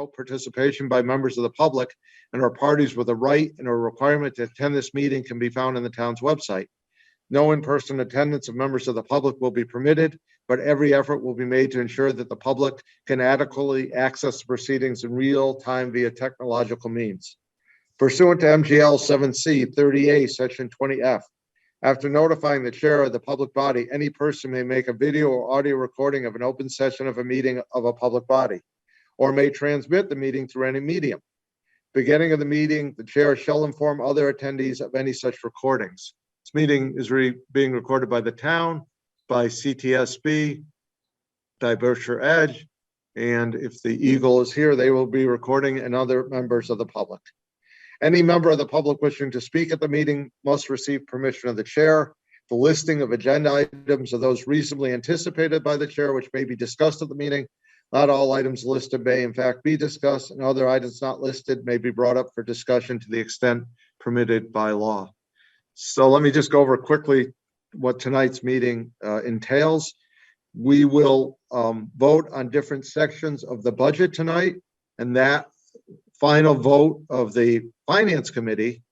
remote participation by members of the public and or parties with a right and a requirement to attend this meeting can be found on the town's website. No in-person attendance of members of the public will be permitted, but every effort will be made to ensure that the public can adequately access the proceedings in real time via technological means. Pursuant to MGL 7C 30A, Section 20F, after notifying the chair of the public body, any person may make a video or audio recording of an open session of a meeting of a public body, or may transmit the meeting through any medium. Beginning of the meeting, the chair shall inform other attendees of any such recordings. This meeting is being recorded by the town, by CTSB, by Berkshire Edge, and if the Eagle is here, they will be recording, and other members of the public. Any member of the public wishing to speak at the meeting must receive permission of the chair. The listing of agenda items are those reasonably anticipated by the chair, which may be discussed at the meeting. Not all items listed may in fact be discussed, and other items not listed may be brought up for discussion to the extent permitted by law. So let me just go over quickly what tonight's meeting entails. We will vote on different sections of the budget tonight, and that final vote of the Finance Committee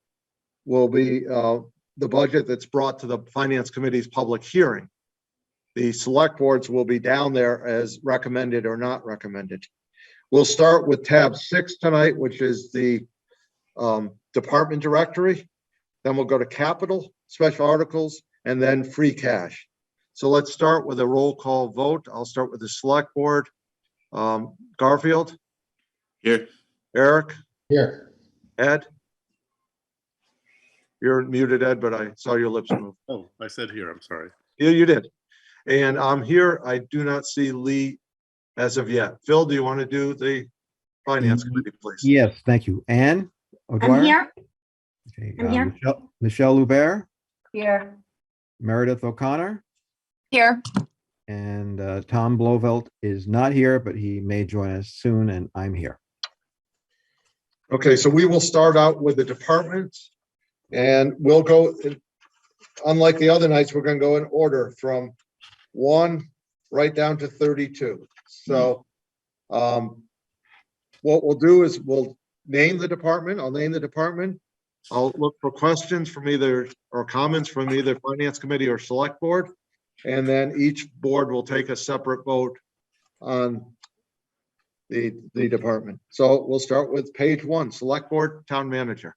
will be the budget that's brought to the Finance Committee's public hearing. The select boards will be down there as recommended or not recommended. We'll start with tab 6 tonight, which is the department directory. Then we'll go to capital, special articles, and then free cash. So let's start with a roll call vote. I'll start with the select board. Garfield? Here. Eric? Here. Ed? You're muted, Ed, but I saw your lips move. Oh, I said here, I'm sorry. Yeah, you did. And I'm here. I do not see Lee as of yet. Phil, do you want to do the Finance Committee, please? Yes, thank you. Anne O'Dwyer? I'm here. Okay, I'm here. Michelle Loubert, Here. Meredith O'Connor, Here. and Tom Blovelt is not here, but he may join us soon, and I'm here. Okay, so we will start out with the departments, and we'll go, unlike the other nights, we're going to go in order from 1 right down to 32. So what we'll do is we'll name the department. I'll name the department. I'll look for questions from either or comments from either Finance Committee or Select Board, and then each board will take a separate vote on the department. So we'll start with page 1, Select Board, Town Manager.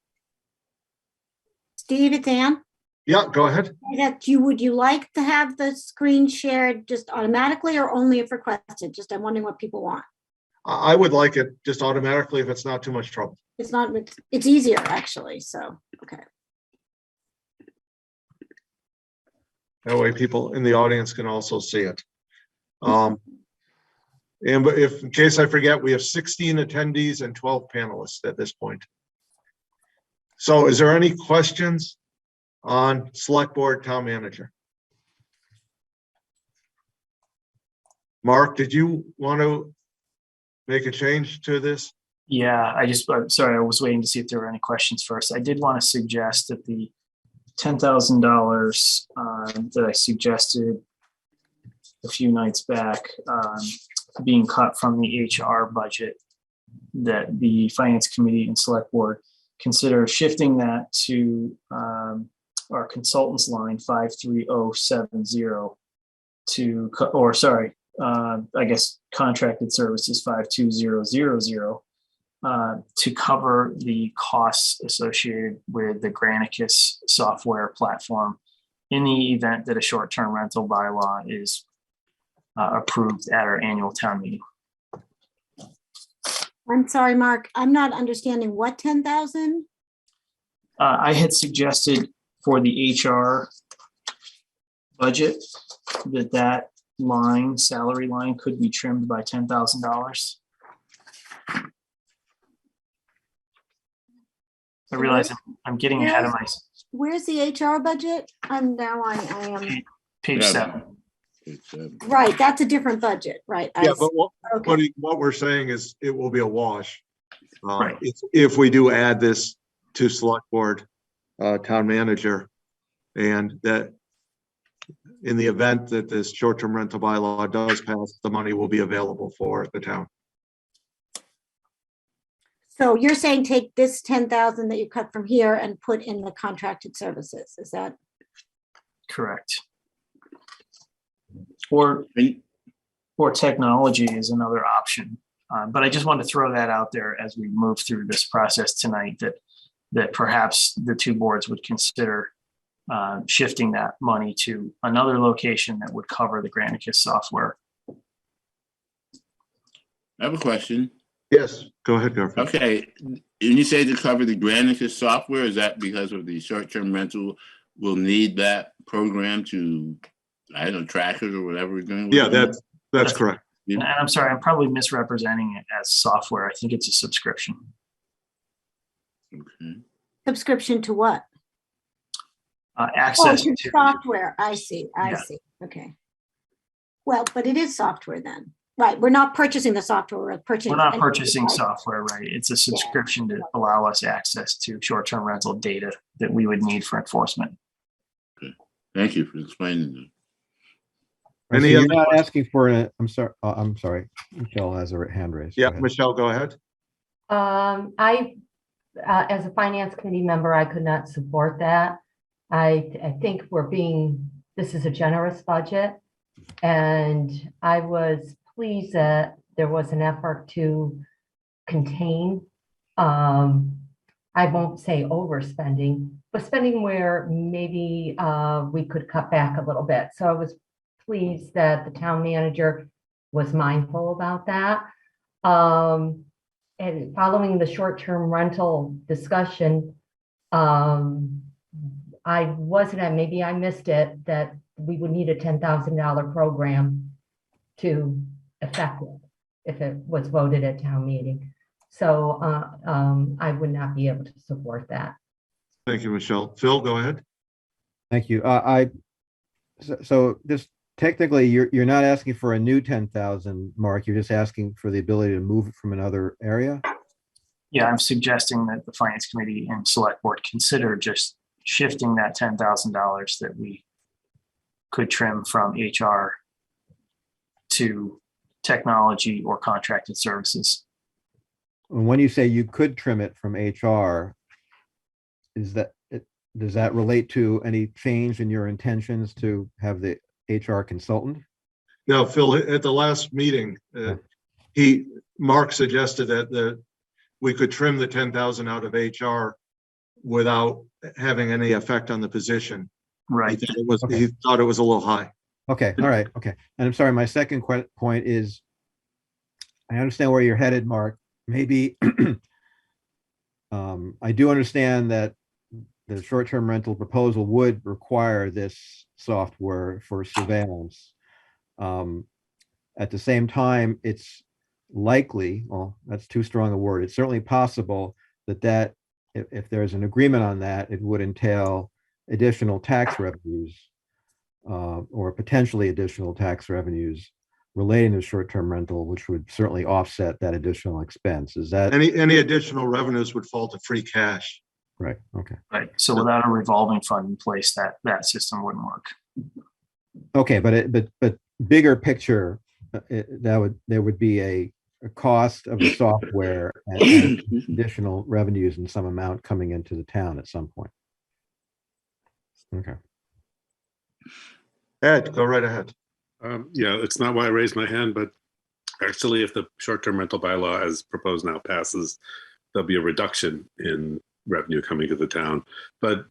Steve, it's Ann. Yeah, go ahead. Would you like to have the screen shared just automatically or only if requested? Just I'm wondering what people want. I would like it just automatically if it's not too much trouble. It's not, it's easier actually, so, okay. That way people in the audience can also see it. But if, in case I forget, we have 16 attendees and 12 panelists at this point. So is there any questions on Select Board, Town Manager? Mark, did you want to make a change to this? Yeah, sorry, I was waiting to see if there were any questions first. I did want to suggest that the $10,000 that I suggested a few nights back being cut from the HR budget, that the Finance Committee and Select Board consider shifting that to our consultants line 53070 to, or sorry, I guess contracted services 52000 to cover the costs associated with the Granicus software platform in the event that a short-term rental bylaw is approved at our annual town meeting. I'm sorry, Mark, I'm not understanding what 10,000? I had suggested for the HR budget that line, salary line, could be trimmed by $10,000. I realize I'm getting ahead of myself. Where's the HR budget? I'm now I am. Page 7. Right, that's a different budget, right? Yeah, but Okay. what we're saying is it will be a wash. Right. If we do add this to Select Board, Town Manager, and that in the event that this short-term rental bylaw does pass, the money will be available for the town. So you're saying take this 10,000 that you cut from here and put in the contracted services, is that? Correct. Or technology is another option. But I just wanted to throw that out there as we move through this process tonight, that perhaps the two boards would consider shifting that money to another location that would cover the Granicus software. I have a question. Yes, go ahead, Garfield. Okay, and you say to cover the Granicus software, is that because of the short-term rental will need that program to, I don't know, trackers or whatever we're doing? Yeah, that's correct. And I'm sorry, I'm probably misrepresenting it as software. I think it's a subscription. Okay. Subscription to what? Oh, Access to to software. I see. I Yeah. see. Okay. Well, but it is software then, right? We're not purchasing the software. We're purchasing. We're not purchasing software, right? It's a subscription to allow us access to short-term rental data that we would need for enforcement. Thank you for explaining that. So Any you're other not questions? asking for an, I'm sorry, Michelle has her hand raised. Go Yeah, ahead. Michelle, go ahead. As a finance committee member, I could not support that. I think this is a generous budget. And I was pleased that there was an effort to contain, I won't say overspending, but spending where maybe we could cut back a little bit. So I was pleased that the town manager was mindful about that. And following the short-term rental discussion, I wasn't, maybe I missed it, that we would need a $10,000 program to effect it if it was voted at town meeting. So I would not be able to support that. Thank you, Michelle. Phil, go ahead. Thank you. So just technically, you're not asking for a new 10,000, Mark. You're just asking for the ability to move it from another area. Yeah, I'm suggesting that the finance committee and select board consider just shifting that $10,000 that we could trim from HR to technology or contracted services. And when you say you could trim it from HR, does that relate to any change in your intentions to have the HR consultant? No, Phil, at the last meeting, Mark suggested that we could trim the 10,000 out of HR without having any effect on the position. Right. He thought it was a little high. Okay, all right, okay. And I'm sorry, my second point is, I understand where you're headed, Mark. Maybe I do understand that the short-term rental proposal would require this software for surveillance. At the same time, it's likely, well, that's too strong a word. It's certainly possible that if there's an agreement on that, it would entail additional tax revenues or potentially additional tax revenues relating to short-term rental, which would certainly offset that additional expense. Is that Any additional revenues would fall to free cash. right? Okay. Right. So without a revolving fund in place, that system wouldn't work. Okay, but bigger picture, there would be a cost of the software and additional revenues in some amount coming into the town at some point. Okay. Ed, go right ahead. Yeah, it's not why I raised my hand, but actually, if the short-term rental bylaw as proposed now passes, there'll be a reduction in revenue coming to the town. But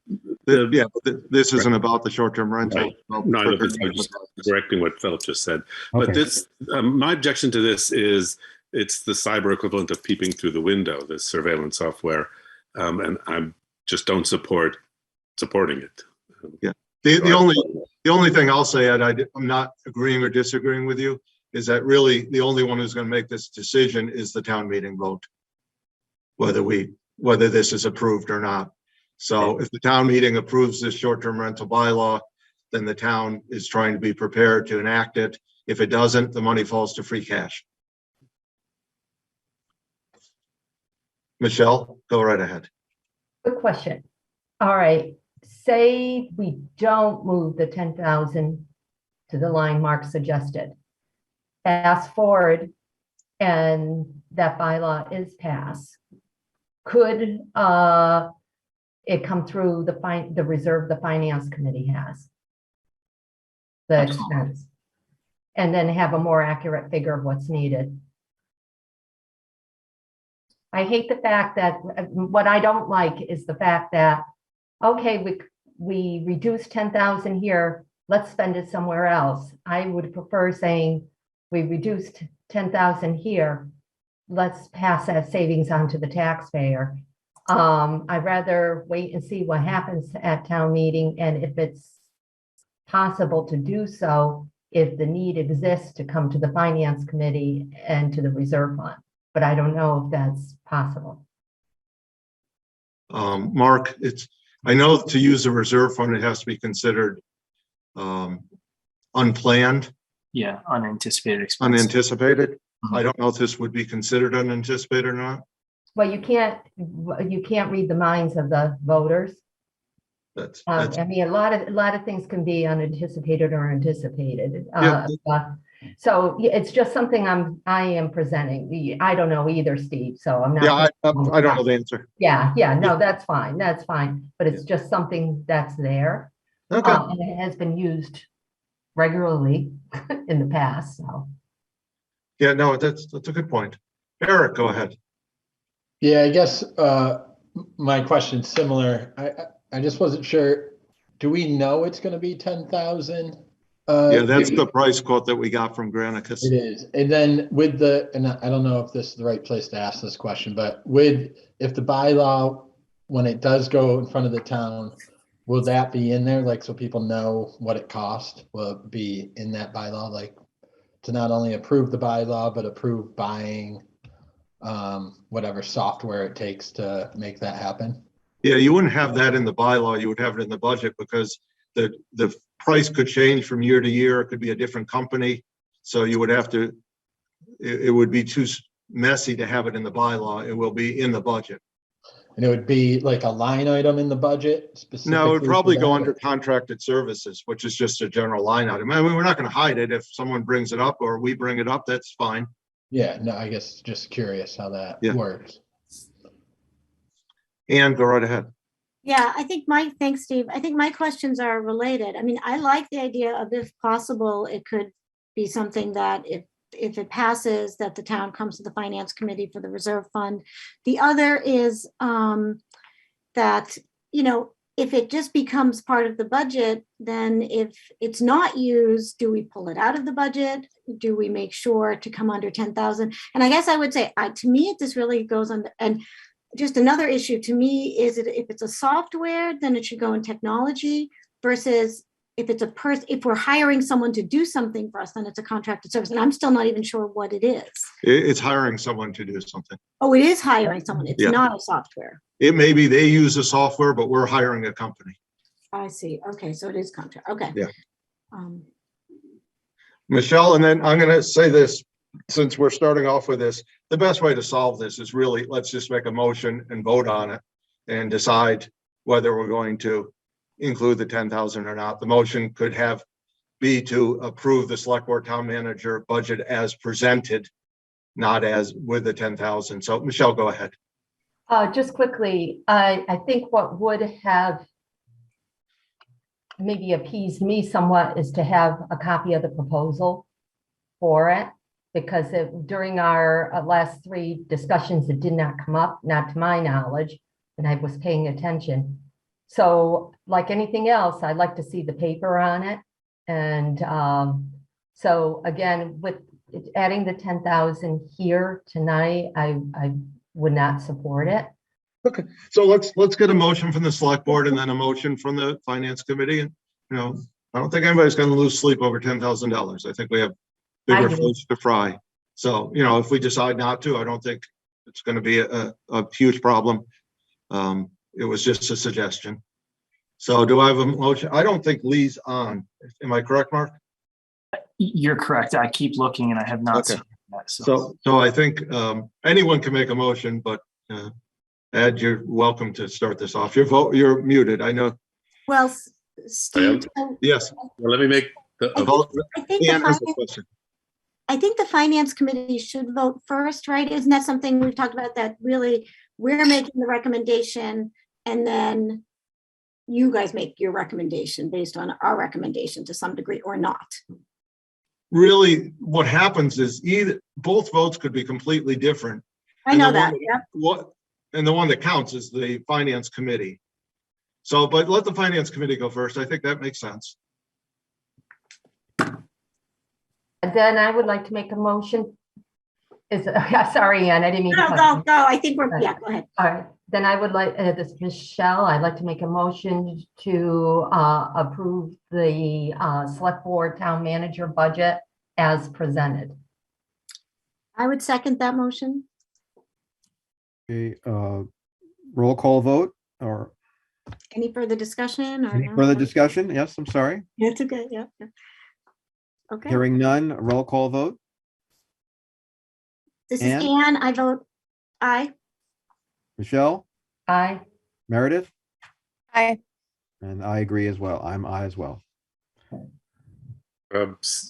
This isn't about the short-term rental. Right. Neither of us are just correcting what Philip just said. Okay. But this, my objection to this is it's the cyber equivalent of peeping through the window, this surveillance software, and I just don't support supporting it. The only thing I'll say, Ed, I'm not agreeing or disagreeing with you, is that really the only one who's going to make this decision is the town meeting vote, whether this is approved or not. So if the town meeting approves this short-term rental bylaw, then the town is trying to be prepared to enact it. If it doesn't, the money falls to free cash. Michelle, go right ahead. Good question. All right, say we don't move the 10,000 to the line Mark suggested. Fast forward and that bylaw is passed. could it come through the reserve the finance committee has? The expense. And then have a more accurate figure of what's needed. I hate the fact that, what I don't like is the fact that, okay, we reduced 10,000 here, let's spend it somewhere else. I would prefer saying we reduced 10,000 here, let's pass that savings on to the taxpayer. I'd rather wait and see what happens at town meeting, and if it's possible to do so, if the need exists, to come to the finance committee and to the reserve fund. But I don't know if that's possible. Mark, I know to use the reserve fund, it has to be considered unplanned, Yeah, unanticipated expense. unanticipated. Mhm. I don't know if this would be considered unanticipated or not. Well, you can't read the minds of the voters. That's I mean, a lot of things can be unanticipated or anticipated. Yeah. So it's just something I am presenting. I don't know either, Steve, so I'm not. yeah. I don't know the answer. Yeah, no, that's fine, but it's just something that's there. Okay. And it has been used regularly in the past, so. Yeah, no, that's a good point. Eric, go ahead. Yeah, I guess my question's similar. I just wasn't sure. Do we know it's going to be 10,000? Yeah, that's the price quote that we got from Granicus. It is. And then and I don't know if this is the right place to ask this question, but if the bylaw, when it does go in front of the town, will that be in there? Like, so people know what it cost? Will it be in that bylaw? Like, to not only approve the bylaw, but approve buying whatever software it takes to make that happen? Yeah, you wouldn't have that in the bylaw. You would have it in the budget, because the price could change from year to year. It could be a different company. So you would have to, it would be too messy to have it in the bylaw. It will be in the budget. And it would be like a line item in the budget specifically? No, it would probably for go that? under contracted services, which is just a general line item. I mean, we're not going to hide it. If someone brings it up or we bring it up, that's fine. Yeah, no, I guess just curious how that Yeah. works. And go right ahead. Yeah, thanks, Steve. I think my questions are related. I mean, I like the idea of, if possible, it could be something that if it passes, that the town comes to the finance committee for the reserve fund. The other is that, if it just becomes part of the budget, then if it's not used, do we pull it out of the budget? Do we make sure to come under 10,000? And I guess I would say, to me, this really goes on. And just another issue to me is that if it's a software, then it should go in technology, versus if it's if we're hiring someone to do something for us, then it's a contracted service. And I'm still not even sure what it is. It's hiring someone to do something. Oh, it is hiring someone. It's Yeah. not a software. It may be they use the software, but we're hiring a company. I see. Okay, so it is contract. Okay. Yeah. Um, Michelle, and then I'm going to say this, since we're starting off with this, the best way to solve this is really, let's just make a motion and vote on it and decide whether we're going to include the 10,000 or not. The motion could be to approve the select board town manager budget as presented, not as with the 10,000. So Michelle, go ahead. Just quickly, I think what would have maybe appeased me somewhat is to have a copy of the proposal for it, because during our last 3 discussions, it did not come up, not to my knowledge, and I was paying attention. So like anything else, I'd like to see the paper on it. And so again, with adding the 10,000 here tonight, I would not support it. Okay, so let's get a motion from the select board and then a motion from the finance committee. And I don't think anybody's going to lose sleep over $10,000. I think we have bigger fish to fry. So if we decide not to, I don't think it's going to be a huge problem. It was just a suggestion. So do I have a motion? I don't think Lee's on. Am I correct, Mark? You're correct. I keep looking and I have not Okay. seen that. So I think anyone can make a motion, but Ed, you're welcome to start this off. You're muted. I know. Well, Steve, Yes. Well, let me make I think Ann has a question. I think the finance committee should vote first, right? Isn't that something we've talked about, that really we're making the recommendation, and then you guys make your recommendation based on our recommendation to some degree or not. Really, what happens is both votes could be completely different. I And know the one that. Yep. And the one that counts is the finance committee. So, but let the finance committee go first. I think that makes sense. Then I would like to make a motion. Sorry, Ann, I didn't mean to. No, cut go, you. go. I think we're, yeah, go ahead. All right, then I would like, this is Michelle, I'd like to make a motion to approve the select board town manager budget as presented. I would second that motion. Okay, roll call vote or Any further discussion or? any no? further discussion? Yes, I'm sorry. It's okay, yeah. Yeah. Okay, Hearing none, roll call vote. this is Ann? Ann. I vote aye. Michelle, Aye. Meredith, Aye. and I agree as well. I'm I as well.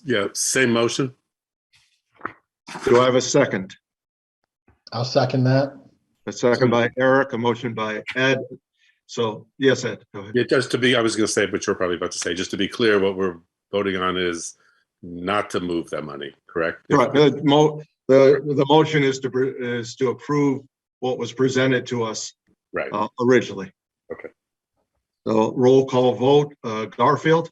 Yeah, same motion. Do I have a second? I'll second that. A second by Eric, a motion by Ed. So, yes, Ed, go ahead. Yeah, just to be, I was going to say, but you're probably about to say, just to be clear, what we're voting on is not to move that money, correct? Right, the motion is to approve what was presented to us Right. originally. Okay. So roll call vote, Garfield,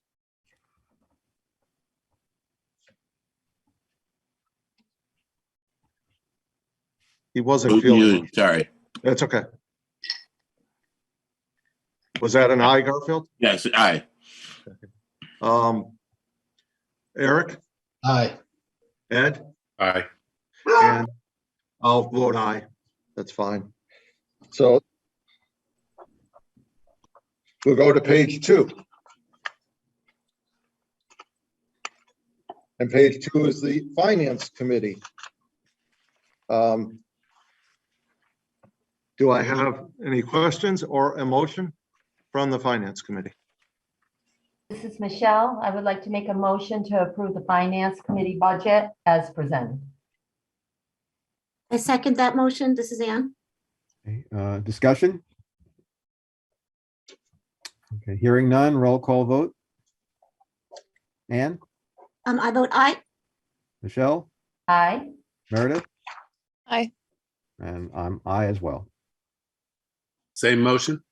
he wasn't feeling, Sorry. that's okay. Was that an aye, Garfield? Yes, aye. Eric, Aye. Ed, Aye. and I'll vote aye. That's fine. So we'll go to page 2. And page 2 is the Finance Committee. Do I have any questions or a motion from the Finance Committee? This is Michelle. I would like to make a motion to approve the finance committee budget as presented. I second that motion. This is Ann. Okay, discussion? Okay, hearing none, roll call vote. Ann, I vote aye. Michelle, Aye. Meredith, Aye. and I'm I as well. Same motion.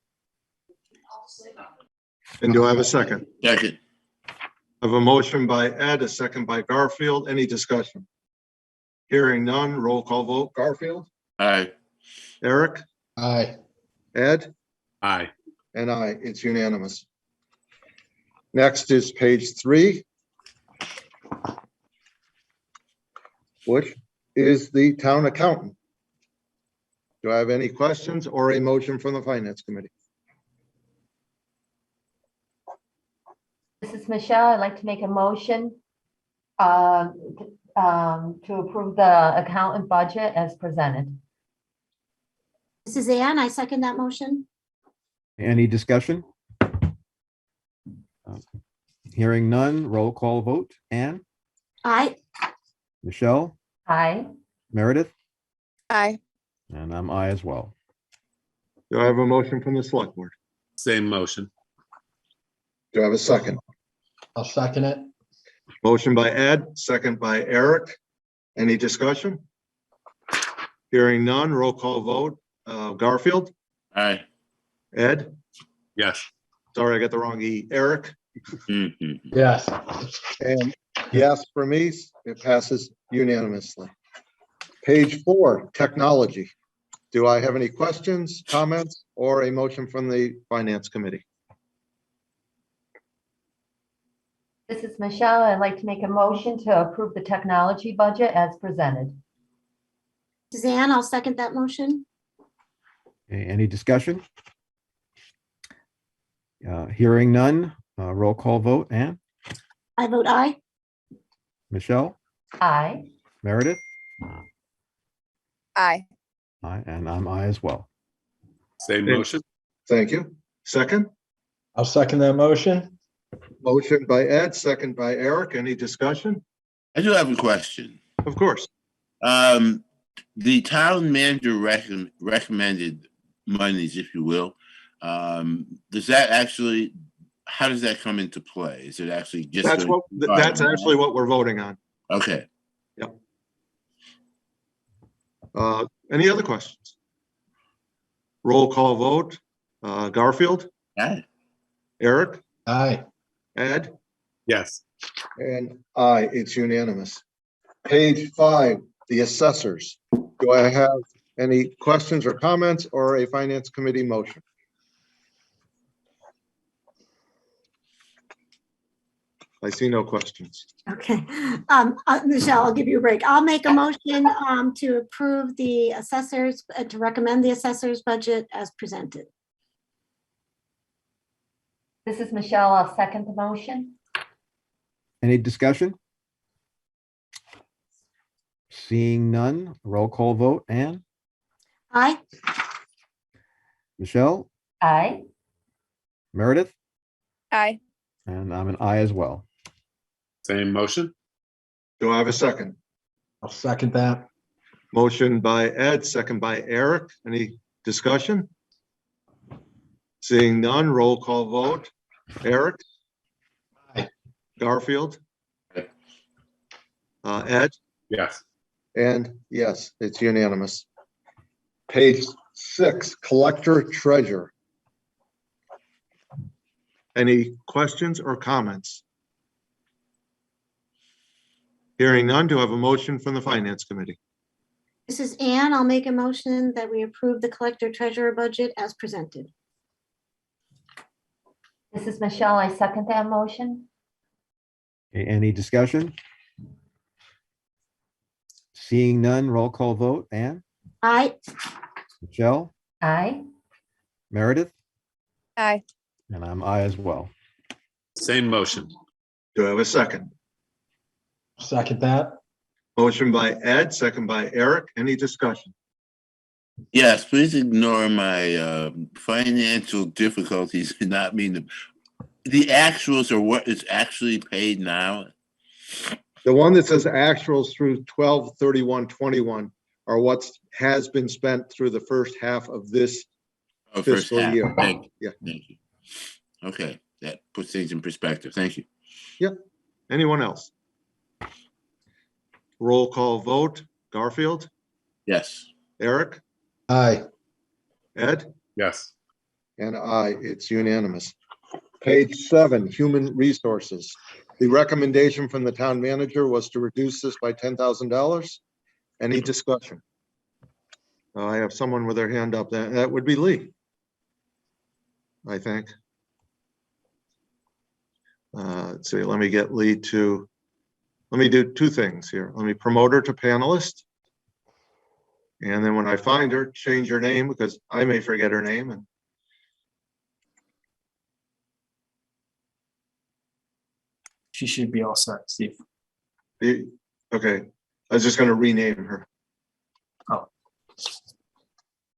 And do I have a second? Second. I have a motion by Ed, a second by Garfield. Any discussion? Hearing none, roll call vote. Garfield, Aye. Eric, Aye. Ed, Aye. and I. It's unanimous. Next is page 3, which is the town accountant. Do I have any questions or a motion from the Finance Committee? This is Michelle. I'd like to make a motion to approve the accountant budget as presented. This is Ann. I second that motion. Any discussion? Hearing none, roll call vote. Ann, Aye. Michelle, Aye. Meredith, Aye. and I'm I as well. Do I have a motion from the Select Board? Same motion. Do I have a second? I'll second it. Motion by Ed, second by Eric. Any discussion? Hearing none, roll call vote. Garfield, Aye. Ed, Yes. sorry, I got the wrong E. Eric, Mhm. Yes. and yes, for me, it passes unanimously. Page 4, technology. Do I have any questions, comments, or a motion from the Finance Committee? This is Michelle. I'd like to make a motion to approve the technology budget as presented. This is Ann. I'll second that motion. Okay, any discussion? Hearing none, roll call vote. Ann, I vote aye. Michelle, Aye. Meredith, Aye. I, and I'm I as well. Same motion. Thank you. Second, I'll second that motion. motion by Ed, second by Eric. Any discussion? I do have a question. Of course. To The town manager recommended monies, if you will. Does that actually, how does that come into play? Is it actually just? That's actually what we're voting on. Okay. Any other questions? Roll call vote. Garfield, Aye. Eric, Aye. Ed, Yes. and I. It's unanimous. Page 5, the assessors. Do I have any questions or comments or a finance committee motion? I see no questions. Okay, Michelle, I'll give you a break. I'll make a motion to approve the assessors, to recommend the assessors budget as presented. This is Michelle. I'll second the motion. Any discussion? Seeing none, roll call vote. Anne, Aye. Michelle, Aye. Meredith, Aye. and I'm an aye as well. Same motion? Do I have a second? I'll second that. Motion by Ed, second by Eric. Any discussion? Seeing none, roll call vote. Eric? Aye. Garfield? Aye. Ed? Yes. And yes, it's unanimous. Page 6, collector treasurer. Any questions or comments? Hearing none, do I have a motion from the finance committee? This is Anne. I'll make a motion that we approve the collector treasurer budget as presented. This is Michelle. I second that motion. Okay, any discussion? Seeing none, roll call vote. Anne, Aye. Michelle, Aye. Meredith, Aye. and I'm aye as well. Same motion. Do I have a second? Second that. Motion by Ed, second by Eric. Any discussion? Yes, please ignore my financial difficulties and not mean them. The actuals are what is actually paid now. The one that says actuals through 12/31/21 are what has been spent through the first half of this Oh, first fiscal half. year. Thank you. Yeah. Thank you. Okay, that puts things in perspective. Thank you. Anyone else? Roll call vote. Garfield, Yes. Eric, Aye. Ed, Yes. and I. It's unanimous. Page 7, human resources. The recommendation from the town manager was to reduce this by $10,000. Any discussion? I have someone with their hand up. That would be Lee, I think. Let's see, let me get Lee to, let me do two things here. Let me promote her to panelist. And then when I find her, change her name because I may forget her name. And She should be all set, Steve. okay, I was just going to rename her. Oh.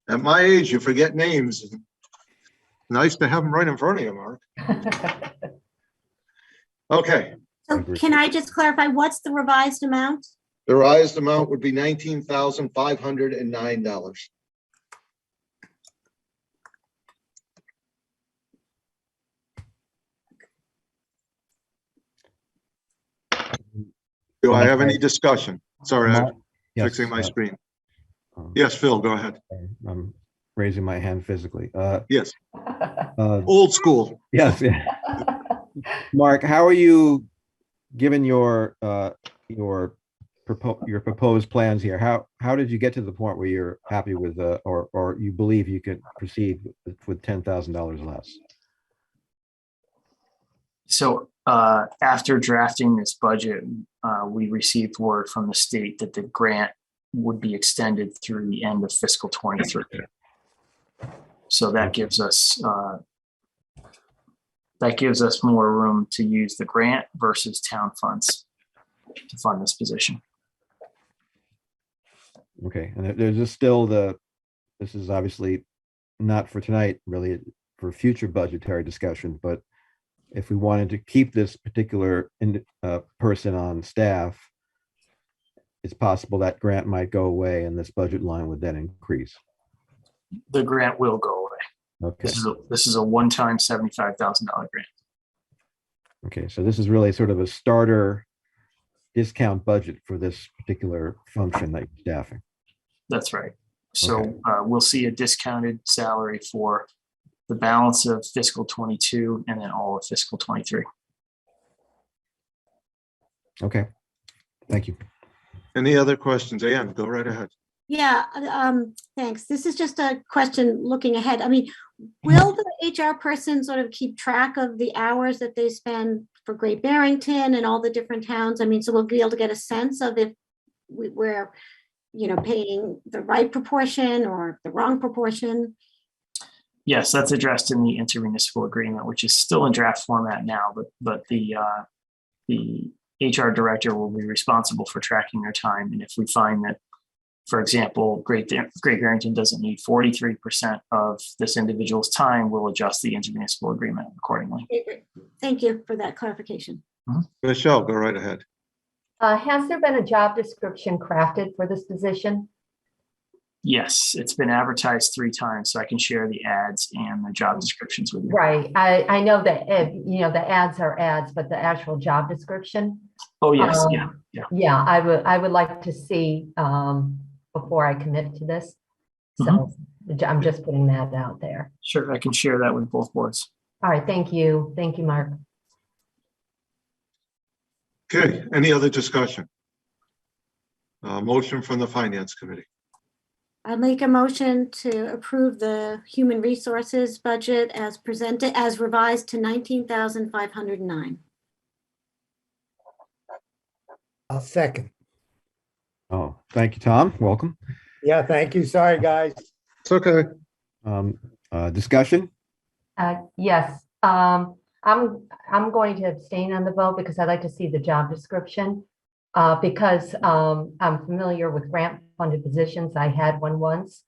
At my age, you forget names. Nice to have them right in front of you, Mark. Okay, So can I just clarify, what's the revised amount? the revised amount would be $19,509. Do I have any discussion? Sorry, I'm Yes, fixing my screen. um, Yes, Phil, go ahead. I'm raising my hand physically. Yes, old school. Yes, yeah. Mark, how are you, given your proposed plans here? How did you get to the point where you're happy with, or you believe you could proceed with $10,000 less? So after drafting this budget, we received word from the state that the grant would be extended through the end of fiscal 23. So that gives us more room to use the grant versus town funds to fund this position. Okay, and there's just still this is obviously not for tonight, really for future budgetary discussion, but if we wanted to keep this particular person on staff, it's possible that grant might go away and this budget line would then increase. The grant will go away. Okay, This is a one-time $75,000 grant. okay, so this is really sort of a starter discount budget for this particular function that you're staffing. That's right. So Okay. we'll see a discounted salary for the balance of fiscal 22 and then all of fiscal 23. Okay, thank you. Any other questions? Ann, go right ahead. Yeah, thanks. This is just a question looking ahead. I mean, will the HR person sort of keep track of the hours that they spend for Great Barrington and all the different towns? I mean, so we'll be able to get a sense of if we're, paying the right proportion or the wrong proportion. Yes, that's addressed in the intermunicipal agreement, which is still in draft format now, but the HR director will be responsible for tracking their time. And if we find that, for example, Great Barrington doesn't need 43% of this individual's time, we'll adjust the intermunicipal agreement accordingly. Okay, great. Thank you for that clarification. Michelle, go right ahead. Has there been a job description crafted for this position? Yes, it's been advertised 3 times, so I can share the ads and the job descriptions with you. Right. I know that, the ads are ads, but the actual job description. Oh, yes, Um, yeah. Yeah, I would like to see before I commit to this. So I'm just putting that out there. Sure, I can share that with both boards. All right, thank you. Thank you, Mark. Okay, any other discussion? Motion from the Finance Committee. I'll make a motion to approve the human resources budget as presented, as revised to 19,509. I'll second. Oh, thank you, Tom. Welcome. Yeah, thank you. Sorry, guys. It's okay. Discussion? Yes, I'm going to abstain on the vote because I'd like to see the job description. Because I'm familiar with grant-funded positions. I had one once.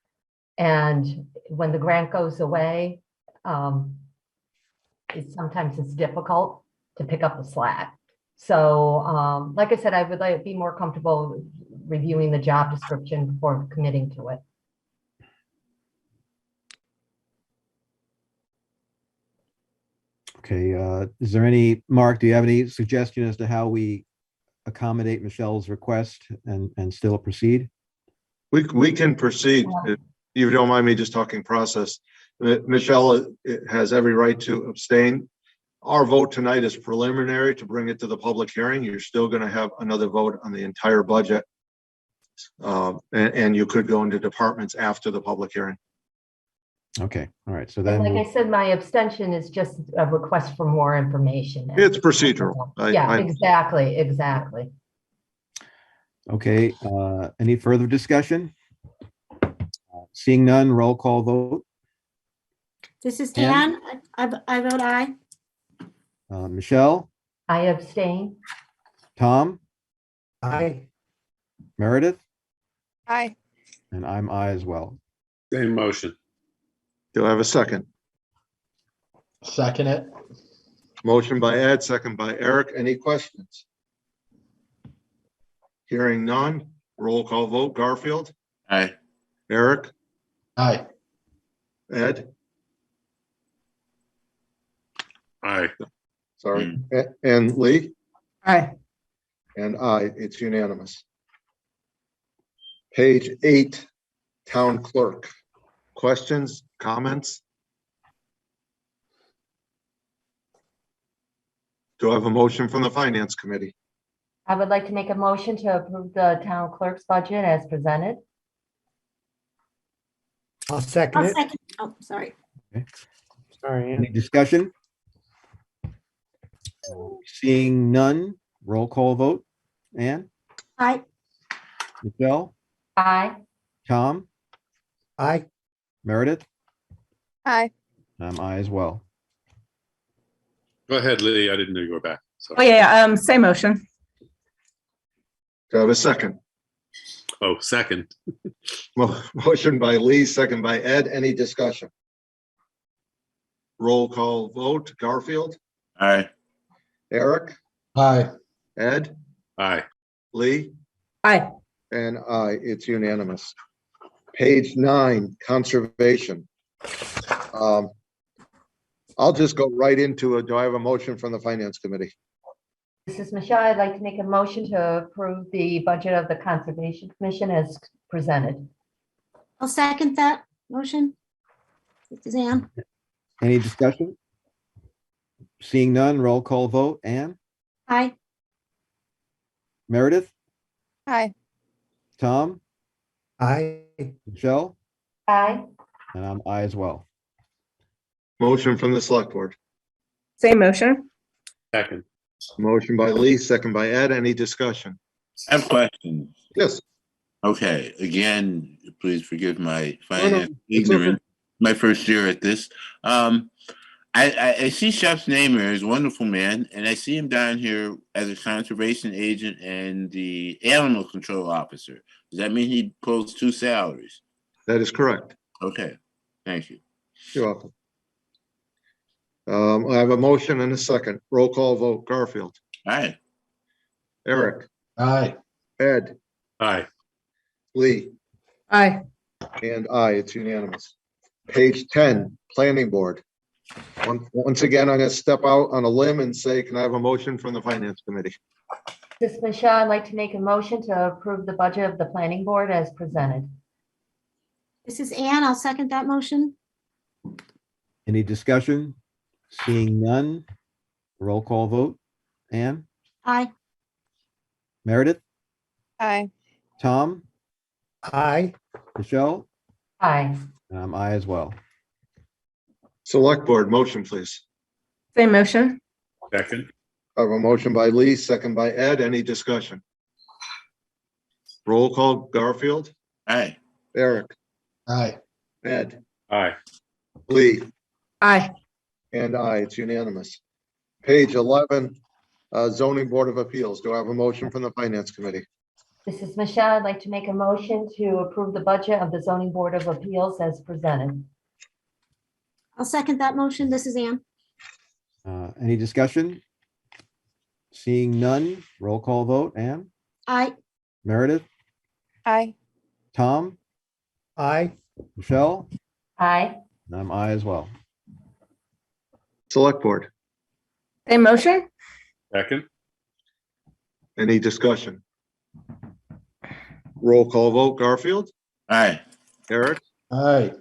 And when the grant goes away, sometimes it's difficult to pick up the slack. So like I said, I would like to be more comfortable reviewing the job description before committing to it. Okay, is there any, Mark, do you have any suggestion as to how we accommodate Michelle's request and still proceed? We can proceed. If you don't mind me just talking process. Michelle has every right to abstain. Our vote tonight is preliminary to bring it to the public hearing. You're still going to have another vote on the entire budget. And you could go into departments after the public hearing. Okay, all right, so And then, like I said, my abstention is just a request for more information. It's procedural. Yeah, exactly. okay, any further discussion? Seeing none, roll call vote. This is Ann? Ann. I vote aye. Michelle, I abstain. Tom, Aye. Meredith, Aye. and I'm aye as well. Same motion. Do I have a second? Second it. Motion by Ed, second by Eric. Any questions? Hearing none, roll call vote. Garfield, Aye. Eric, Aye. Ed, Aye. sorry, and Lee, Aye. and I. It's unanimous. Page 8, Town Clerk. Questions, comments? Do I have a motion from the Finance Committee? I would like to make a motion to approve the town clerk's budget as presented. I'll second I'll it. second. Oh, sorry. Sorry, Any Ann. discussion? Seeing none, roll call vote. Ann, Aye. Michelle, Aye. Tom, Aye. Meredith, Aye. I'm aye as well. Go ahead, Lee. I didn't know you were back. So. Oh, yeah, same motion. Do I have a second? Oh, second. Motion by Lee, second by Ed. Any discussion? Roll call vote. Garfield, Aye. Eric, Aye. Ed, Aye. Lee, Aye. And aye, it's unanimous. Page 9, conservation. I'll just go right into it. Do I have a motion from the finance committee? This is Michelle. I'd like to make a motion to approve the budget of the Conservation Commission as presented. I'll second that motion. This is Ann. Any discussion? Seeing none, roll call vote. Ann, Aye. Meredith, Aye. Tom, Aye. Michelle, Aye. and I'm aye as well. Motion from the select board. Same motion. Second. Motion by Lee, second by Ed. Any discussion? I have questions. Yes. Okay, again, please forgive my no, finance it's ignorance. My first year at this. I see Shep's name here. He's a wonderful man, and I see him down here as a conservation agent and the animal control officer. Does that mean he pulls 2 salaries? That is correct. Okay, thank you. You're welcome. I have a motion and a second. Roll call vote. Garfield, All right. Eric, Aye. Ed, Aye. Lee, Aye. and I. It's unanimous. Page 10, planning board. Once again, I'm going to step out on a limb and say, can I have a motion from the finance committee? This is Michelle. I'd like to make a motion to approve the budget of the Planning Board as presented. This is Ann. I'll second that motion. Any discussion? Seeing none, roll call vote. Ann, Aye. Meredith, Aye. Tom, Aye. Michelle, Aye. and I'm aye as well. Select board, motion, please. Same motion. Second. I have a motion by Lee, second by Ed. Any discussion? Roll call. Garfield, Aye. Eric, Aye. Ed, Aye. Lee, Aye. and I. It's unanimous. Page 11, zoning board of appeals. Do I have a motion from the finance committee? This is Michelle. I'd like to make a motion to approve the budget of the Zoning Board of Appeals as presented. I'll second that motion. This is Ann. Any discussion? Seeing none, roll call vote. Ann, Aye. Meredith, Aye. Tom, Aye. Michelle, Aye. and I'm aye as well. Select board, Same motion. Second. any discussion? Roll call vote. Garfield, Aye. Eric, Aye.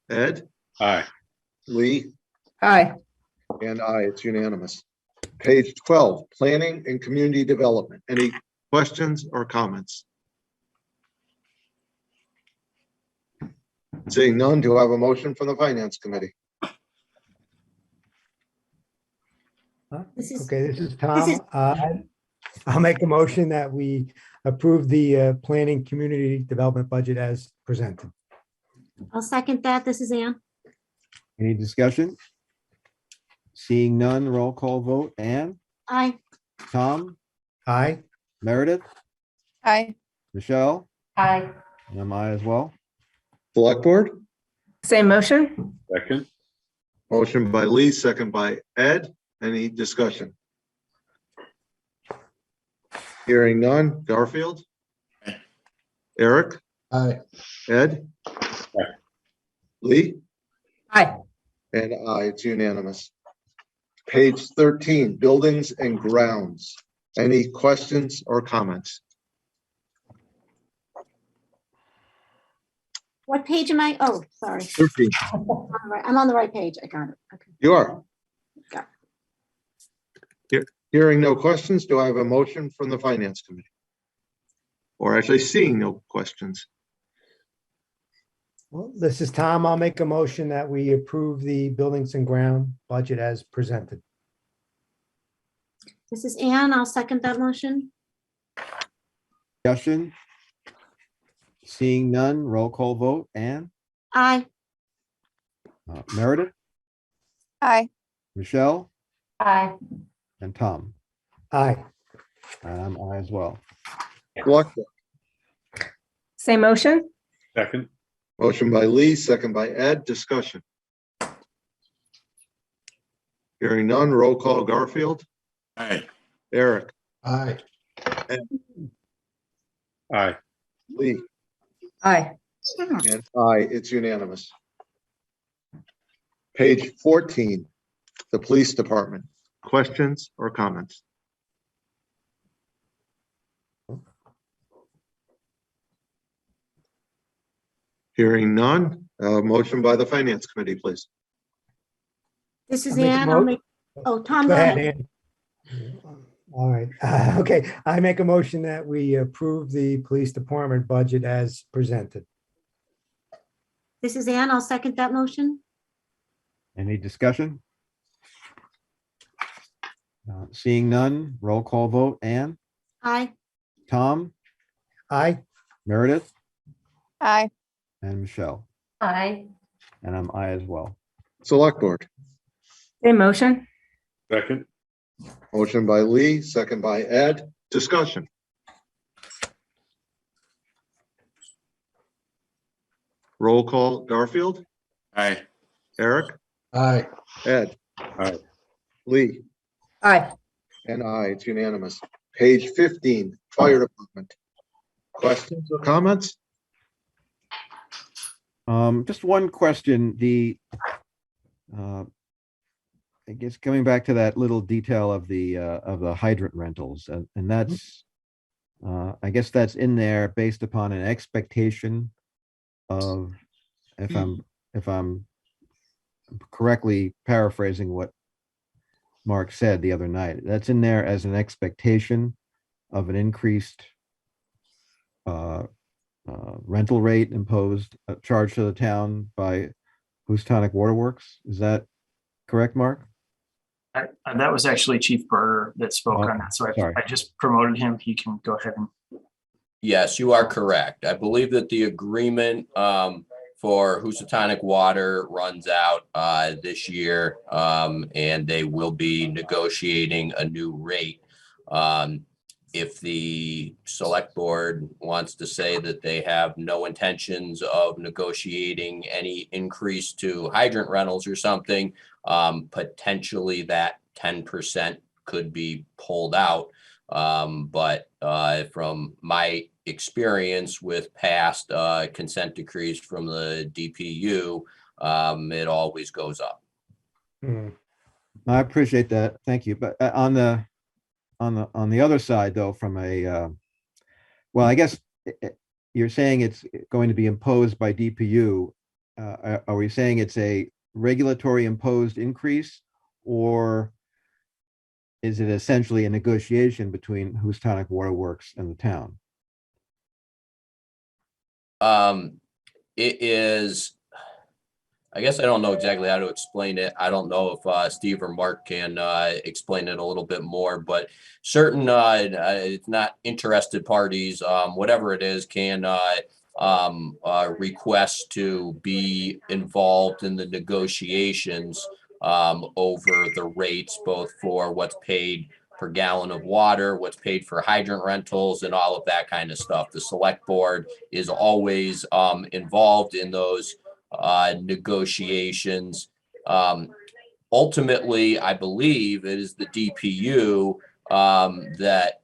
Ed, Aye. Lee, Aye. and I. It's unanimous. Page 12, planning and community development. Any questions or comments? Seeing none, do I have a motion from the finance committee? This is, Okay, this is is- Tom. I'll make a motion that we approve the planning community development budget as presented. I'll second that. This is Ann. Any discussion? Seeing none, roll call vote. Ann, Aye. Tom, Aye. Meredith, Aye. Michelle, Aye. and I'm aye as well. Select board, Same motion. Second. motion by Lee, second by Ed. Any discussion? Hearing none. Garfield, Aye. Eric, Aye. Ed, Lee, Aye. and I. It's unanimous. Page 13, buildings and grounds. Any questions or comments? What page am I? Oh, sorry. 13, I'm on the right page. I got it. Okay. you are. Got Hearing no questions, do I have a motion from the finance committee? Or actually seeing no questions? Well, this is Tom. I'll make a motion that we approve the buildings and ground budget as presented. This is Ann. I'll second that motion. Discussion? Seeing none, roll call vote. Ann, Aye. Meredith, Aye. Michelle, Aye. and Tom. Aye. And I'm aye as well. Select board, Same motion. Second. motion by Lee, second by Ed. Discussion. Hearing none, roll call. Garfield, Aye. Eric, Aye. Aye. Lee, Aye. and aye, it's unanimous. Page 14, the Police Department. Questions or comments? Hearing none, motion by the Finance Committee, please. This is I'll make a Ann. I'll mo- make, oh, Tom, Go go ahead, ahead. Ann. All right, okay, I make a motion that we approve the police department budget as presented. This is Ann. I'll second that motion. Any discussion? Seeing none, roll call vote. Ann, Aye. Tom, Aye, Meredith, Aye. and Michelle. Aye. And I'm aye as well. Select Board. Same motion? Second, Motion by Lee, second by Ed. Discussion. Roll call, Garfield, Aye. Eric, Aye. Ed. Aye. Lee, Aye. and I, it's unanimous. Page 15, Fire Department. Questions or comments? Just one question, I guess coming back to that little detail of the hydrant rentals, and that's, I guess that's in there based upon an expectation of, if I'm correctly paraphrasing what Mark said the other night, that's in there as an expectation of an increased rental rate imposed, charged to the town by Houstonic Waterworks. Is that correct, Mark? That was actually Chief Berger that spoke Oh, on that. So sorry. I just promoted him. He can go ahead and. Yes, you are correct. I believe that the agreement for Housatonic Water runs out this year, and they will be negotiating a new rate. If the select board wants to say that they have no intentions of negotiating any increase to hydrant rentals or something, potentially that 10% could be pulled out. But from my experience with past consent decrees from the DPU, it always goes up. I appreciate that. Thank you. But on the other side, though, from a, well, I guess you're saying it's going to be imposed by DPU. Are we saying it's a regulatory imposed increase, or is it essentially a negotiation between Houstonic Waterworks and the town? It is, I guess I don't know exactly how to explain it. I don't know if Steve or Mark can explain it a little bit more, but certain, it's not interested parties, whatever it is, can request to be involved in the negotiations over the rates, both for what's paid per gallon of water, what's paid for hydrant rentals, and all of that kind of stuff. The select board is always involved in those negotiations. Ultimately, I believe it is the DPU that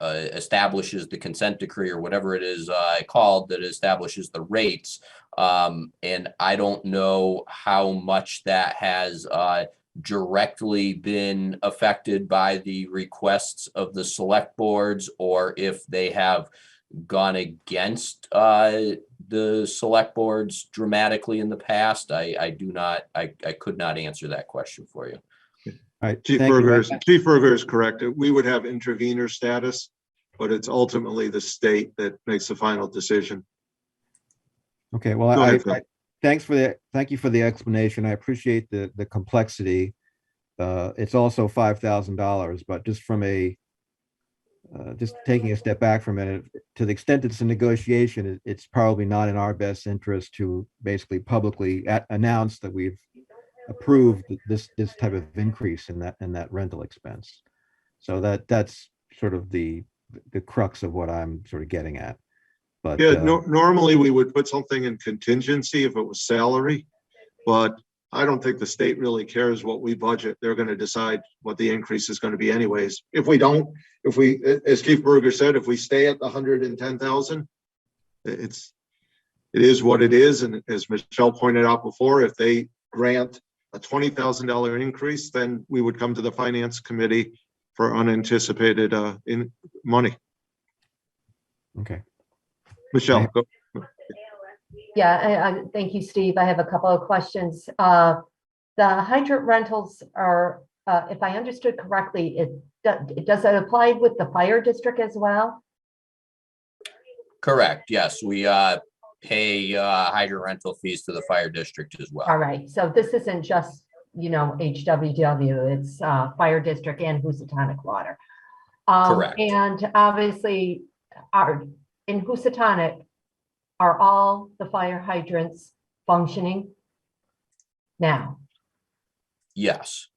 establishes the consent decree, or whatever it is called, that establishes the rates. And I don't know how much that has directly been affected by the requests of the select boards, or if they have gone against the select boards dramatically in the past. I could not answer that question for you. All right, Chief thank you. Berger is correct. We would have intervener status, but it's ultimately the state that makes the final decision. Okay, well, Go ahead, Phil. thank you for the explanation. I appreciate the complexity. It's also $5,000, but just from just taking a step back from it, to the extent it's a negotiation, it's probably not in our best interest to basically publicly announce that we've approved this type of increase in that rental expense. So that's sort of the crux of what I'm sort of getting at. But yeah, normally we would put something in contingency if it was salary, but I don't think the state really cares what we budget. They're going to decide what the increase is going to be anyways. If we don't, as Chief Berger said, if we stay at the 110,000, it is what it is. And as Michelle pointed out before, if they grant a $20,000 increase, then we would come to the finance committee for unanticipated money. Okay. Michelle, go. Yeah, thank you, Steve. I have a couple of questions. The hydrant rentals are, if I understood correctly, does it apply with the fire district as well? Correct. Yes, we pay hydrant rental fees to the fire district as well. All right, so this isn't just, HWW, it's fire district and Housatonic Water. Correct. And obviously, in Housatonic, are all the fire hydrants functioning now? Yes.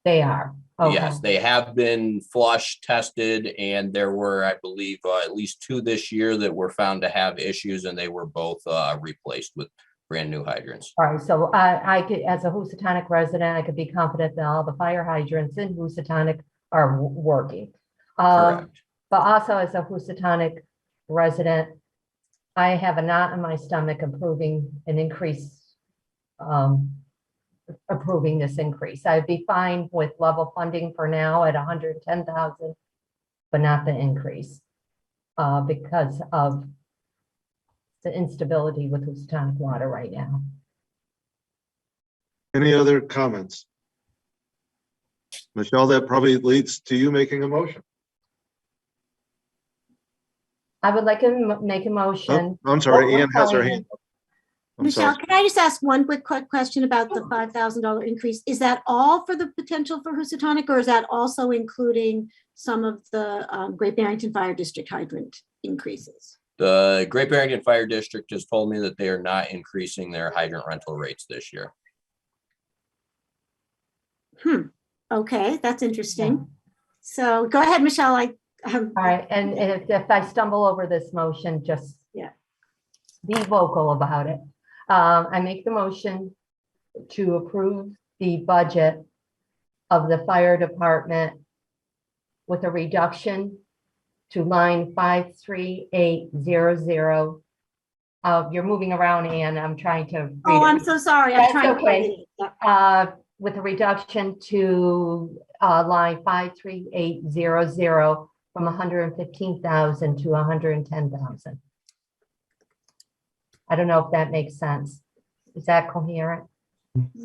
They are. Okay. Yes, they have been flush tested, and there were, I believe, at least 2 this year that were found to have issues, and they were both replaced with brand new hydrants. All right, so I could, as a Housatonic resident, I could be confident that all the fire hydrants in Housatonic are working. Correct. But also as a Housatonic resident, I have a knot in my stomach approving an increase, approving this increase. I'd be fine with level funding for now at 110,000, but not the increase because of the instability with Housatonic Water right now. Any other comments? Michelle, that probably leads to you making a motion. I would like to make a motion. Oh, I'm sorry, Oh, Ann has her sorry. hand up. I'm Michelle, sorry. can I just ask one quick question about the $5,000 increase? Is that all for the potential for Housatonic, or is that also including some of the Great Barrington Fire District hydrant increases? The Great Barrington Fire District has told me that they are not increasing their hydrant rental rates this year. Okay, that's interesting. So go ahead, Michelle. All right, and if I stumble over this motion, just be vocal about it. I make the motion to approve the budget of the fire department with a reduction to line 53800. You're moving around, Ann. I'm trying to read Oh, it. I'm so sorry. I'm That's trying okay. to find it. With a reduction to line 53800 from 115,000 to 110,000. I don't know if that makes sense. Is that coherent?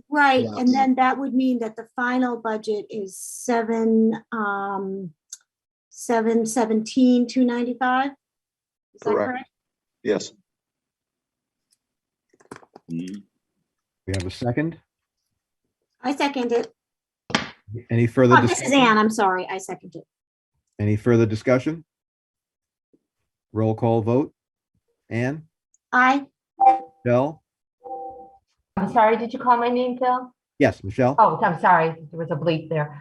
Right, Yeah. and then that would mean that the final budget is 717,295. Is that Correct. correct? Yes. Mhm. We have a second. I second it. Any further Oh, this is discussion? Ann. I'm sorry. I second it. Any further discussion? Roll call vote. Ann, Aye. Michelle? I'm sorry, did you call my name, Phil? Yes, Michelle? Oh, I'm sorry, there was a bleep there.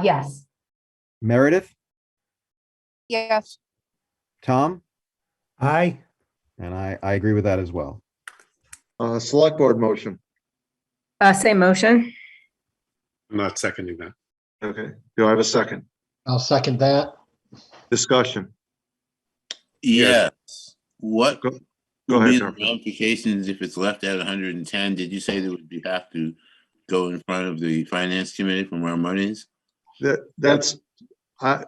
Yes. Meredith? yes, Tom? Aye. And I agree with that as well. Select board motion. Same motion. I'm not seconding that. Okay. Do I have a second? I'll second that. Discussion. Yes. What Go would ahead, be the Bertrand. ramifications if it's left at 110? Did you say that we have to go in front of the finance committee from our monies? That's,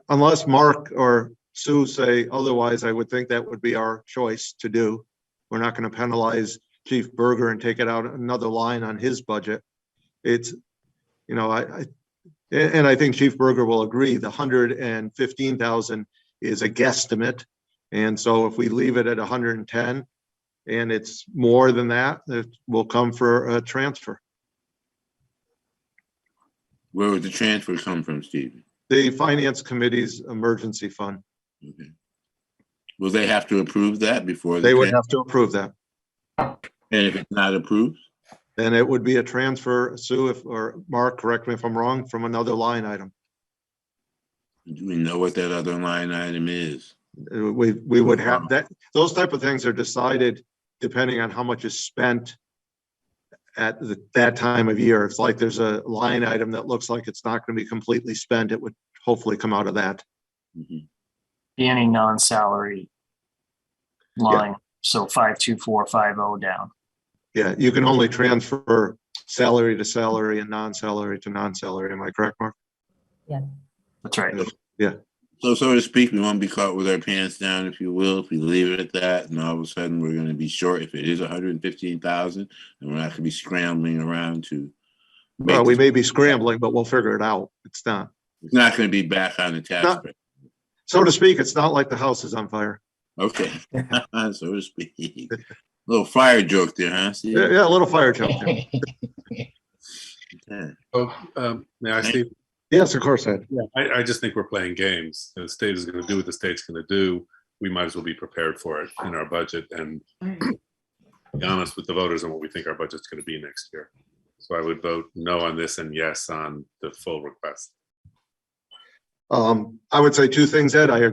unless Mark or Sue say otherwise, I would think that would be our choice to do. We're not going to penalize Chief Berger and take it out another line on his budget. It's, and I think Chief Berger will agree, the 115,000 is a guesstimate. And so if we leave it at 110 and it's more than that, it will come for a transfer. Where would the transfer come from, Steve? The finance committee's emergency fund. Okay. Will they have to approve that before? They would have to approve that. And if it's not approved? Then it would be a transfer, Sue, or Mark, correct me if I'm wrong, from another line item. Do we know what that other line item is? We would have that, those type of things are decided depending on how much is spent at that time of year. It's like there's a line item that looks like it's not going to be completely spent. It would hopefully come out of that. Be any non-salary line. So 52450 down. Yeah, you can only transfer salary to salary and non-salary to non-salary. Am I correct, Mark? That's right. Yeah. So to speak, we won't be caught with our pants down, if you will, if we leave it at that, and all of a sudden we're going to be short. If it is 115,000, and we're not going to be scrambling around to. Well, we may be scrambling, but we'll figure it out. It's not. It's not going to be back on the tax rate. So to speak, it's not like the house is on fire. Okay, so to speak. Little fire joke there, huh? See? Yeah, a little fire joke there. Okay. Oh, may I, Steve? Yes, of course, Ed. Yeah, I just think we're playing games. The state is going to do what the state's going to do. We might as well be prepared for it in our budget and be honest with the voters on what we think our budget's going to be next year. So I would vote no on this and yes on the full request. I would say two things, Ed. I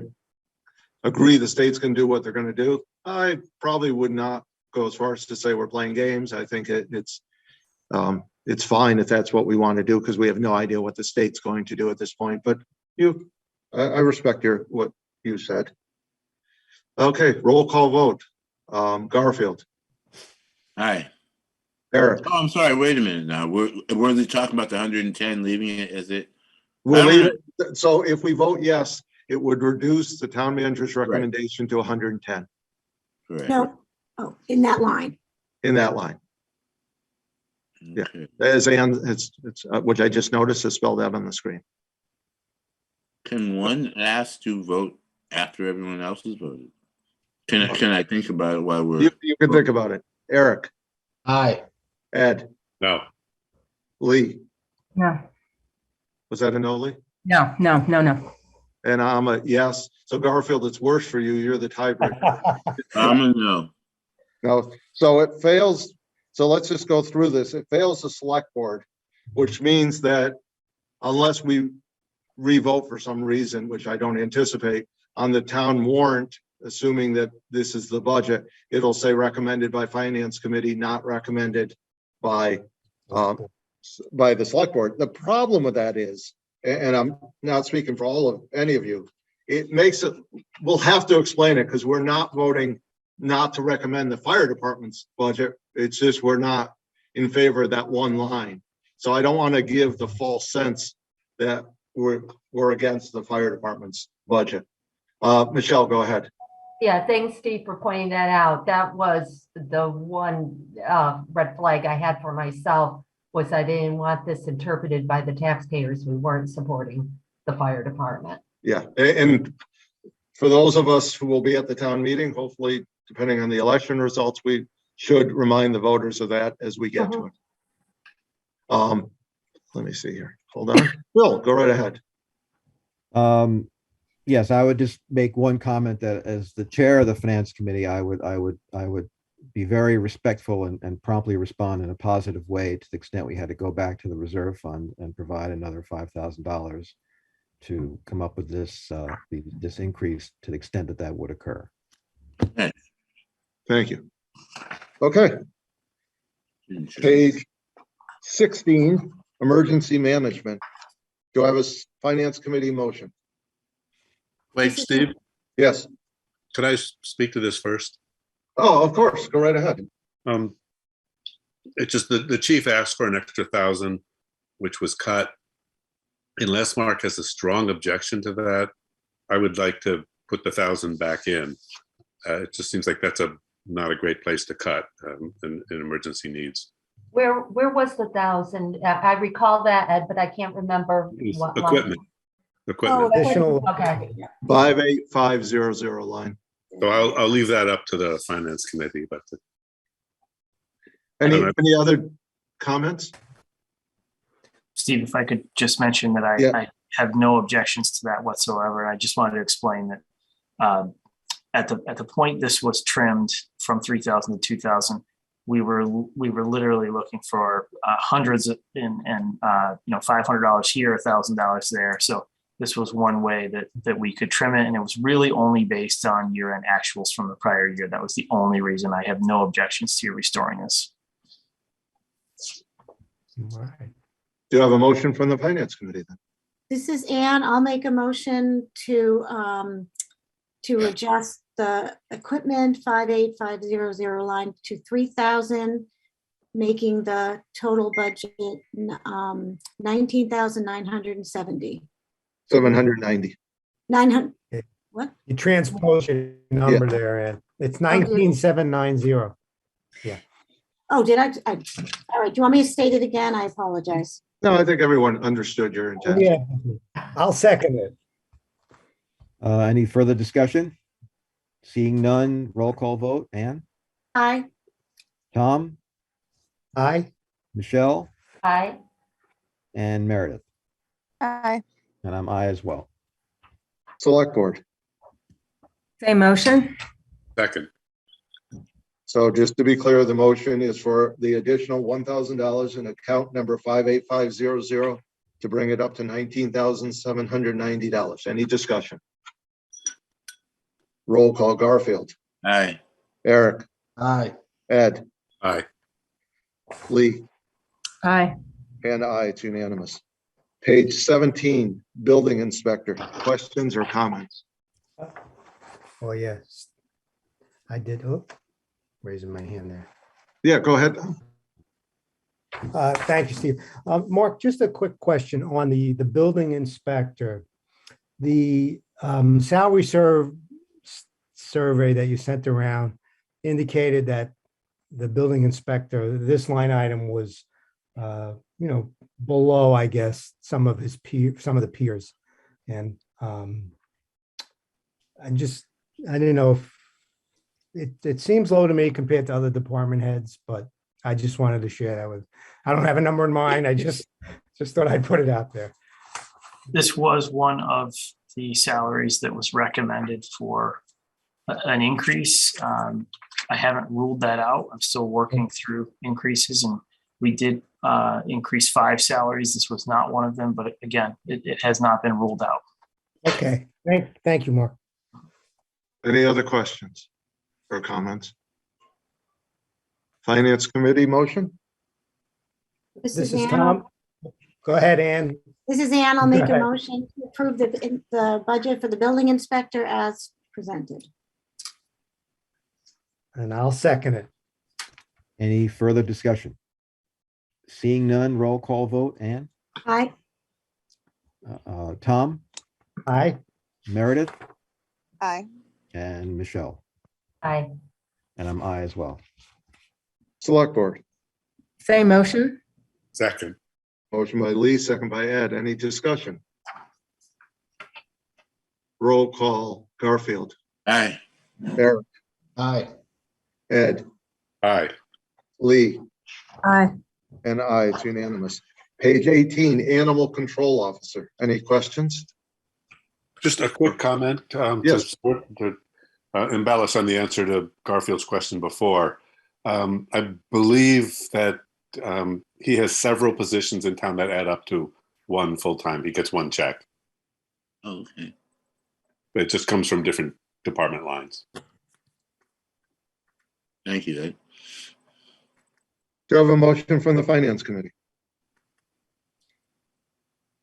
agree the state's going to do what they're going to do. I probably would not go as far as to say we're playing games. I think it's fine if that's what we want to do, because we have no idea what the state's going to do at this point. But I respect what you said. Okay, roll call vote. Garfield. Aye. Eric. Oh, I'm sorry. Wait a minute now. We're talking about the 110, leaving it as it. We'll leave it. So if we vote yes, it would reduce the town manager's recommendation to 110 Correct. No, oh, in that line. in that line. Yeah, Okay. as it's which I just noticed is spelled out on the screen. Can one ask to vote after everyone else has voted? Can I think about it while we're? You can think about it. Eric, Aye. Ed, No. Lee. No, Was that a no, Lee? no, no, no, no. And I'm a yes. So Garfield, it's worse for you. You're the tiebreaker. I'm a no. No, so it fails. So let's just go through this. It fails the select board, which means that unless we revote for some reason, which I don't anticipate, on the town warrant, assuming that this is the budget, it'll say recommended by finance committee, not recommended by the select board. The problem with that is, and I'm not speaking for any of you, it makes it, we'll have to explain it because we're not voting not to recommend the fire department's budget. It's just we're not in favor of that one line. So I don't want to give the false sense that we're against the fire department's budget. Michelle, go ahead. Yeah, thanks, Steve, for pointing that out. That was the one red flag I had for myself, was I didn't want this interpreted by the taxpayers. We weren't supporting the fire department. Yeah, and for those of us who will be at the town meeting, hopefully, depending on the election results, we should remind the voters of that as we get to it. Let me see here. Hold on. Bill, go right ahead. Yes, I would just make one comment that as the chair of the finance committee, I would be very respectful and promptly respond in a positive way to the extent we had to go back to the reserve fund and provide another $5,000 to come up with this increase to the extent that would occur. Thank you. Okay. Page 16, emergency management. Do I have a finance committee motion? Wait, Steve, Yes. could I speak to this first? Oh, of course. Go right ahead. It's just the chief asked for an extra 1,000, which was cut. Unless Mark has a strong objection to that, I would like to put the 1,000 back in. It just seems like that's not a great place to cut in emergency needs. Where was the 1,000? I recall that, Ed, but I can't remember what line. Equipment. Oh, Additional- okay. 58500 line. So I'll leave that up to the finance committee, but Any other comments? Steve, if I could just mention that I have no objections to that whatsoever. I just wanted to explain that at the point this was trimmed from 3,000 to 2,000, we were literally looking for hundreds and $500 here, $1,000 there. So this was one way that we could trim it, and it was really only based on year-end actuals from the prior year. That was the only reason. I have no objections to restoring this. All right. Do you have a motion from the finance committee then? This is Ann. I'll make a motion to adjust the equipment 58500 line to 3,000, making the total budget 19,970. 790. 900, what? You transpose your number there, Ed. It's 19,790. Oh, did I? All right, do you want me to state it again? I apologize. No, I think everyone understood your intent. Yeah, I'll second it. Any further discussion? Seeing none, roll call vote. Ann, Aye. Tom, Aye. Michelle, Aye. and Meredith. Aye. And I'm aye as well. Select board. Same motion? Second, So just to be clear, the motion is for the additional $1,000 in account number 58500 to bring it up to $19,790. Any discussion? Roll call. Garfield, Aye. Eric, Aye. Ed, aye. Lee, Aye. and I. It's unanimous. Page 17, building inspector. Questions or comments? Oh, yes. I did. Oh, raising my hand there. Yeah, go ahead. Thank you, Steve. Mark, just a quick question on the building inspector. The salary survey that you sent around indicated that the building inspector, this line item was, below, I guess, some of the peers. And I didn't know if it seems low to me compared to other department heads, but I just wanted to share that with, I don't have a number in mind. I just thought I'd put it out there. This was one of the salaries that was recommended for an increase. I haven't ruled that out. I'm still working through increases, and we did increase 5 salaries. This was not one of them, but again, it has not been ruled out. Okay, thank you, Mark. Any other questions or comments? Finance committee motion? This This is is Ann. Tom. Go ahead, Ann. This is Ann. I'll make Go a ahead. motion to approve the budget for the building inspector as presented. And I'll second it. Any further discussion? Seeing none, roll call vote. Ann, Aye. Tom, Aye. Meredith, Aye. and Michelle. Aye. And I'm aye as well. Select board. Same motion? Second, Motion by Lee, second by Ed. Any discussion? Roll call. Garfield, Aye. Eric, Aye. Ed, aye. Lee, Aye. and I. It's unanimous. Page 18, animal control officer. Any questions? Just a quick comment. Yes. To embellish on the answer to Garfield's question before. I believe that he has several positions in town that add up to one full-time. He gets one check. Okay. It just comes from different department lines. Thank you, Ed. Do you have a motion from the finance committee?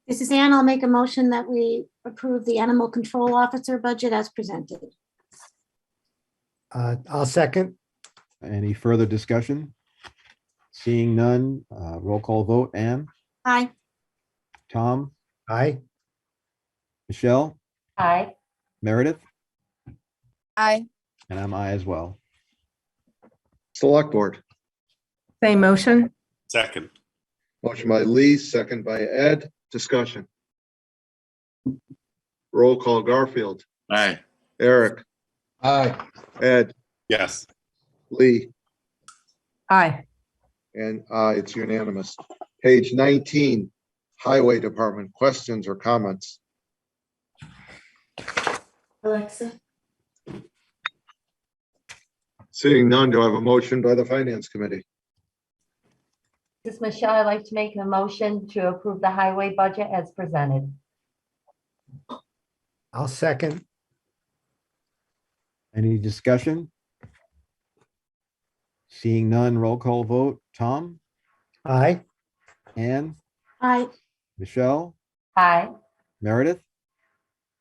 This is Ann. I'll make a motion that we approve the animal control officer budget as presented. I'll second. Any further discussion? Seeing none, roll call vote. Ann, Aye. Tom, Aye. Michelle, Aye. Meredith, Aye. and I'm aye as well. Select board. Same motion? Second, Motion by Lee, second by Ed. Discussion. Roll call. Garfield, Aye. Eric, Aye. Ed, yes. Lee, Aye. and I. It's unanimous. Page 19, highway department. Questions or comments? Alexa. Seeing none, do I have a motion by the finance committee? This is Michelle. I'd like to make a motion to approve the highway budget as presented. I'll second. Any discussion? Seeing none, roll call vote. Tom, Aye. Anne, Aye. Michelle, Aye. Meredith,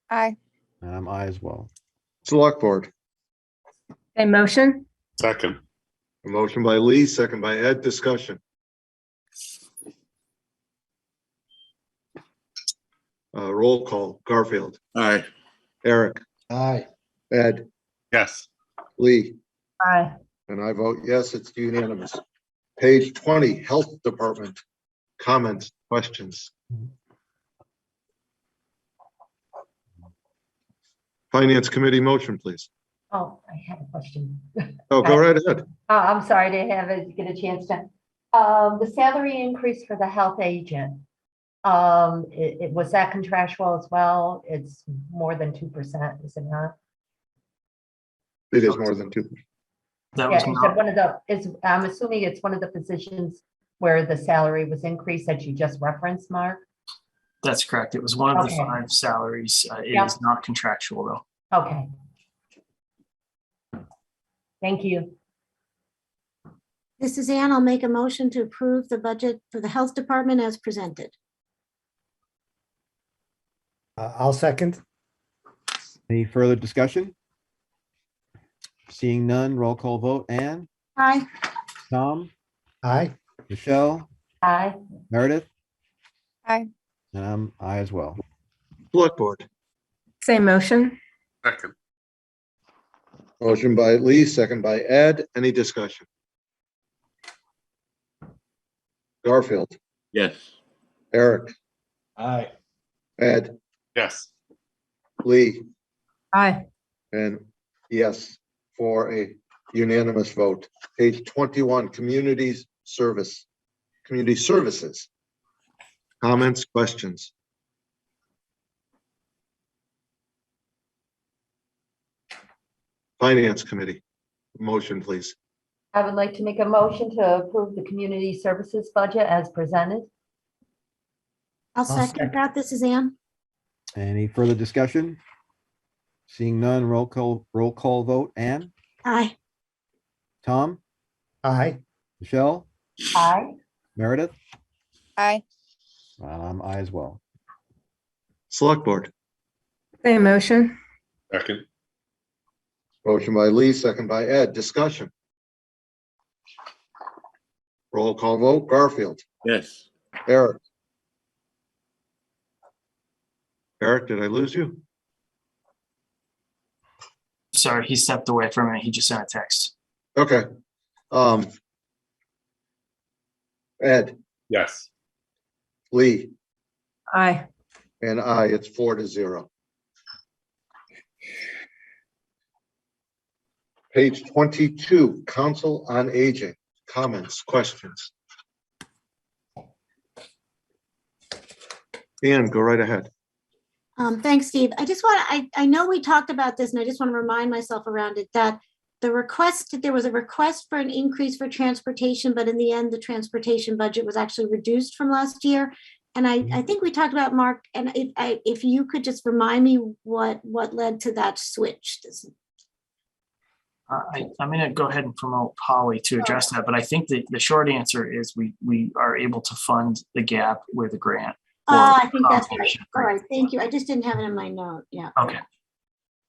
Aye. and I'm aye as well. Select Board. Same motion? Second. A motion by Lee, second by Ed. Discussion. Roll call. Garfield, Aye. Eric, Aye. Ed, Yes. Lee, Aye. and I vote yes, it's unanimous. Page 20, Health Department. Comments, questions? Finance Committee motion, please. Oh, I have a question. Oh, go right ahead. I'm sorry to have it, get a chance to. The salary increase for the health agent. Was that contractual as well? It's more than 2%, is it not? It is more than 2. That Yeah, was is it not, one of the, I'm assuming it's one of the positions where the salary was increased that you just referenced, Mark? that's correct. It was one of the Okay. 5 salaries. It Yep. is not contractual though. Okay. Thank you. This is Ann. I'll make a motion to approve the budget for the Health Department as presented. I'll second. Any further discussion? Seeing none, roll call vote. Anne, Aye. Tom, Aye. Michelle, Aye. Meredith, Aye. and I'm aye as well. Select Board. Same motion? Second. Motion by Lee, second by Ed. Any discussion? Garfield, Yes. Eric, Aye. Ed, Yes. Lee, Aye. and yes, for a unanimous vote. Page 21, Community Services. Comments, questions? Finance Committee, motion, please. I would like to make a motion to approve the community services budget as presented. I'll second that. This is Ann. Any further discussion? Seeing none, roll call vote. Anne, Aye. Tom, Aye. Michelle, Aye. Meredith, Aye. I'm aye as well. Select Board. Same motion? Second. Motion by Lee, second by Ed. Discussion. Roll call vote. Garfield, Yes. Eric. Eric, did I lose you? Sorry, he stepped away for a minute. He just sent a text. Okay. Ed, Yes. Lee, Aye. and I, it's 4-0. Page 22, Council on Aging. Comments, questions? Ann, go right ahead. Thanks, Steve. I just want to, I know we talked about this and I just want to remind myself around it that there was a request for an increase for transportation, but in the end, the transportation budget was actually reduced from last year. And I think we talked about, Mark, and if you could just remind me what led to that switch. I'm going to go ahead and promote Polly to address that, but I think that the short answer is we are able to fund the gap with a grant. I think that's right. All right, thank you. I just didn't have it in my note. Yeah. Okay.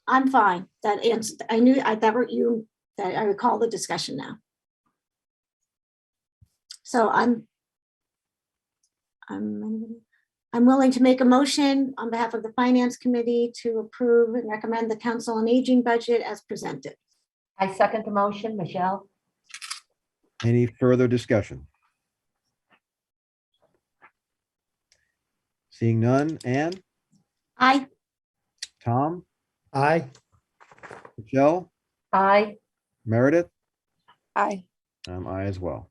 I'm fine. That answer, I knew that I recall the discussion now. So I'm willing to make a motion on behalf of the Finance Committee to approve and recommend the Council on Aging budget as presented. I second the motion. Michelle? Any further discussion? Seeing none. Anne, Aye. Tom, Aye. Michelle, Aye. Meredith, Aye. I'm aye as well.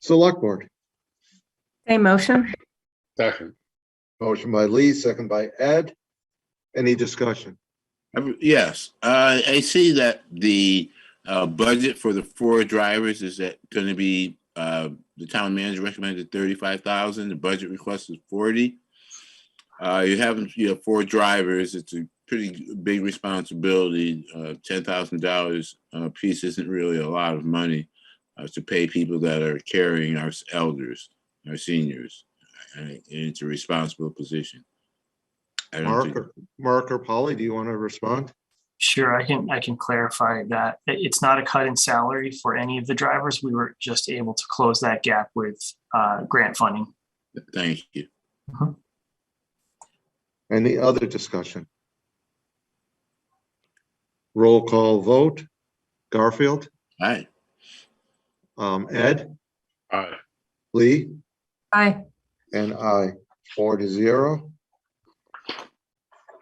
Select Board. Same motion? Second. Motion by Lee, second by Ed. Any discussion? Yes. I see that the budget for the 4 drivers is going to be the town manager recommended 35,000. The budget request is 40. You have 4 drivers. It's a pretty big responsibility. $10,000 a piece isn't really a lot of money to pay people that are carrying our elders. our seniors. And it's a responsible position. I don't Mark think, or Mark or Polly, do you want to respond? Sure, I can clarify that. It's not a cut in salary for any of the drivers. We were just able to close that gap with grant funding. thank you. Any other discussion? Roll call vote. Garfield, Aye. Ed, Aye. Lee, Aye. and I, 4-0.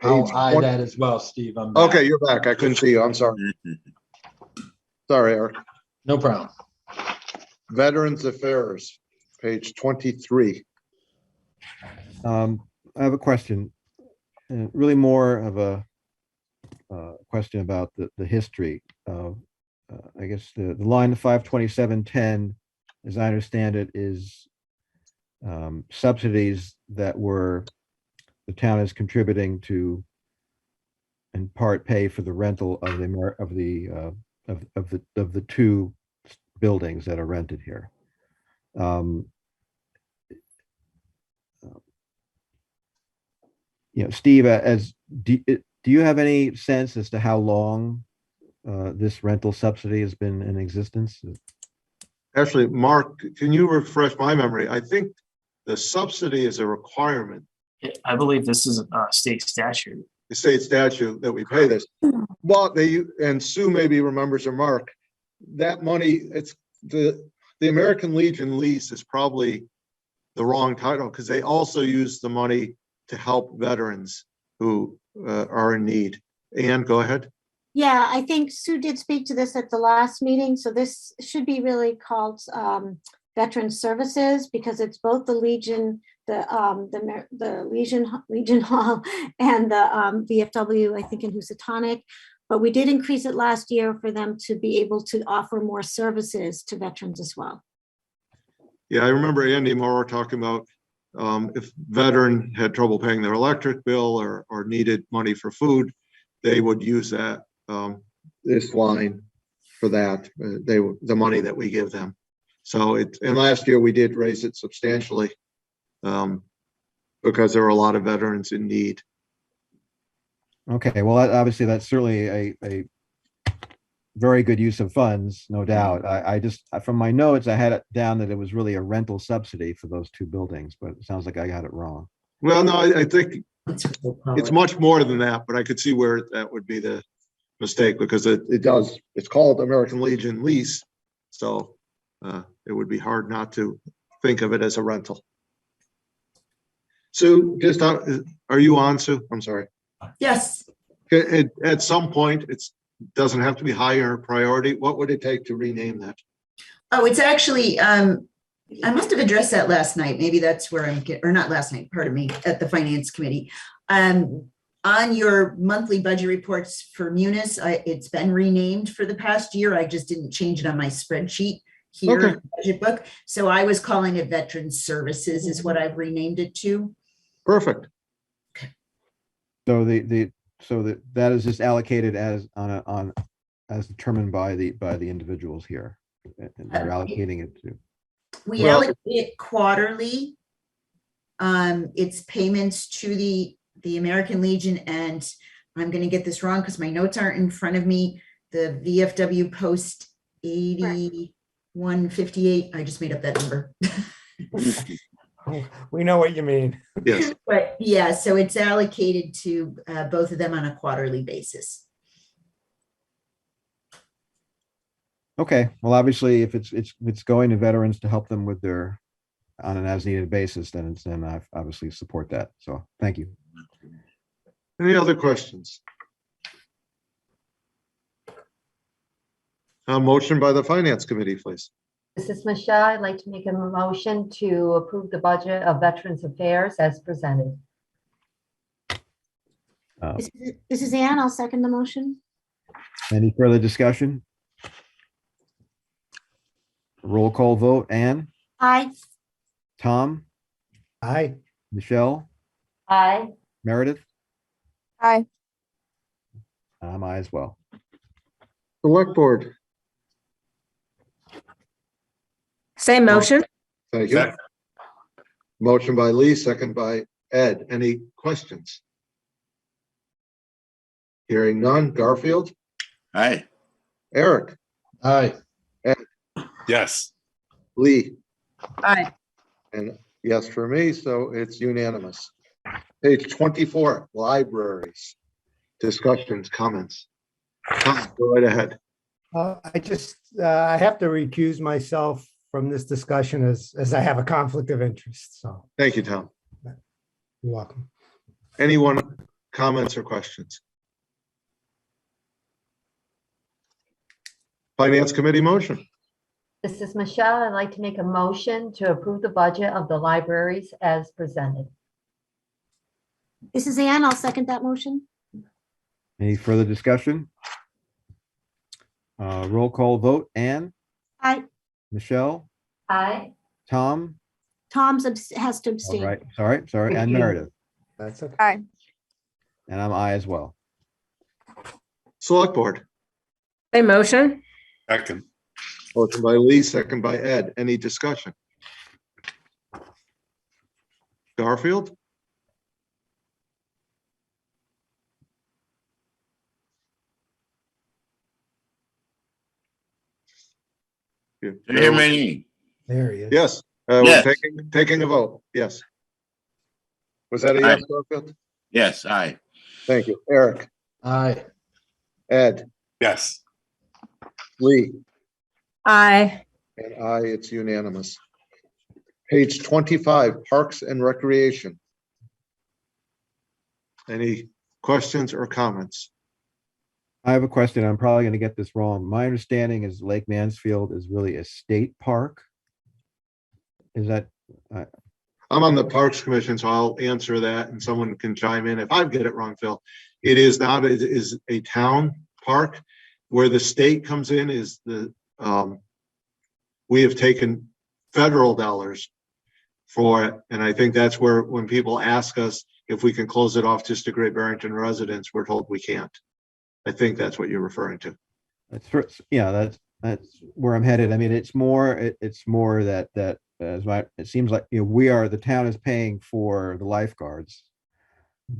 I'll Page aye 20 that as well, Steve. I'm back. Okay, you're back. I couldn't see you. I'm sorry. Sorry, Eric. No problem. Veterans Affairs, page 23. I have a question, really more of a question about the history of, I guess, the line 52710, as I understand it, is subsidies that the town is contributing to, in part, pay for the rental of the two buildings that are rented here. Steve, do you have any sense as to how long this rental subsidy has been in existence? Actually, Mark, can you refresh my memory? I think the subsidy is a requirement, I believe this is a state statute. the state statute that we pay this. Well, and Sue maybe remembers, or Mark, that money, it's the American Legion lease is probably the wrong title, because they also use the money to help veterans who are in need. Ann, go ahead. Yeah, I think Sue did speak to this at the last meeting, so this should be really called Veteran Services, because it's both the Legion, the Legion Hall and the VFW, I think, in Housatonic. But we did increase it last year for them to be able to offer more services to veterans as well. Yeah, I remember Andy Moore talking about if veteran had trouble paying their electric bill or needed money for food, they would use that this line for that. The money that we give them. So and last year we did raise it substantially because there were a lot of veterans in need. Okay, well, obviously that's certainly a very good use of funds, no doubt. I just, from my notes, I had it down that it was really a rental subsidy for those two buildings, but it sounds like I got it wrong. Well, no, I think it's much more than that, but I could see where that would be the mistake, because it's called American Legion lease. So it would be hard not to think of it as a rental. Sue, just are you on, Sue? I'm sorry. Yes. At some point, it doesn't have to be higher priority. What would it take to rename that? Oh, it's actually, I must have addressed that last night. Maybe that's where or not last night, pardon me, at the Finance Committee. On your monthly budget reports for Munis, it's been renamed for the past year. I just didn't change it on my spreadsheet here in the budget book. So I was calling it Veteran Services is what I've renamed it to. Perfect. So that is just allocated as as determined by the individuals here, and they're allocating it to. We allocate it quarterly. It's payments to the American Legion, and I'm going to get this wrong because my notes aren't in front of me. The VFW Post 8158. I just made up that number. We know what you mean. Yes. But yeah, so it's allocated to both of them on a quarterly basis. Okay, well, obviously, if it's going to veterans to help them with their on an as-needed basis, then I obviously support that. So thank you. Any other questions? A motion by the Finance Committee, please. This is Michelle. I'd like to make a motion to approve the budget of Veterans Affairs as presented. This is Ann. I'll second the motion. Any further discussion? Roll call vote. Ann? Aye. Tom? Aye. Michelle? Aye. Meredith? Aye. I'm aye as well. Selectboard. Same motion. Thank you. Motion by Lee, second by Ed. Any questions? Hearing none. Garfield, Aye. Eric, Aye. Yes. Lee, Aye. and yes for me, so it's unanimous. Page 24, libraries. Discussions, comments. Tom, go right ahead. I have to recuse myself from this discussion as I have a conflict of interest. So Thank you, Tom. you're welcome. Anyone, comments or questions? Finance Committee motion. This is Michelle. I'd like to make a motion to approve the budget of the libraries as presented. This is Ann. I'll second that motion. Any further discussion? Roll call vote. Ann, Aye. Michelle, Aye. Tom, Has to all abstain. right, sorry, and Meredith, That's okay. Aye. and I'm I as well. Select Board. Same motion. Second. Motion by Lee, second by Ed. Any discussion? Garfield, Do you hear my name? There he is. yes, Yes. we're taking a vote. Yes. Was that a yes, Garfield? Yes, aye. Thank you. Eric, Aye. Ed, Yes. Lee, Aye. and I, it's unanimous. Page 25, Parks and Recreation. Any questions or comments? I have a question. I'm probably going to get this wrong. My understanding is Lake Mansfield is really a state park. Is that, I'm on the Parks Commission, so I'll answer that and someone can chime in if I get it wrong, Phil. It is not, it is a town park. Where the state comes in is we have taken federal dollars for it. And I think that's where, when people ask us if we can close it off just to Great Barrington residents, we're told we can't. I think that's what you're referring to. that's where I'm headed. I mean, it's more that it seems like, the town is paying for the lifeguards.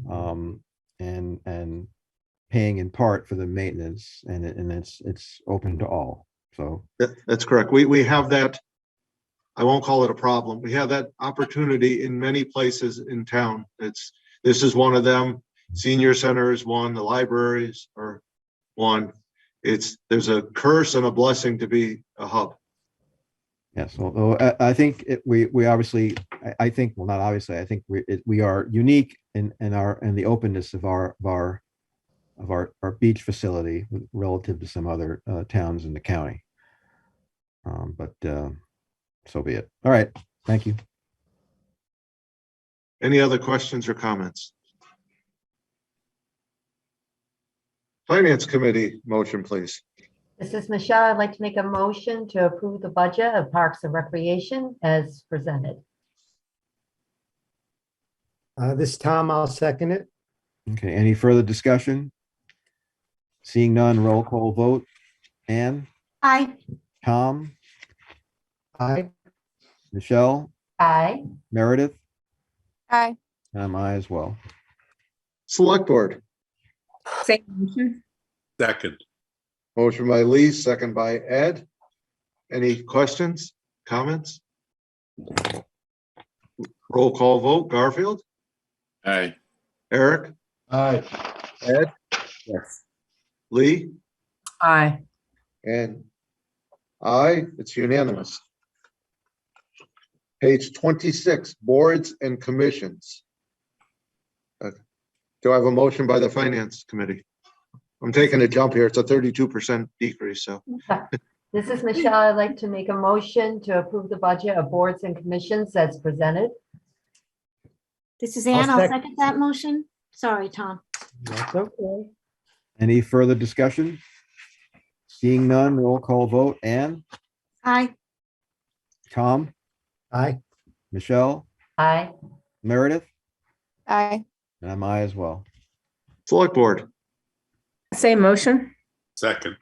And paying in part for the maintenance, and it's open to all. So That's correct. We have that, I won't call it a problem. We have that opportunity in many places in town. This is one of them. Senior center is one, the libraries are one. There's a curse and a blessing to be a hub. yes, although I think we obviously, I think, well, not obviously, I think we are unique in the openness of our beach facility relative to some other towns in the county. But so be it. All right, thank you. Any other questions or comments? Finance Committee motion, please. This is Michelle. I'd like to make a motion to approve the budget of Parks and Recreation as presented. This Tom, I'll second it. Okay, any further discussion? Seeing none, roll call vote. Ann, Aye. Tom, Aye. Michelle, Aye. Meredith, Aye. and I'm I as well. Select Board. Same motion. Second. Motion by Lee, second by Ed. Any questions, comments? Roll call vote. Garfield, Aye. Eric, Aye. Ed, Yes. Lee, Aye. and I, it's unanimous. Page 26, Boards and Commissions. Do I have a motion by the Finance Committee? I'm taking a jump here. It's a 32% decrease, so. This is Michelle. I'd like to make a motion to approve the budget of boards and commissions as presented. This is Ann. I'll sec- second that motion. Sorry, Tom. That's okay. Any further discussion? Seeing none, roll call vote. Ann, Aye. Tom, Aye. Michelle, Aye. Meredith, Aye. and I'm I as well. Select Board. Same motion. Second.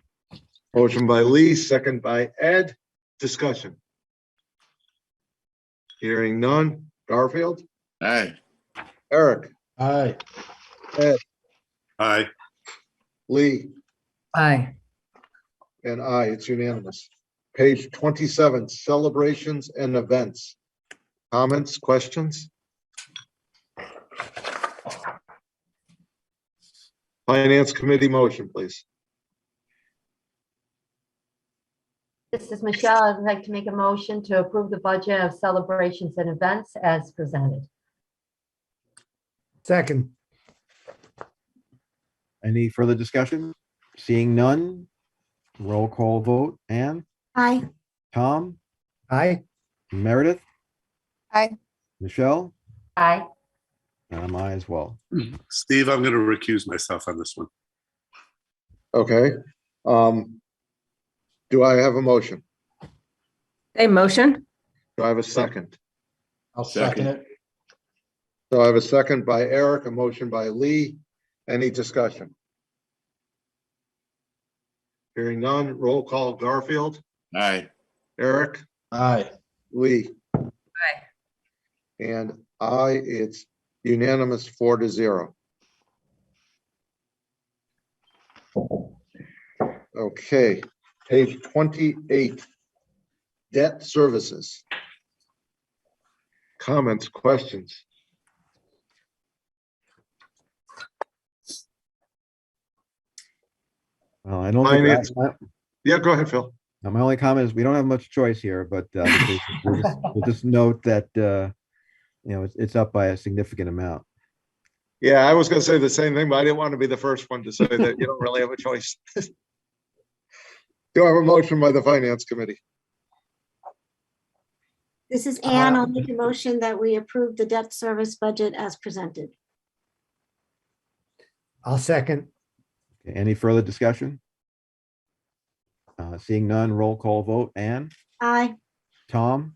Motion by Lee, second by Ed. Discussion. Hearing none. Garfield, Aye. Eric, Aye. Ed, Aye. Lee, Aye. and I. It's unanimous. Page 27, celebrations and events. Comments, questions? Finance Committee motion, please. This is Michelle. I'd like to make a motion to approve the budget of celebrations and events as presented. Second. Any further discussion? Seeing none, roll call vote. Anne, Aye. Tom, Aye. Meredith, Aye. Michelle, Aye. and I'm I as well. Steve, I'm going to recuse myself on this one. Okay. Do I have a motion? Same motion? Do I have a second? I'll second it. So I have a second by Eric, a motion by Lee. Any discussion? Hearing none, roll call. Garfield, Aye. Eric, Aye. Lee, Aye. and I. It's unanimous 4-0. Okay, page 28, debt services. Comments, questions? Well, I don't Finance. think, Yeah, go ahead, Phil. my only comment is we don't have much choice here, but we'll just note that, it's up by a significant amount. Yeah, I was gonna say the same thing, but I didn't want to be the first one to say that you don't really have a choice. Do I have a motion by the Finance Committee? This is Anne. I'll make a motion that we approve the debt service budget as presented. I'll second. Any further discussion? Seeing none, roll call vote. Anne, Aye. Tom,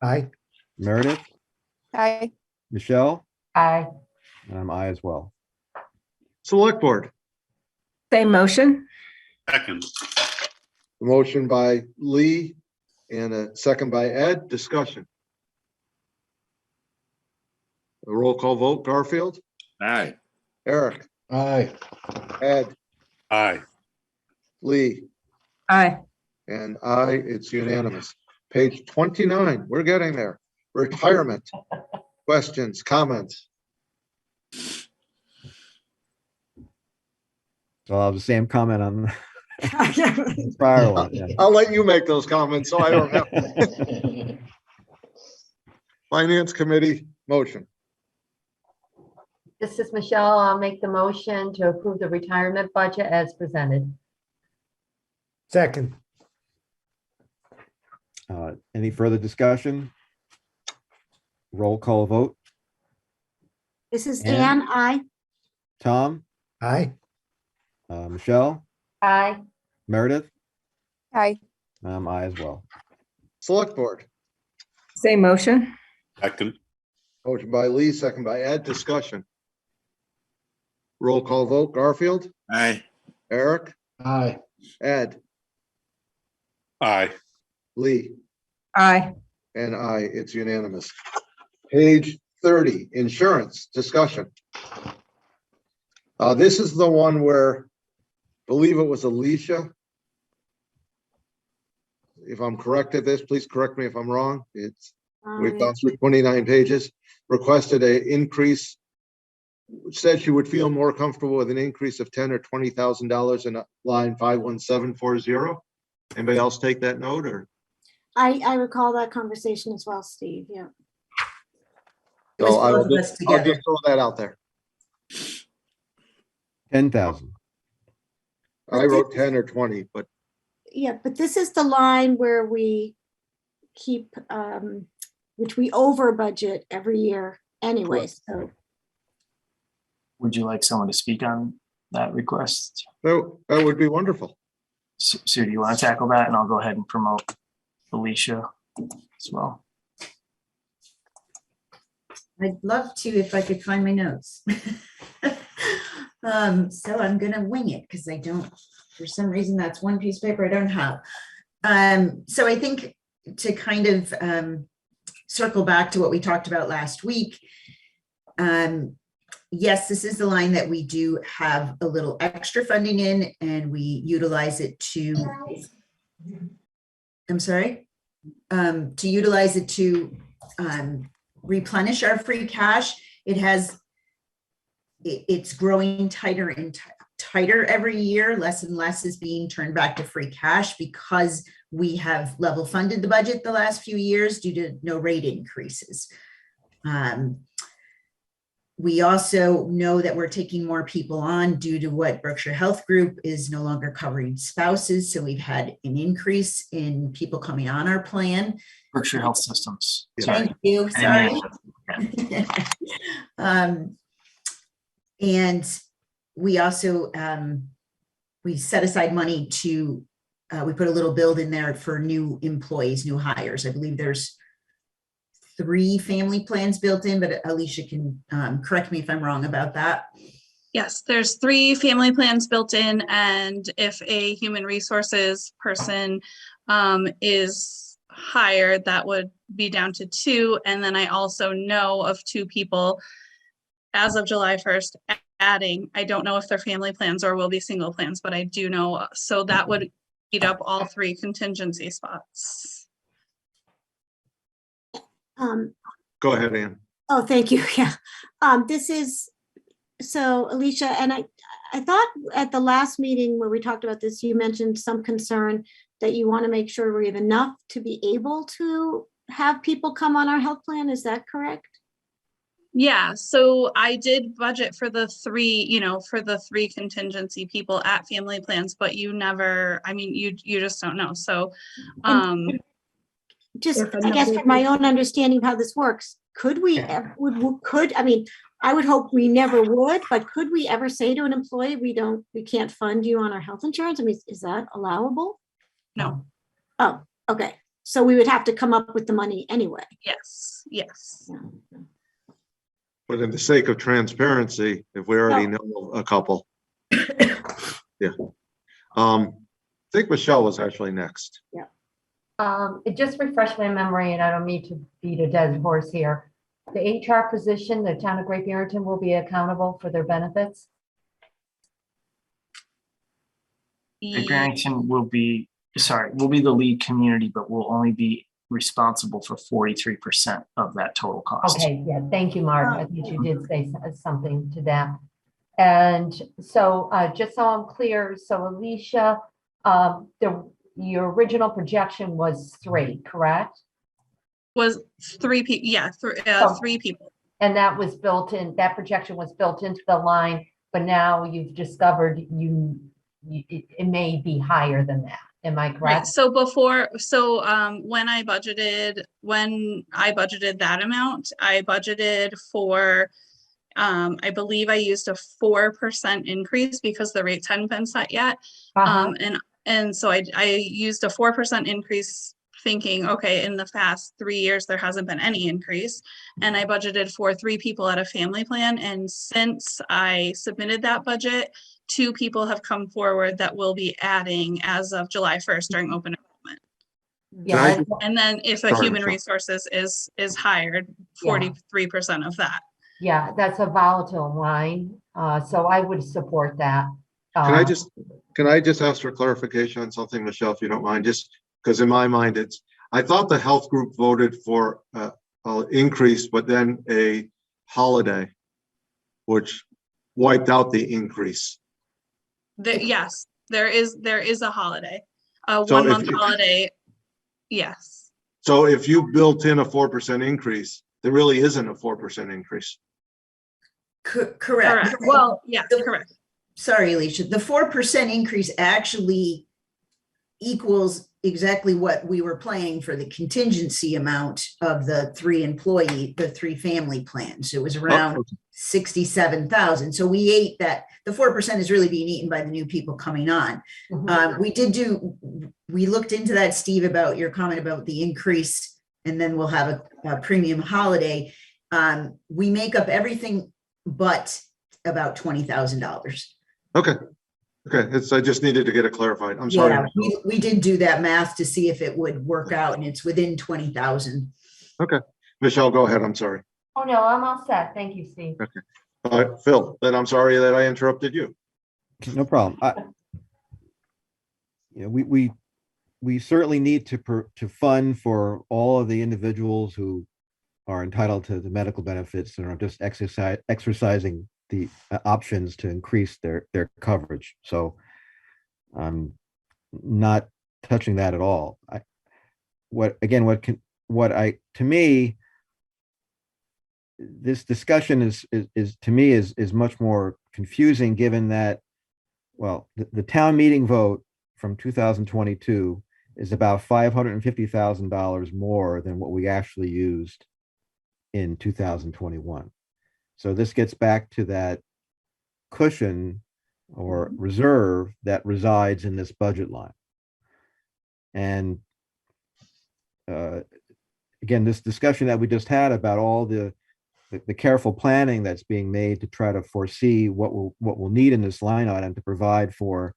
Aye. Meredith, Aye. Michelle, Aye. and I'm I as well. Select Board, Same motion? Second. motion by Lee and a second by Ed. Discussion. A roll call vote. Garfield, Aye. Eric, Aye. Ed, Aye. Lee, Aye. and I. It's unanimous. Page 29, we're getting there. Retirement. Questions, comments? So I'll have the same comment on the prior one. Yeah. I'll let you make those comments, so I don't have. to. Finance Committee motion. This is Michelle. I'll make the motion to approve the retirement budget as presented. Second. Any further discussion? Roll call vote. This is Anne? Anne. Aye. Tom, Aye. Michelle, Aye. Meredith, Aye. I as well. Select Board, Same motion? Second. motion by Lee, second by Ed. Discussion. Roll call vote. Garfield, Aye. Eric, Aye. Ed, Aye. Lee, Aye. and I. It's unanimous. Page 30, insurance discussion. This is the one where, I believe it was Alicia. If I'm correct at this, please correct me if I'm wrong. We've gone through 29 pages, requested an increase, said she would feel more comfortable with an increase of $10,000 or $20,000 in line 51740. Anybody else take that note, or? I recall that conversation as well, Steve. Yeah. It was So I'll both of us just together. throw that out there. 10,000. I wrote 10 or 20, but Yeah, but this is the line where we keep, which we over budget every year anyway, so. Would you like someone to speak on that request? that would be wonderful. Sue, do you want to tackle that? And I'll go ahead and promote Alicia as well. I'd love to if I could find my notes. So I'm gonna wing it because I don't, for some reason, that's one piece of paper I don't have. So I think to kind of circle back to what we talked about last week. Yes, this is the line that we do have a little extra funding in, and we utilize it to, I'm sorry, to utilize it to replenish our free cash. It's growing tighter and tighter every year. Less and less is being turned back to free cash because we have level funded the budget the last few years due to no rate increases. We also know that we're taking more people on due to what Berkshire Health Group is no longer covering spouses. So we've had an increase in people coming on our plan. Berkshire Health Systems. Thank you, sorry. And we also, we set aside money to, we put a little build in there for new employees, new hires. I believe there's 3 family plans built in, but Alicia can correct me if I'm wrong about that. Yes, there's 3 family plans built in, and if a human resources person is hired, that would be down to 2. And then I also know of 2 people as of July 1st adding. I don't know if they're family plans or will be single plans, but I do know. So that would eat up all 3 contingency spots. Go ahead, Ann. Oh, thank you. Yeah. This is, so Alicia, and I thought at the last meeting where we talked about this, you mentioned some concern that you want to make sure we have enough to be able to have people come on our health plan. Is that correct? Yeah, so I did budget for the 3, for the 3 contingency people at family plans, but you never, I mean, you just don't know. So, just, I guess from my own understanding of how this works, could we, I mean, I would hope we never would, but could we ever say to an employee, we can't fund you on our health insurance? I mean, is that allowable? No. Oh, okay. So we would have to come up with the money anyway. Yes, yes. But in the sake of transparency, if we already know a couple. Yeah. I think Michelle was actually next. Yeah. It just refreshed my memory, and I don't mean to beat a dead horse here. The HR position, the town of Great Barrington will be accountable for their benefits. Great Barrington will be the lead community, but will only be responsible for 43% of that total cost. Okay, yeah, thank you, Mark. I think you did say something to that. And so just so I'm clear, so Alicia, your original projection was 3, correct? Was 3 people, yeah, 3 people. And that was built in, that projection was built into the line, but now you've discovered it may be higher than that. Am I correct? Right. So when I budgeted that amount, I budgeted for, I believe I used a 4% increase because the rates hadn't been set yet. And so I used a 4% increase thinking, okay, in the past 3 years, there hasn't been any increase. And I budgeted for 3 people at a family plan. And since I submitted that budget, 2 people have come forward that will be adding as of July 1st during open enrollment. Yeah. And then if a human resources is hired, 43% of that. Yeah, that's a volatile line. So I would support that. Can I just ask for clarification on something, Michelle, if you don't mind, just because in my mind, I thought the health group voted for an increase, but then a holiday, which wiped out the increase. Yes, there is a holiday, a 1 month holiday. Yes. So if you built in a 4% increase, there really isn't a 4% increase. Correct. Well, yeah, correct. Sorry, Alicia, the 4% increase actually equals exactly what we were planning for the contingency amount of the 3 family plans. It was around 67,000. So we ate that. The 4% is really being eaten by the new people coming on. We looked into that, Steve, about your comment about the increase, and then we'll have a premium holiday. We make up everything but about $20,000. Okay. I just needed to get it clarified. I'm sorry. Yeah, we did do that math to see if it would work out, and it's within 20,000. Okay. Michelle, go ahead. I'm sorry. Oh, no, I'm all set. Thank you, Steve. Phil, then I'm sorry that I interrupted you. No problem. We certainly need to fund for all of the individuals who are entitled to the medical benefits and are just exercising the options to increase their coverage. So I'm not touching that at all. To me, this discussion is much more confusing, given that, well, the town meeting vote from 2022 is about $550,000 more than what we actually used in 2021. So this gets back to that cushion or reserve that resides in this budget line. And again, this discussion that we just had about all the careful planning that's being made to try to foresee what we'll need in this line item to provide for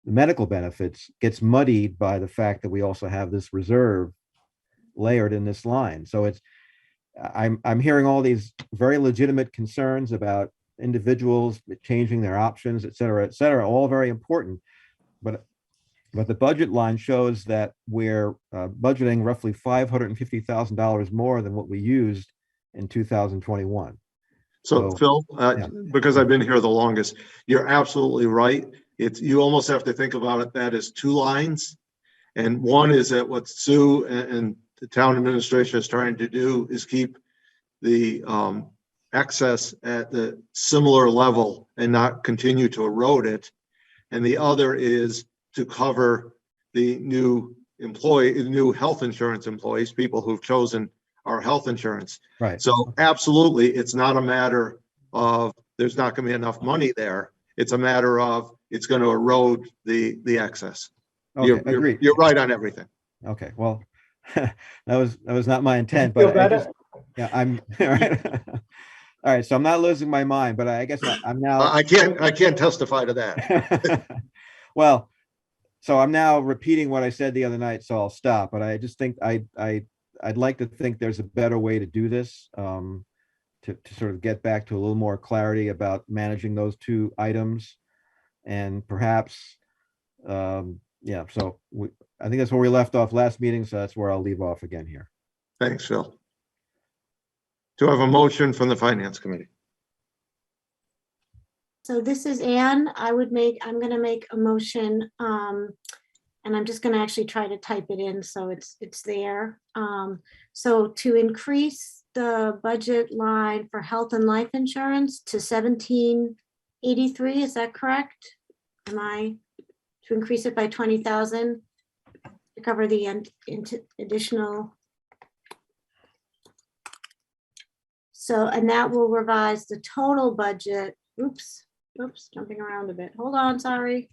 the medical benefits gets muddied by the fact that we also have this reserve layered in this line. So I'm hearing all these very legitimate concerns about individuals changing their options, et cetera, all very important. But the budget line shows that we're budgeting roughly $550,000 more than what we used in 2021. So Phil, because I've been here the longest, you're absolutely right. You almost have to think about it that as two lines. And one is that what Sue and the town administration is trying to do is keep the excess at the similar level and not continue to erode it. And the other is to cover the new health insurance employees, people who've chosen our health insurance. Right. So absolutely, it's not a matter of there's not going to be enough money there. It's a matter of it's going to erode the excess. Okay, agreed. You're right on everything. Okay, well, that was not my intent, but I'm all right. All right, so I'm not losing my mind, but I guess I'm now. I can't testify to that. Well, so I'm now repeating what I said the other night, so I'll stop. But I just think I'd like to think there's a better way to do this, to sort of get back to a little more clarity about managing those two items, and perhaps, So I think that's where we left off last meeting, so that's where I'll leave off again here. Thanks, Phil. Do I have a motion from the Finance Committee? So this is Anne. I'm going to make a motion, and I'm just going to actually try to type it in so it's there. So to increase the budget line for health and life insurance to 1783, is that correct? To increase it by 20,000 to cover the additional. So, and that will revise the total budget. Oops, jumping around a bit. Hold on, sorry.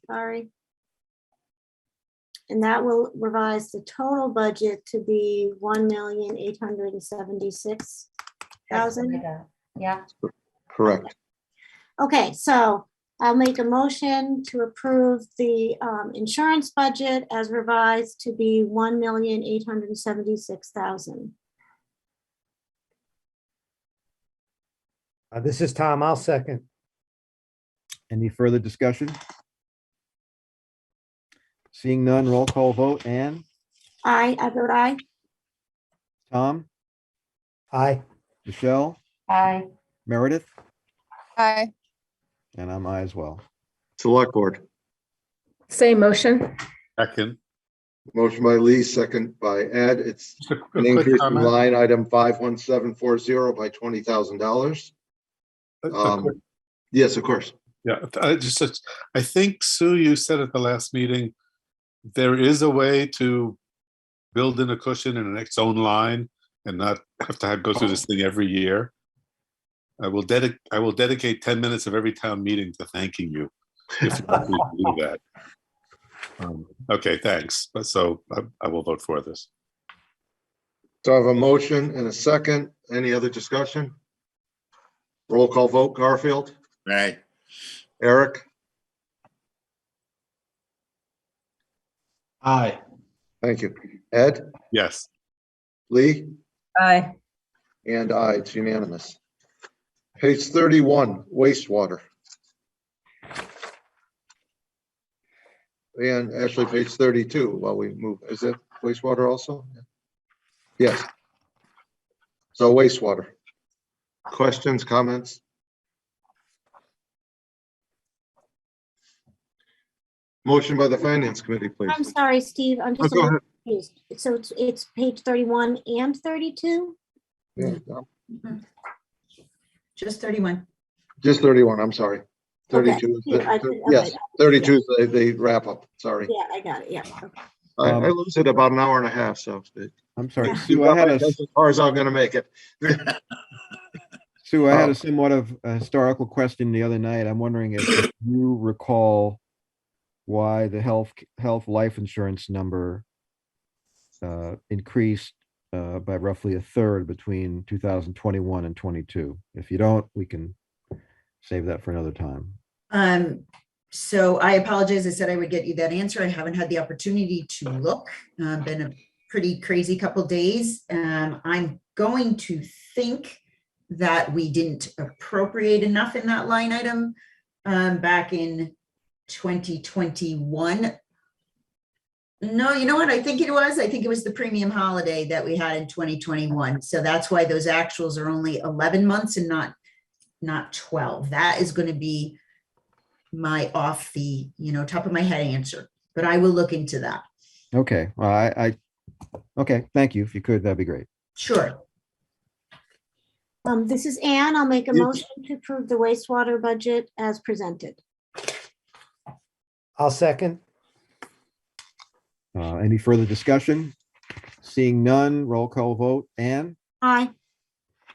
And that will revise the total budget to be 1,876,000. Yeah. Correct. Okay, so I'll make a motion to approve the insurance budget as revised to be 1,876,000. This is Tom. I'll second. Any further discussion? Seeing none, roll call vote. Anne? I vote aye. Tom? Aye. Michelle? Aye. Meredith? Aye. And I'm aye as well. Selectboard. Same motion. Second. Motion by Lee, second by Ed. It's Just a an quick increase in comment. line item 51740 by $20,000. Yes, of course. Yeah, I think, Sue, you said at the last meeting, there is a way to build in a cushion in its own line and not have to go through this thing every year. I will dedicate 10 minutes of every town meeting to thanking you if you want me to do that. Okay, thanks. So I will vote for this. So I have a motion and a second. Any other discussion? Roll call vote. Garfield? Right. Eric? Aye. Thank you. Ed? Yes. Lee? Aye. And aye, it's unanimous. Page 31, wastewater. And actually page 32 while we move. Is it wastewater also? Yes. So wastewater. Questions, comments? Motion by the Finance Committee, please. I'm sorry, Steve, I'm just a go little ahead. confused. So it's page 31 and 32? Yeah, no, Just 31. just 31, I'm sorry. Okay. 32 is Yeah, I the, did- yes, okay. 32 is the wrap up, sorry. Yeah, I got it, yeah. Okay. I lose it about an hour and a half, so. I'm sorry, Yeah. Sue, I had a, As far as I'm gonna make it. Sue, I had Oh. a somewhat of a historical question the other night. I'm wondering if you recall why the health life insurance number increased by roughly a third between 2021 and 22. If you don't, we can save that for another time. So I apologize. I said I would get you that answer. I haven't had the opportunity to look. Been a pretty crazy couple days. I'm going to think that we didn't appropriate enough in that line item back in 2021. No, you know what? I think it was the premium holiday that we had in 2021. So that's why those actuals are only 11 months and not 12. That is going to be my off the, top of my head answer, but I will look into that. Okay, well, okay, thank you. If you could, that'd be great. Sure. This is Ann. I'll make a motion to approve the wastewater budget as presented. I'll second. Any further discussion? Seeing none, roll call vote. Ann, Aye.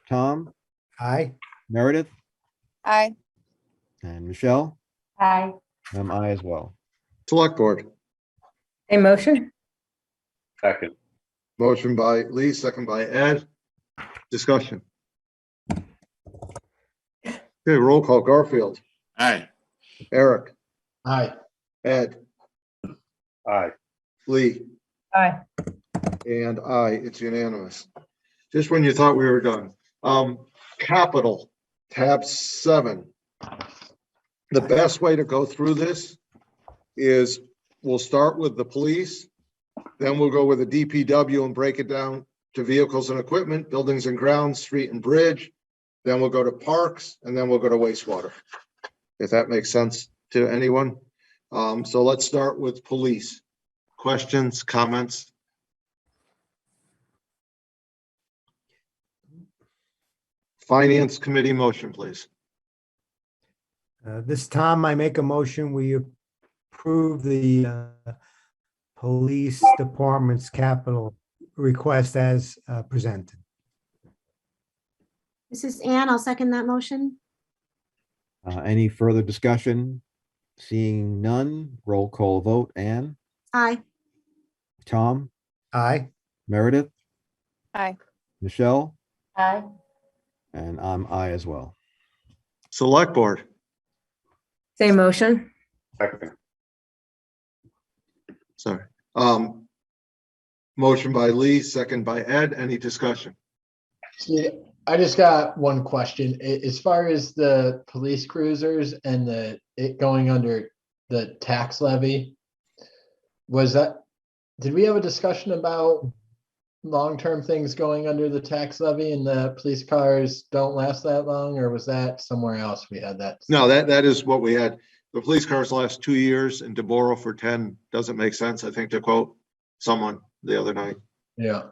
Tom, Aye. Meredith, Aye. and Michelle. Aye. I'm aye as well. Select Board. A motion? Second. Motion by Lee, second by Ed. Discussion. Okay, roll call. Garfield, Aye. Eric, Aye. Ed, Aye. Lee, Aye. and I. It's unanimous. Just when you thought we were done. Capital, tab 7. The best way to go through this is we'll start with the police, then we'll go with the DPW and break it down to vehicles and equipment, buildings and grounds, street and bridge. Then we'll go to parks, and then we'll go to wastewater. If that makes sense to anyone. So let's start with police. Questions, comments? Finance Committee motion, please. This time I make a motion, we approve the police department's capital request as presented. This is Ann. I'll second that motion. Any further discussion? Seeing none, roll call vote. Ann, Aye. Tom, Aye. Meredith, Aye. Michelle, Aye. and I'm aye as well. Select Board. Same motion? Second. Sorry. Motion by Lee, second by Ed. Any discussion? Yeah, I just got one question. As far as the police cruisers and it going under the tax levy, did we have a discussion about long-term things going under the tax levy and the police cars don't last that long, or was that somewhere else we had that? No, that is what we had. The police cars last 2 years, and to borrow for 10 doesn't make sense, I think, to quote someone the other night. Yeah.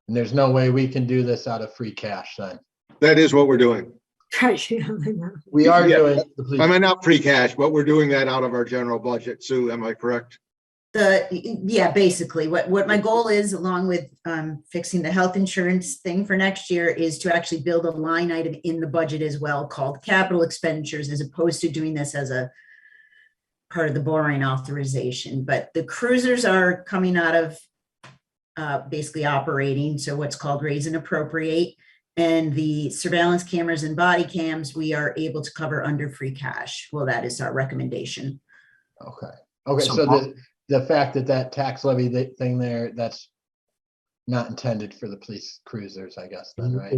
And there's no way we can do this out of free cash then. That is what we're doing. We are Yeah. doing the police. I mean, not free cash, but we're doing that out of our general budget. Sue, am I correct? Yeah, basically what my goal is, along with fixing the health insurance thing for next year, is to actually build a line item in the budget as well called capital expenditures, as opposed to doing this as a part of the borrowing authorization. But the cruisers are coming out of basically operating, so what's called raise and appropriate. And the surveillance cameras and body cams, we are able to cover under free cash. Well, that is our recommendation. Okay, so the fact that tax levy thing there, that's not intended for the police cruisers, I guess, then, right?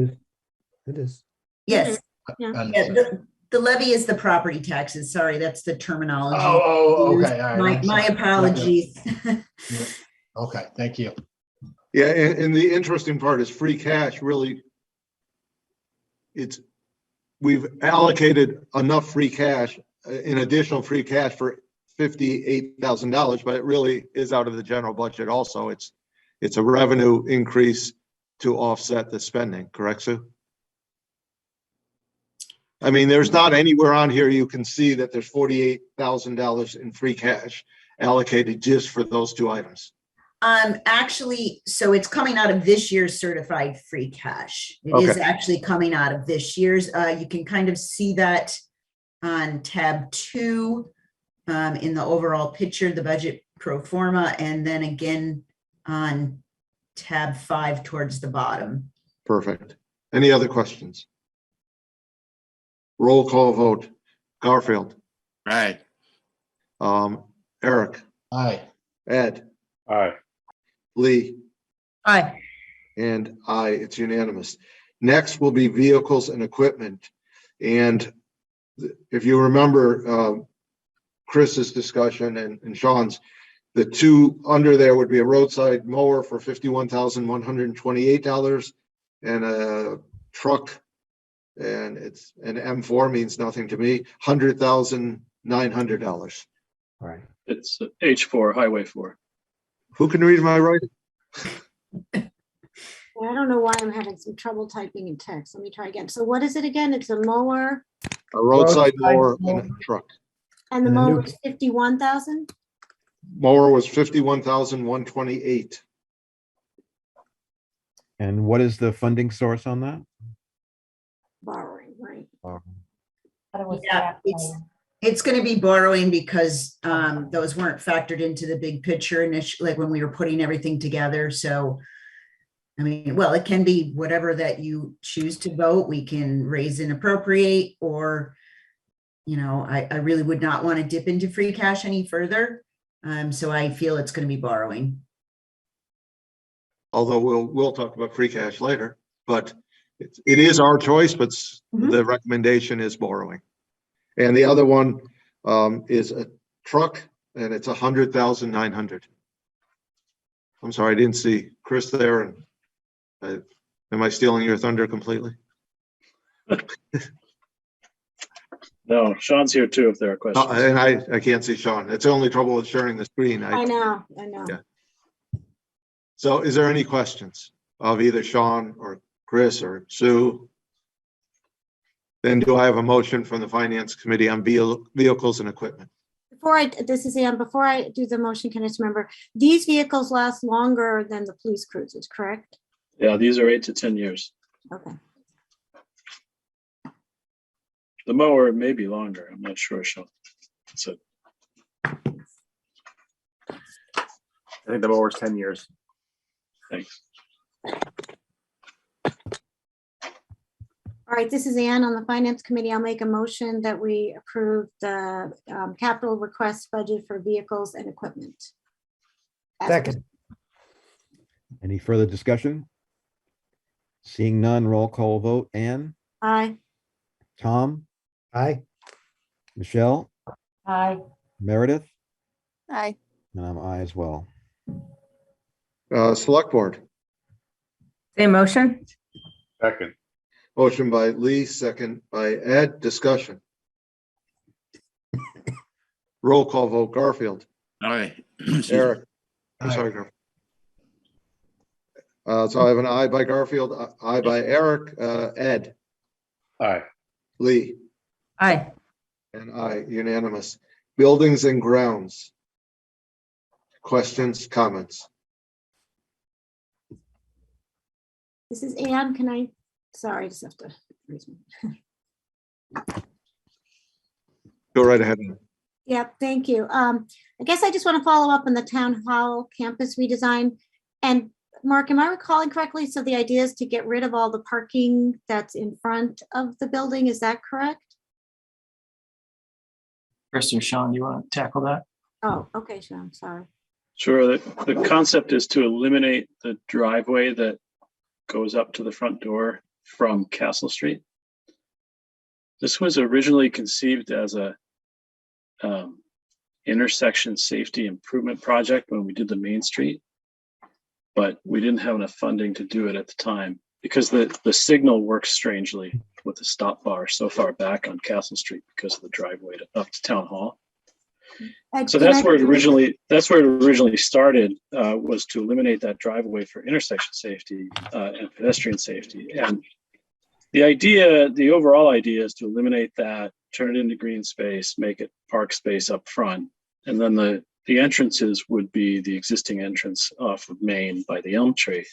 It is. Yes, Yeah. yeah, Understood. the levy is the property taxes. Sorry, that's the terminology. Oh, okay, all right. I'm My sorry. apologies. Yeah. Okay, thank you. Yeah, and the interesting part is free cash really, we've allocated enough free cash, in additional free cash for $58,000, but it really is out of the general budget also. It's a revenue increase to offset the spending, correct, Sue? I mean, there's not anywhere on here you can see that there's $48,000 in free cash allocated just for those two items. Actually, so it's coming out of this year's certified free cash. It is Okay. actually coming out of this year's. You can kind of see that on tab 2 in the overall picture, the budget pro forma, and then again on tab 5 towards the bottom. Perfect. Any other questions? Roll call vote. Garfield, Right. Eric, Aye. Ed, Aye. Lee, Aye. and I, it's unanimous. Next will be vehicles and equipment. And if you remember Chris's discussion and Sean's, the two under there would be a roadside mower for $51,128 and a truck, and it's an M4, means nothing to me, $100,900. Right. It's H4, Highway 4. Who can read my writing? I don't know why I'm having some trouble typing in text. Let me try again. So what is it again? It's a mower, A roadside Roadside mower mower. and a truck. and the And a new- mower is 51,000? Mower was $51,128. And what is the funding source on that? Borrowing, right? Thought it was Yeah, tax it's going to be borrowing because those weren't factored into the big picture initially, like when we were putting everything together. So, I mean, well, it can be whatever that you choose to vote. We can raise and appropriate, or, you know, I really would not want to dip into free cash any further. So I feel it's going to be borrowing. Although we'll talk about free cash later, but it is our choice, but the recommendation is borrowing. And the other one is a truck, and it's $100,900. I'm sorry, I didn't see Chris there. And am I stealing your thunder completely? No, Sean's here too, if there are questions. And I can't see Sean. It's the only trouble with sharing the screen. I know. Yeah. So is there any questions of either Sean or Chris or Sue? Then do I have a motion from the Finance Committee on vehicles and equipment? This is Ann, before I do the motion, can I just remember, these vehicles last longer than the police cruisers, correct? Yeah, these are 8 to 10 years. Okay. The mower may be longer. I'm not sure, Sean. So I think the mower's 10 years. thanks. All right, this is Ann on the Finance Committee. I'll make a motion that we approve the capital request budget for vehicles and equipment. Second. Any further discussion? Seeing none, roll call vote. Ann, Aye. Tom, Aye. Michelle, Aye. Meredith, Aye. and I'm aye as well. Select Board. Same motion? Second. Motion by Lee, second by Ed. Discussion. Roll call vote. Garfield. Aye. Eric. I'm Aye. sorry, Garfield. So I have an aye by Garfield, aye by Eric, Ed, Aye. Lee, Aye. and I, unanimous. Buildings and grounds. Questions, comments? This is Ann. Can I, sorry, I just have to. Go right ahead. Yeah, thank you. I guess I just want to follow up on the town hall campus redesign. And Mark, am I recalling correctly? So the idea is to get rid of all the parking that's in front of the building. Is that correct? Chris or Sean, do you want to tackle that? Oh, okay, sure. I'm sorry. Sure. The concept is to eliminate the driveway that goes up to the front door from Castle Street. This was originally conceived as a intersection safety improvement project when we did the Main Street, but we didn't have enough funding to do it at the time because the signal works strangely with the stop bar so far back on Castle Street because of the driveway up to Town Hall. So that's where it originally started, was to eliminate that driveway for intersection safety and pedestrian safety. And the overall idea is to eliminate that, turn it into green space, make it park space up front. And then the entrances would be the existing entrance off of Main by the elm tree,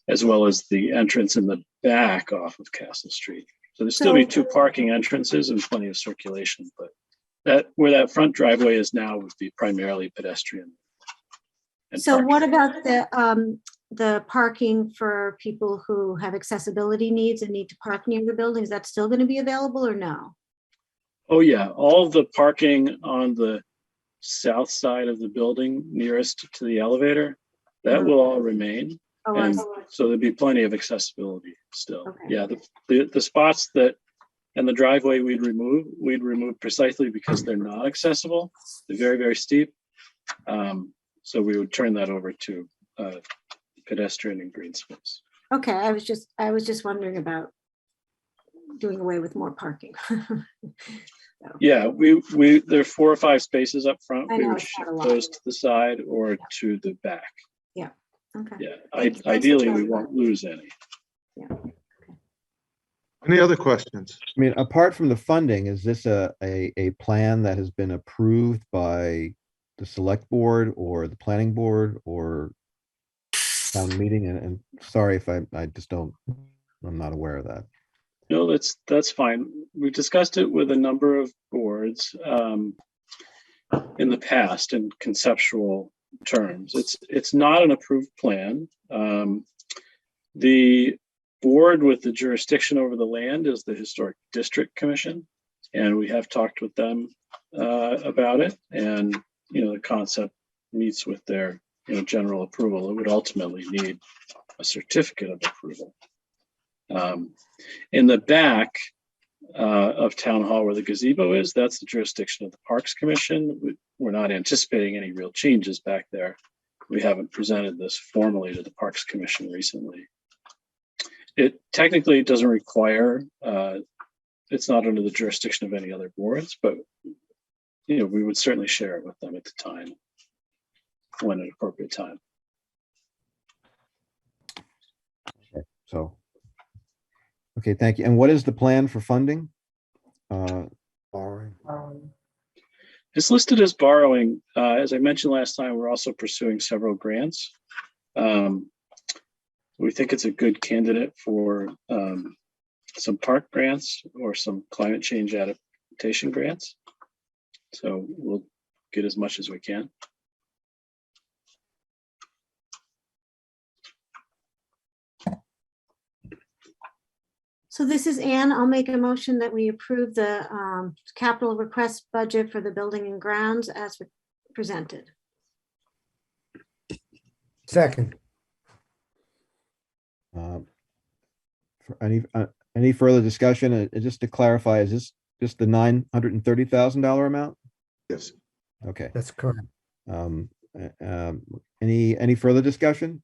as well as the entrance in the back off of Castle Street. So there'd still be two parking entrances and plenty of circulation, but where that front driveway is now would be primarily pedestrian. So what about the parking for people who have accessibility needs and need to park near the building? Is that still going to be available or no? Oh yeah, all of the parking on the south side of the building nearest to the elevator, that will all remain. Oh, And so there'd be plenty of accessibility still. Okay. Yeah, the spots and the driveway we'd remove precisely because they're not accessible. They're very, very steep. So we would turn that over to pedestrian and green space. Okay, I was just wondering about doing away with more parking. Yeah, there are 4 or 5 spaces up front. We would shift those to the side or to the back. Yeah. Okay. Yeah. Ideally, we won't lose any. Yeah. Any other questions? I mean, apart from the funding, is this a plan that has been approved by the select board or the planning board or town meeting? And sorry if I just don't, I'm not aware of that. No, that's fine. We've discussed it with a number of boards in the past in conceptual terms. It's not an approved plan. The board with the jurisdiction over the land is the Historic District Commission, and we have talked with them about it. And the concept meets with their general approval. It would ultimately need a certificate of approval. In the back of Town Hall where the gazebo is, that's the jurisdiction of the Parks Commission. We're not anticipating any real changes back there. We haven't presented this formally to the Parks Commission recently. It technically doesn't require, it's not under the jurisdiction of any other boards, but we would certainly share it with them at the time, when at appropriate time. Okay, thank you. And what is the plan for funding? Borrowing. It's listed as borrowing. As I mentioned last time, we're also pursuing several grants. We think it's a good candidate for some park grants or some climate change adaptation grants. So we'll get as much as we can. So this is Ann. I'll make a motion that we approve the capital request budget for the building and grounds as presented. Second. For any further discussion? Just to clarify, is this just the $930,000 amount? Yes. Okay. That's correct. Any further discussion?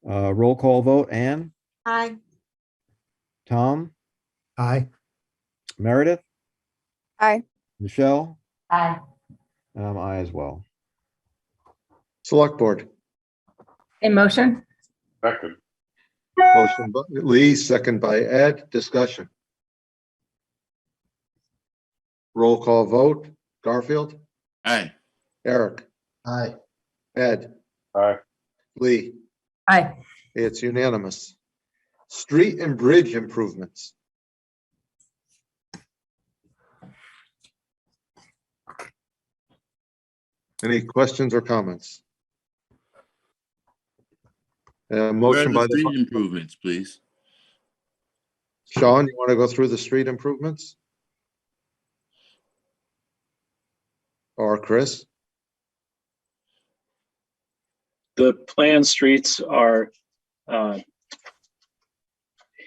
Roll call vote. Ann? Aye. Tom? Aye. Meredith? Aye. Michelle? Aye. And I'm aye as well. Select board. A motion? Second. Motion by Lee, second by Ed. Discussion. Roll call vote. Garfield? Aye. Eric? Aye. Ed? Aye. Lee? Aye. It's unanimous. Street and bridge improvements. Any questions or comments? Motion by street improvements, please. Sean, you want to go through the street improvements? Or Chris? The planned streets are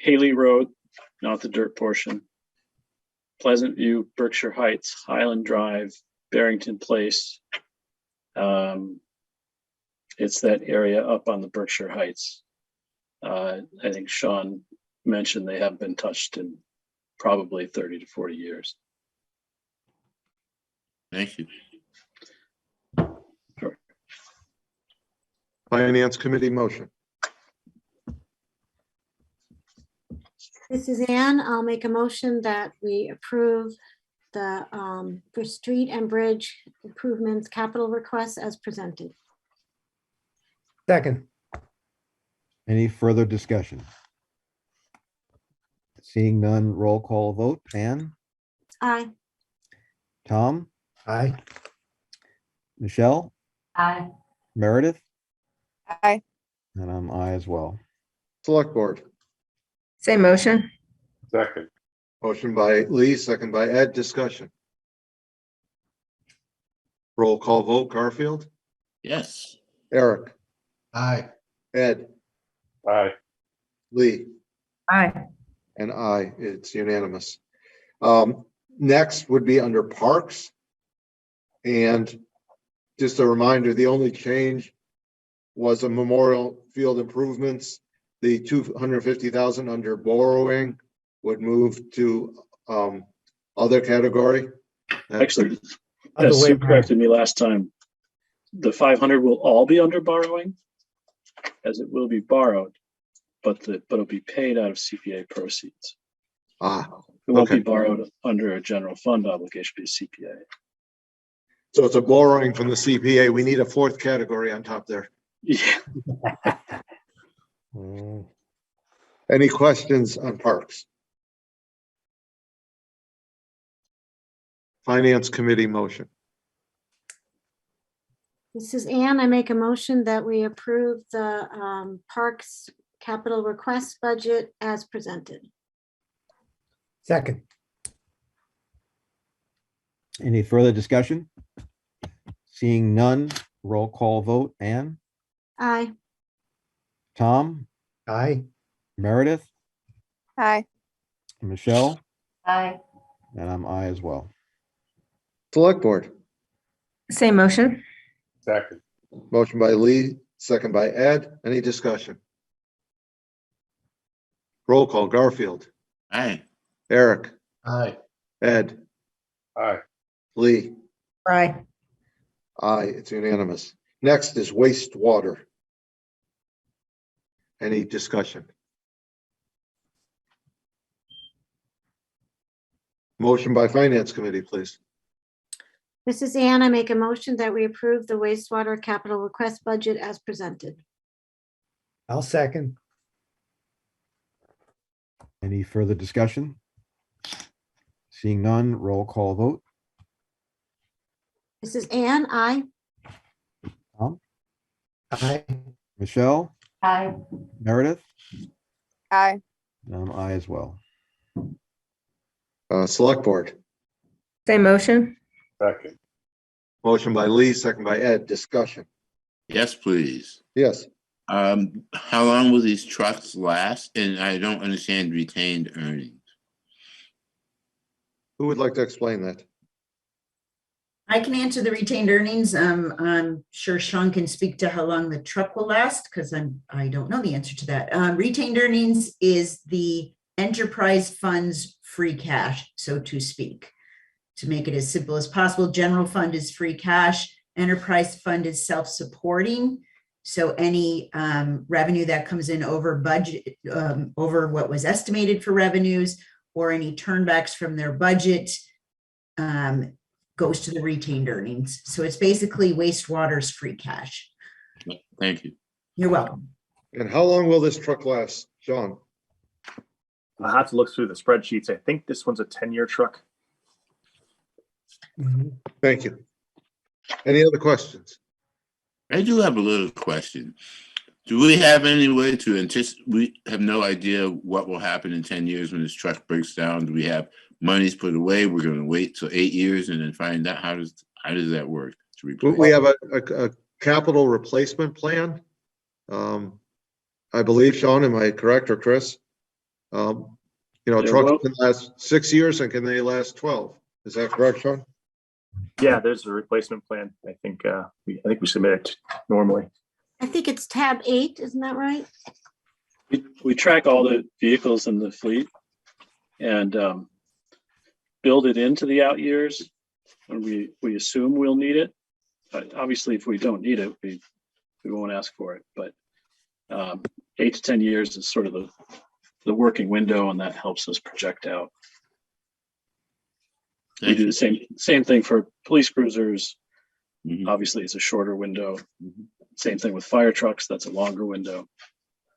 Haley Road, not the dirt portion, Pleasant View, Berkshire Heights, Highland Drive, Barrington Place. It's that area up on the Berkshire Heights. I think Sean mentioned they haven't been touched in probably 30 to 40 years. Thank you. Sure. Finance Committee motion. This is Ann. I'll make a motion that we approve the for street and bridge improvements capital requests as presented. Second. Any further discussion? Seeing none, roll call vote. Ann, Aye. Tom, Aye. Michelle, Aye. Meredith, Aye. and I'm aye as well. Select Board. Same motion. Second. Motion by Lee, second by Ed. Discussion. Roll call vote. Garfield, Yes. Eric, Aye. Ed, Aye. Lee, Aye. and I. It's unanimous. Next would be under Parks. And just a reminder, the only change was a memorial field improvements. The 250,000 under borrowing would move to other category. Actually, Other as way Sue around. corrected me last time, the 500 will all be under borrowing, as it will be borrowed, but it'll be paid out of CPA proceeds. It won't be Okay. borrowed under a general fund obligation, be CPA. So it's a borrowing from the CPA. We need a fourth category on top there. Yeah. Any questions on Parks? Finance Committee motion. This is Ann. I make a motion that we approve the Parks capital request budget as presented. Second. Any further discussion? Seeing none, roll call vote. Ann, Aye. Tom, Aye. Meredith, Aye. Michelle, Aye. and I'm aye as well. Select Board. Same motion. Second. Motion by Lee, second by Ed. Any discussion? Roll call. Garfield, Aye. Eric, Aye. Ed, Aye. Lee. Aye. Aye, it's unanimous. Next is wastewater. Any discussion? Motion by Finance Committee, please. This is Ann. I make a motion that we approve the wastewater capital request budget as presented. I'll second. Any further discussion? Seeing none, roll call vote. This is Ann. Aye. Tom, Aye. Michelle, Aye. Meredith, Aye. and I'm aye as well. Select Board. Same motion. Second. Motion by Lee, second by Ed. Discussion. Yes, please. Yes. How long will these trucks last? And I don't understand retained earnings. Who would like to explain that? I can answer the retained earnings. I'm sure Sean can speak to how long the truck will last because I don't know the answer to that. Retained earnings is the enterprise funds free cash, so to speak. To make it as simple as possible, general fund is free cash, enterprise fund is self-supporting. So any revenue that comes in over budget, over what was estimated for revenues, or any turnbacks from their budget goes to the retained earnings. So it's basically wastewater's free cash. Thank you. You're welcome. And how long will this truck last, John? I'll have to look through the spreadsheets. I think this one's a 10-year truck. Thank you. Any other questions? I do have a little question. Do we have any way to anticipate? We have no idea what will happen in 10 years when this truck breaks down. Do we have monies put away? We're going to wait till 8 years and then find out how does that work? To replace? We have a capital replacement plan. I believe, Sean, am I correct, or Chris? You know, Yeah, trucks well- can last 6 years and can they last 12? Is that correct, Sean? Yeah, there's a replacement plan. I think we submit it normally. I think it's tab 8, isn't that right? We track all the vehicles in the fleet and build it into the out years when we assume we'll need it. But obviously, if we don't need it, we won't ask for it. But 8 to 10 years is sort of the working window, and that helps us project out. We do the same thing for police cruisers. Obviously, it's a shorter window. Same thing with fire trucks. That's a longer window,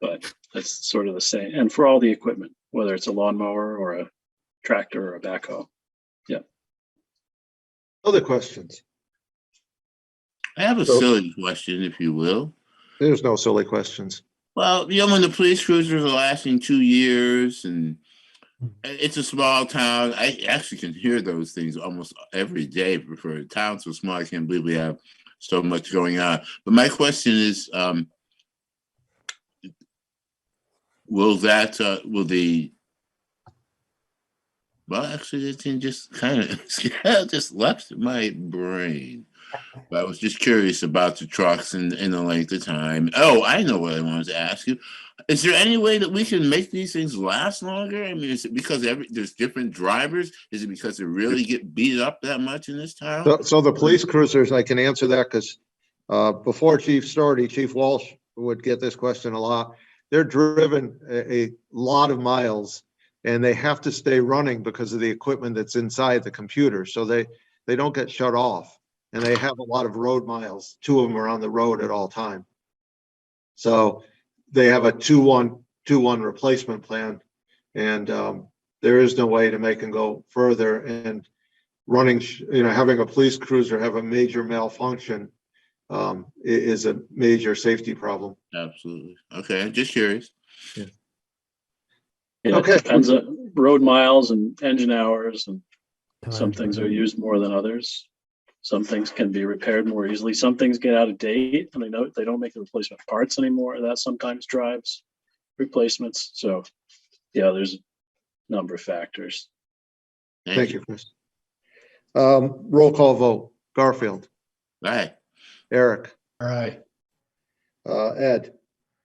but that's sort of the same. And for all the equipment, whether it's a lawnmower or a tractor or a backhoe. Yeah. Other questions? I have a silly question, if you will. There's no silly questions. Well, you know, when the police cruisers are lasting 2 years and it's a small town, I actually can hear those things almost every day for a town so small. I can't believe we have so much going on. But my question is, will the well, actually, it just kind of just left my brain. But I was just curious about the trucks and the length of time. Oh, I know what I wanted to ask you. Is there any way that we can make these things last longer? I mean, is it because there's different drivers? Is it because they really get beat up that much in this town? So the police cruisers, I can answer that because before Chief started, Chief Walsh would get this question a lot. They're driven a lot of miles and they have to stay running because of the equipment that's inside the computer. So they don't get shut off and they have a lot of road miles. 2 of them are on the road at all time. So they have a 2-1 replacement plan and there is no way to make them go further, and running, having a police cruiser have a major malfunction is a major safety problem. Absolutely. Okay, I'm just curious. Yeah, Okay. it depends on road miles and engine hours, and some things are used more than others. Some things can be repaired more easily. Some things get out of date and they don't make the replacement parts anymore. That sometimes drives replacements. So yeah, there's a number of factors. Thank you, Chris. Roll call vote. Garfield. Aye. Eric. All right. Ed.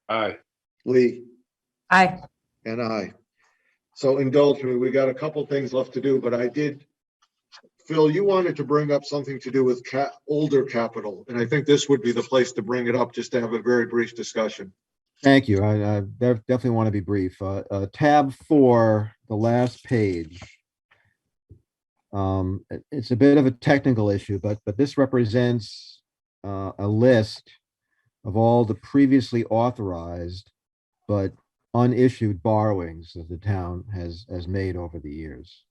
Aye. Lee. Aye. And I. So indulge me, we got a couple things left to do, but I did, Phil, you wanted to bring up something to do with older capital, and I think this would be the place to bring it up, just to have a very brief discussion. Thank you. I definitely want to be brief. Tab 4, the last page. It's a bit of a technical issue, but this represents a list of all the previously authorized but unissued borrowings that the town has made over the years.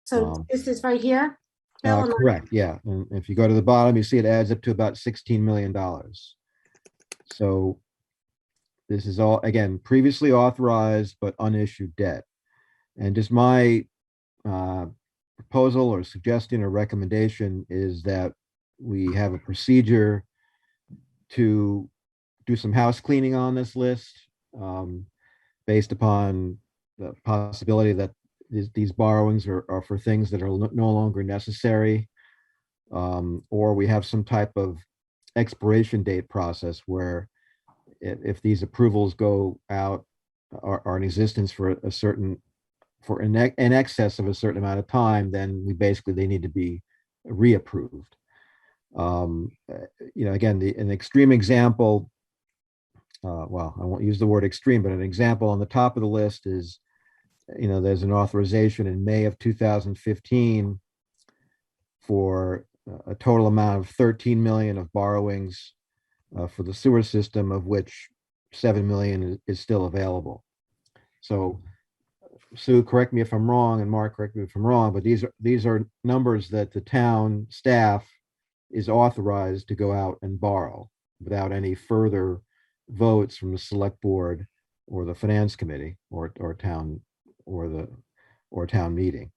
So this is right here? Bill? Correct, yeah. And if you go to the bottom, you see it adds up to about $16 million. So this is all, again, previously authorized but unissued debt. And just my proposal or suggestion or recommendation is that we have a procedure to do some house cleaning on this list based upon the possibility that these borrowings are for things that are no longer necessary, or we have some type of expiration date process where if these approvals go out are in existence for in excess of a certain amount of time, then they need to be reapproved. Again, an extreme example, well, I won't use the word extreme, but an example on the top of the list is, there's an authorization in May of 2015 for a total amount of 13 million of borrowings for the sewer system, of which 7 million is still available. So Sue, correct me if I'm wrong, and Mark, correct me if I'm wrong, but these are numbers that the town staff is authorized to go out and borrow without any further votes from the select board or the finance committee or town meeting.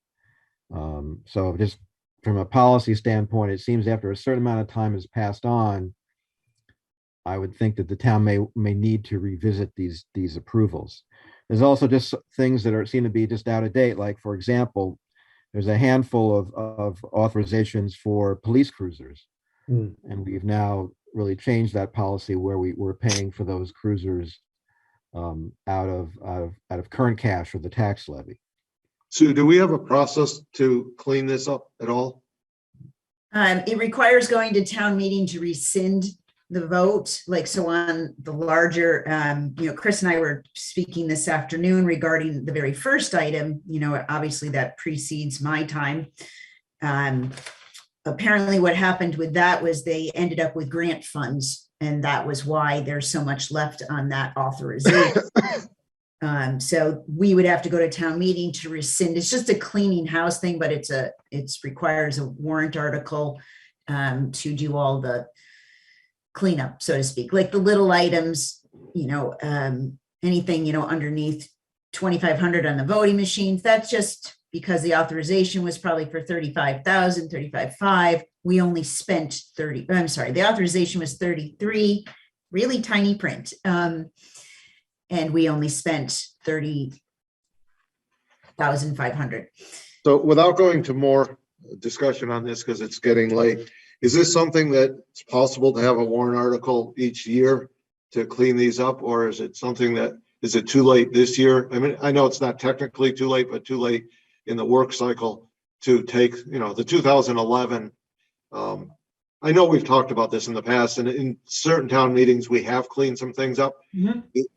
So just from a policy standpoint, it seems after a certain amount of time has passed on, I would think that the town may need to revisit these approvals. There's also just things that seem to be just out of date. Like, for example, there's a handful of authorizations for police cruisers. And we've now really changed that policy where we're paying for those cruisers out of current cash or the tax levy. Sue, do we have a process to clean this up at all? It requires going to town meeting to rescind the vote, like, so on the larger, Chris and I were speaking this afternoon regarding the very first item, obviously that precedes my time. Apparently what happened with that was they ended up with grant funds, and that was why there's so much left on that authorization. So we would have to go to town meeting to rescind. It's just a cleaning house thing, but it requires a warrant article to do all the cleanup, so to speak, like the little items, anything, underneath 2,500 on the voting machines. That's just because the authorization was probably for 35,000, 35.5. We only spent 30, I'm sorry, the authorization was 33, really tiny print. And we only spent 30,500. So without going to more discussion on this, because it's getting late, is this something that's possible to have a warrant article each year to clean these up? Or is it something is it too late this year? I mean, I know it's not technically too late, but too late in the work cycle to take, the 2011. I know we've talked about this in the past, and in certain town meetings, we have cleaned some things up.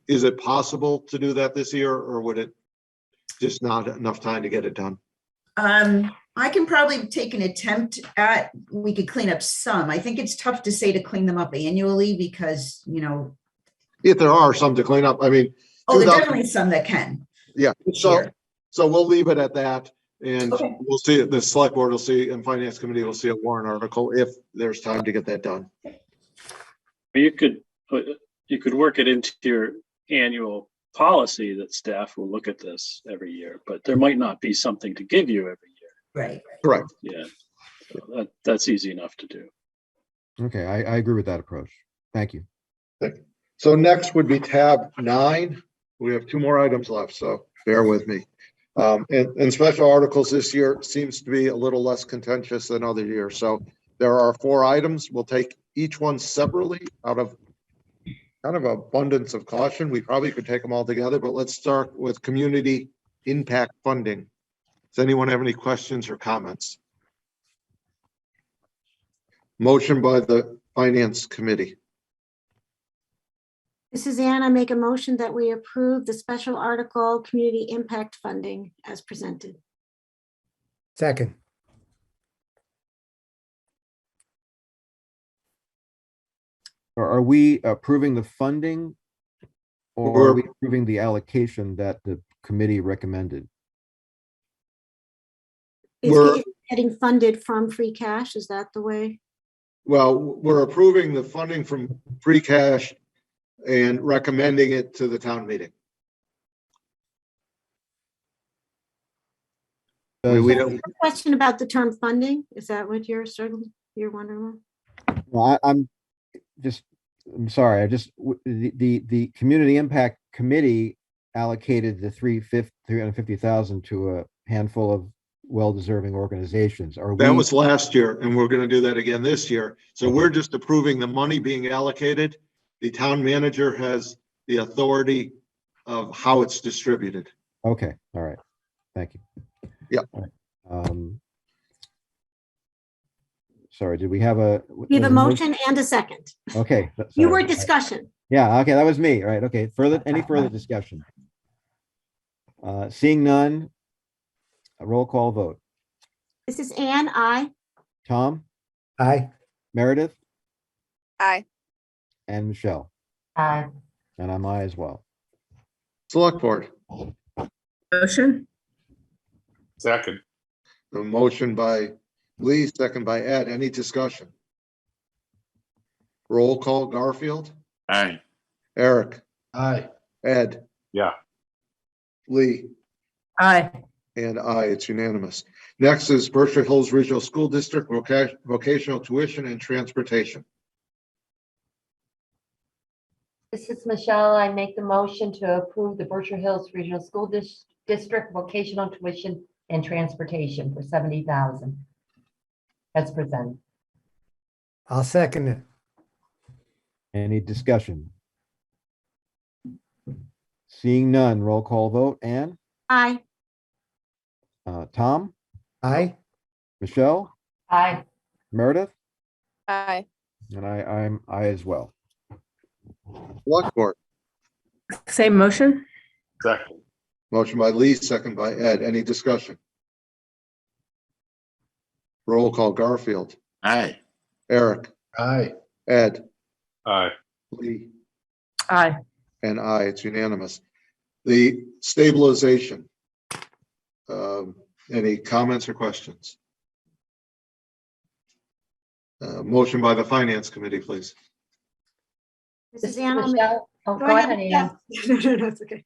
Is it possible to do that this year, or would it just not enough time to get it done? I can probably take an attempt we could clean up some. I think it's tough to say to clean them up annually because, if there are some to clean up, I mean. There's definitely some that can. Yeah, so we'll leave it at that, and we'll see it. The select board will see, and finance committee will see a warrant article if there's time to get that done. You could work it into your annual policy that staff will look at this every year, but there might not be something to give you every year. Right. Correct. Yeah. So that's easy enough to do. Okay, I agree with that approach. Thank you. So next would be tab 9. We have 2 more items left, so bear with me. And special articles this year seems to be a little less contentious than other years. So there are 4 items. We'll take each one separately out of kind of abundance of caution. We probably could take them all together, but let's start with community impact funding. Does anyone have any questions or comments? Motion by the finance committee. This is Ann. I make a motion that we approve the special article community impact funding as presented. Second. Are we approving the funding, or are we approving the allocation that the committee recommended? It's getting funded from free cash. Is that the way? Well, we're approving the funding from free cash and recommending it to the town meeting. We don't. Question about the term funding. Is that what you're wondering? Well, I'm sorry. The community impact committee allocated the 350,000 to a handful of well-deserving organizations. That was last year, and we're going to do that again this year. So we're just approving the money being allocated. The town manager has the authority of how it's distributed. Okay. All right. Thank you. Yeah. Right. Sorry, did we have a? We have a motion and a second. Okay. You were discussion. Yeah. Okay. That was me. Right. Okay. Any further discussion? Seeing none, a roll call vote. This is Ann, aye. Tom? Aye. Meredith? Aye. And Michelle? Aye. And I'm aye as well. Select board. Motion. Second. A motion by Lee, second by Ed. Any discussion? Roll call. Garfield? Aye. Eric? Aye. Ed? Yeah. Lee? Aye. And aye, it's unanimous. Next is Berkshire Hills Regional School District vocational tuition and transportation. This is Michelle. I make the motion to approve the Berkshire Hills Regional School District vocational tuition and transportation for 70,000. That's presented. I'll second it. Any discussion? Seeing none, roll call vote. Ann, Aye. Tom, Aye. Michelle, Aye. Meredith, Aye. and I'm I as well. Selectboard. Same motion? Second. Motion by Lee, second by Ed. Any discussion? Roll call. Garfield, Aye. Eric, Aye. Ed, Aye. Lee, Aye. and I. It's unanimous. The stabilization. Any comments or questions? Motion by the Finance Committee, please. This This is is Ann. Michelle. Oh, Go go ahead. ahead, Yeah. Ann. No, it's okay.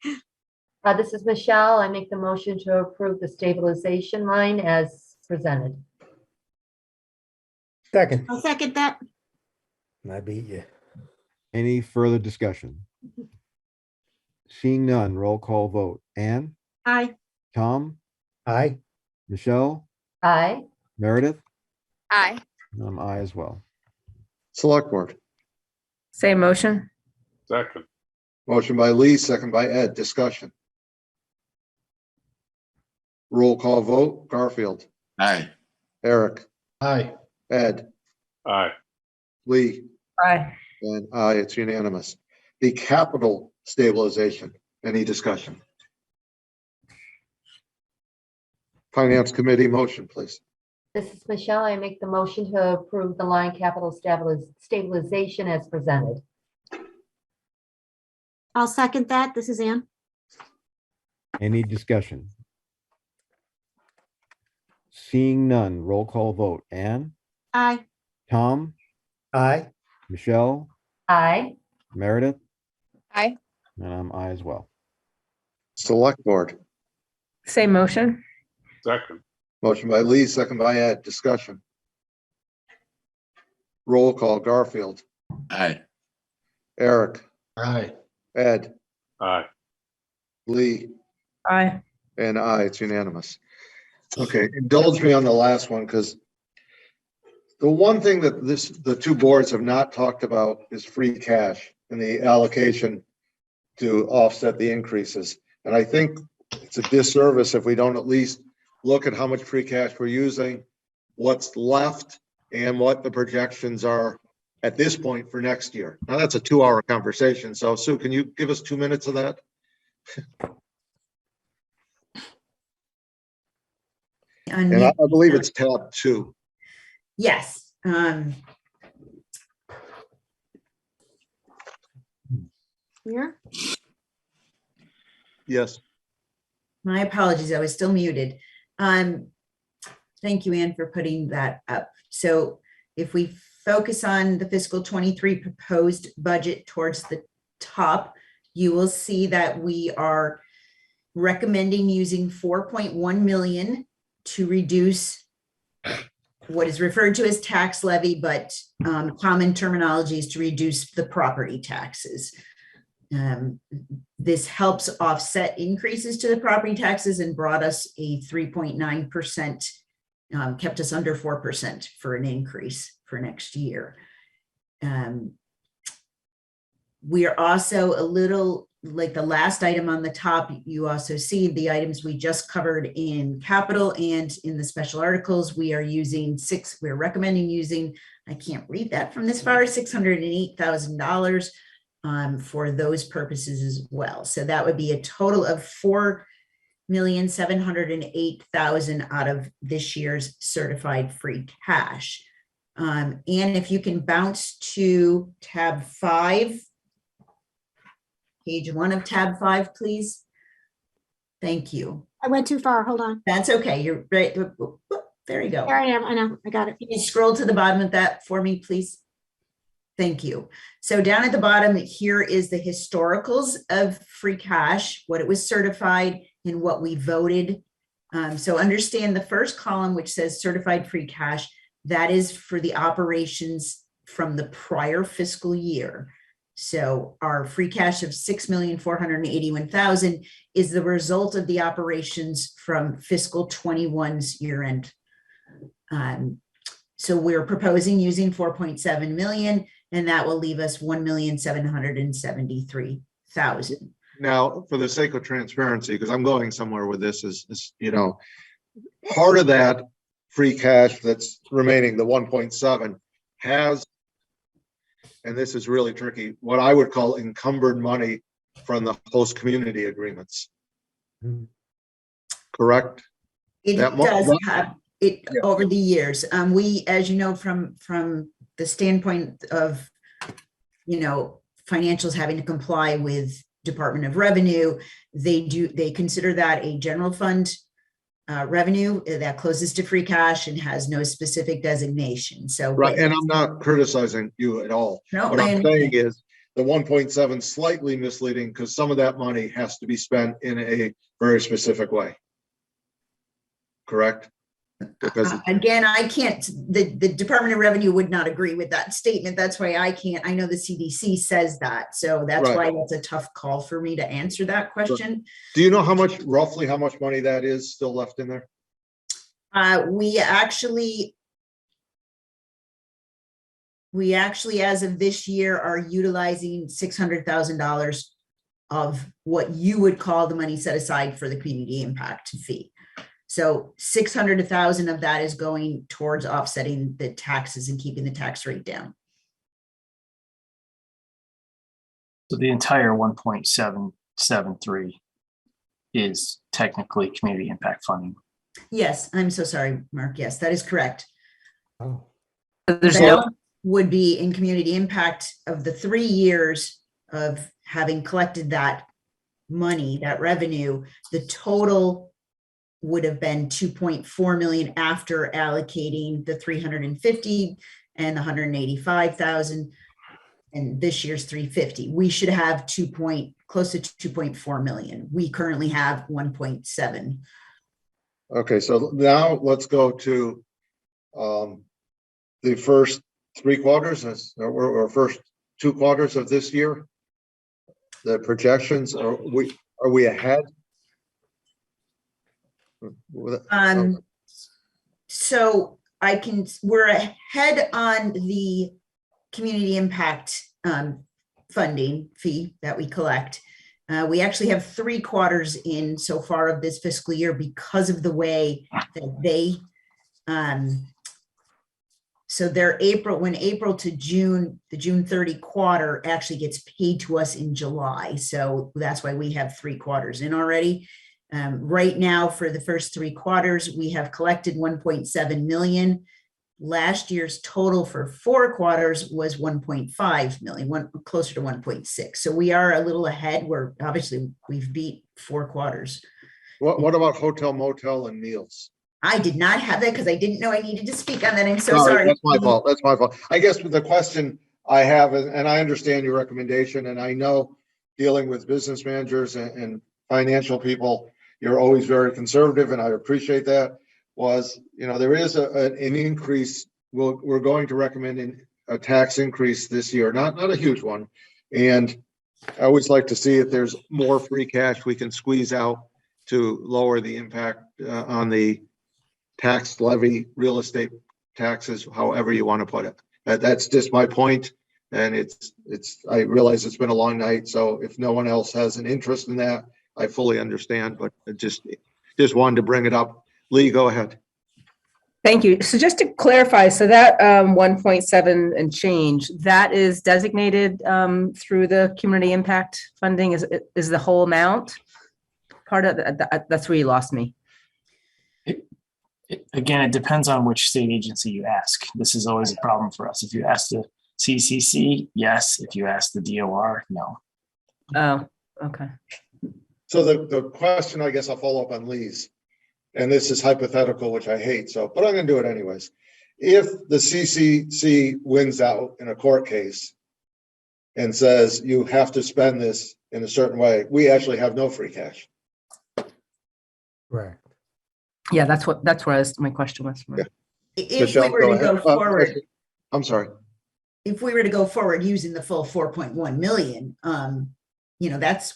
This is Michelle. I make the motion to approve the stabilization line as presented. Second. I'll second that. I beat you. Any further discussion? Seeing none, roll call vote. Ann, Aye. Tom, Aye. Michelle, Aye. Meredith, Aye. and I'm I as well. Selectboard. Same motion? Second. Motion by Lee, second by Ed. Discussion. Roll call vote. Garfield, Aye. Eric, Aye. Ed, Aye. Lee, Aye. and I. It's unanimous. The capital stabilization. Any discussion? Finance Committee motion, please. This is Michelle. I make the motion to approve the line capital stabilization as presented. I'll second that. This is Ann. Any discussion? Seeing none, roll call vote. Ann, Aye. Tom, Aye. Michelle, Aye. Meredith, Aye. and I'm I as well. Selectboard. Same motion? Second. Motion by Lee, second by Ed. Discussion. Roll call. Garfield, Aye. Eric, Aye. Ed, Aye. Lee, Aye. and I. It's unanimous. Okay, indulge me on the last one, because the one thing that the two boards have not talked about is free cash and the allocation to offset the increases. And I think it's a disservice if we don't at least look at how much free cash we're using, what's left, and what the projections are at this point for next year. Now, that's a 2-hour conversation. So Sue, can you give us 2 minutes of that? And I believe it's tab 2. Yes. Here. Yes. My apologies, I was still muted. Thank you, Ann, for putting that up. So if we focus on the fiscal 23 proposed budget towards the top, you will see that we are recommending using 4.1 million to reduce what is referred to as tax levy, but common terminology is to reduce the property taxes. This helps offset increases to the property taxes and brought us a 3.9%, kept us under 4% for an increase for next year. We are also a little, like the last item on the top, you also see the items we just covered in capital and in the special articles. We are using we're recommending using, I can't read that from this far, $608,000 for those purposes as well. So that would be a total of $4,708,000 out of this year's certified free cash. And if you can bounce to tab 5, page 1 of tab 5, please. Thank you. I went too far. Hold on. That's okay. You're right. There you go. There I am. I know. I got it. Can you scroll to the bottom of that for me, please? Thank you. So down at the bottom, here is the historicals of free cash, what it was certified and what we voted. So understand the first column, which says certified free cash, that is for the operations from the prior fiscal year. So our free cash of 6,481,000 is the result of the operations from fiscal 21's year end. So we're proposing using 4.7 million, and that will leave us 1,773,000. Now, for the sake of transparency, because I'm going somewhere with this, is part of that free cash that's remaining, the 1.7, has, and this is really tricky, what I would call encumbered money from the host community agreements. Correct? It That does mo- have it over the years. We, as you know, from the standpoint of, financials having to comply with Department of Revenue, they consider that a general fund revenue that closes to free cash and has no specific designation. So, Right, and I'm not criticizing you at all. No, What I'm I saying is the 1.7 slightly misleading because some of that money has to be spent in a very specific way. Correct? Because again, I can't, the Department of Revenue would not agree with that statement. That's why I can't, I know the CDC says that. So that's Right. why that's a tough call for me to answer that question. do you know roughly how much money that is still left in there? We actually, as of this year, are utilizing $600,000 of what you would call the money set aside for the community impact fee. So 600 to 1,000 of that is going towards offsetting the taxes and keeping the tax rate down. So the entire 1.773 is technically community impact funding. Yes, I'm so sorry, Mark. Yes, that is correct. Oh. There's That no, would be in community impact of the 3 years of having collected that money, that revenue, the total would have been 2.4 million after allocating the 350 and the 185,000, and this year's 350. We should have close to 2.4 million. We currently have 1.7. Okay, so now let's go to the first 3 quarters or first 2 quarters of this year. The projections, are we ahead? So we're ahead on the community impact funding fee that we collect. We actually have 3 quarters in so far of this fiscal year because of the way that they, so their April to June, the June 30 quarter actually gets paid to us in July. So that's why we have 3 quarters in already. Right now, for the first 3 quarters, we have collected 1.7 million. Last year's total for 4 quarters was 1.5 million, closer to 1.6. So we are a little ahead. We've beat 4 quarters. What about hotel, motel, and meals? I did not have that because I didn't know I needed to speak on that. I'm so sorry. That's my fault. That's my fault. I guess the question I have, and I understand your recommendation, and I know dealing with business managers and financial people, you're always very conservative, and I appreciate that. There is an increase. We're going to recommend a tax increase this year, not a huge one. And I always like to see if there's more free cash we can squeeze out to lower the impact on the tax levy, real estate taxes, however you want to put it. That's just my point. And I realize it's been a long night. So if no one else has an interest in that, I fully understand, but I just wanted to bring it up. Lee, go ahead. thank you. So just to clarify, so that 1.7 and change, that is designated through the community impact funding is the whole amount part of that's where you lost me. Again, it depends on which state agency you ask. This is always a problem for us. If you ask the CCC, yes. If you ask the DOR, no. Oh, okay. So the question, I guess I'll follow up on Lee's, and this is hypothetical, which I hate, but I'm going to do it anyways. If the CCC wins out in a court case and says you have to spend this in a certain way, we actually have no free cash. Right. Yeah, that's where my question was. Yeah. If Michelle, we were to go go ahead. forward, I'm sorry. if we were to go forward using the full 4.1 million,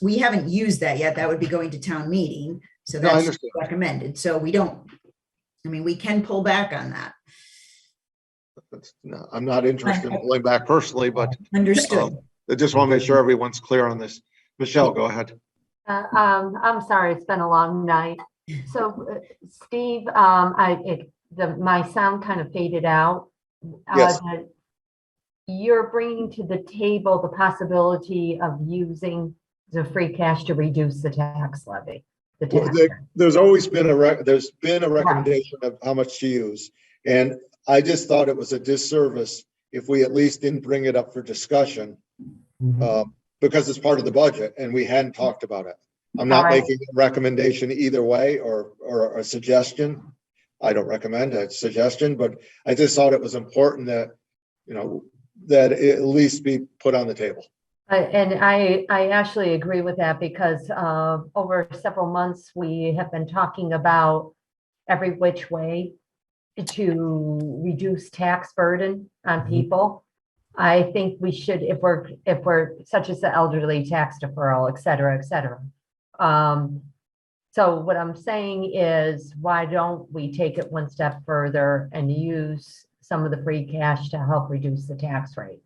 we haven't used that yet. That would be going to town meeting. So No, I that's understand. recommended. So we can pull back on that. No, I'm not interested in pulling back personally, but Understood. I just want to make sure everyone's clear on this. Michelle, go ahead. I'm sorry, it's been a long night. So Steve, my sound kind of faded out. Yes. You're bringing to the table the possibility of using the free cash to reduce the tax levy. There's always been there's been a recommendation of how much to use. And I just thought it was a disservice if we at least didn't bring it up for discussion, because it's part of the budget and we hadn't talked about it. I'm not making a recommendation either way or a suggestion. I don't recommend a suggestion, but I just thought it was important that, that it at least be put on the table. And I actually agree with that because over several months, we have been talking about every which way to reduce tax burden on people. I think we should, if we're such as the elderly tax deferral, et cetera, et cetera. So what I'm saying is, why don't we take it one step further and use some of the free cash to help reduce the tax rate?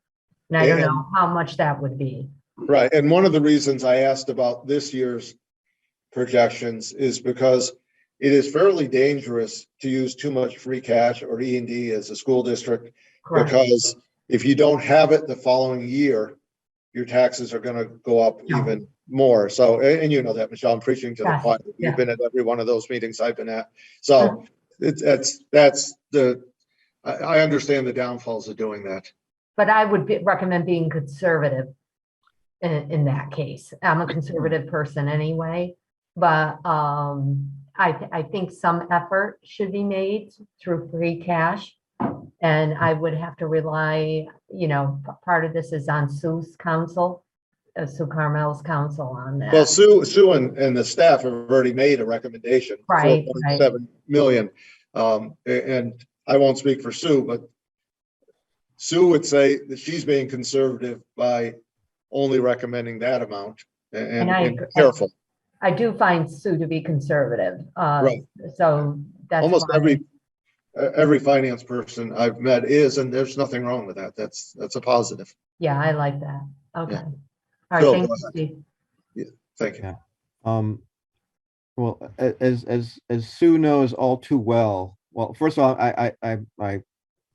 And I don't know how much that would be. Right. And one of the reasons I asked about this year's projections is because it is fairly dangerous to use too much free cash or E&D as a school district. Correct. Because if you don't have it the following year, your taxes are going to go up even more. So, and you know that, Michelle, I'm preaching to the choir. You've been at every one of those meetings I've been at. So I understand the downfalls of doing that. But I would recommend being conservative in that case. I'm a conservative person anyway, but I think some effort should be made through free cash. And I would have to rely, part of this is on Sue's counsel, Sue Carmel's counsel on that. Well, Sue and the staff have already made a recommendation. Right. 4.7 million. And I won't speak for Sue, but Sue would say that she's being conservative by only recommending that amount and careful. I do find Sue to be conservative. Right. So that's almost every finance person I've met is, and there's nothing wrong with that. That's a positive. Yeah, I like that. Okay. Yeah. All right. Phil, Thank you, Steve. Yeah, thank you. Yeah. Well, as Sue knows all too well. Well, first of all, I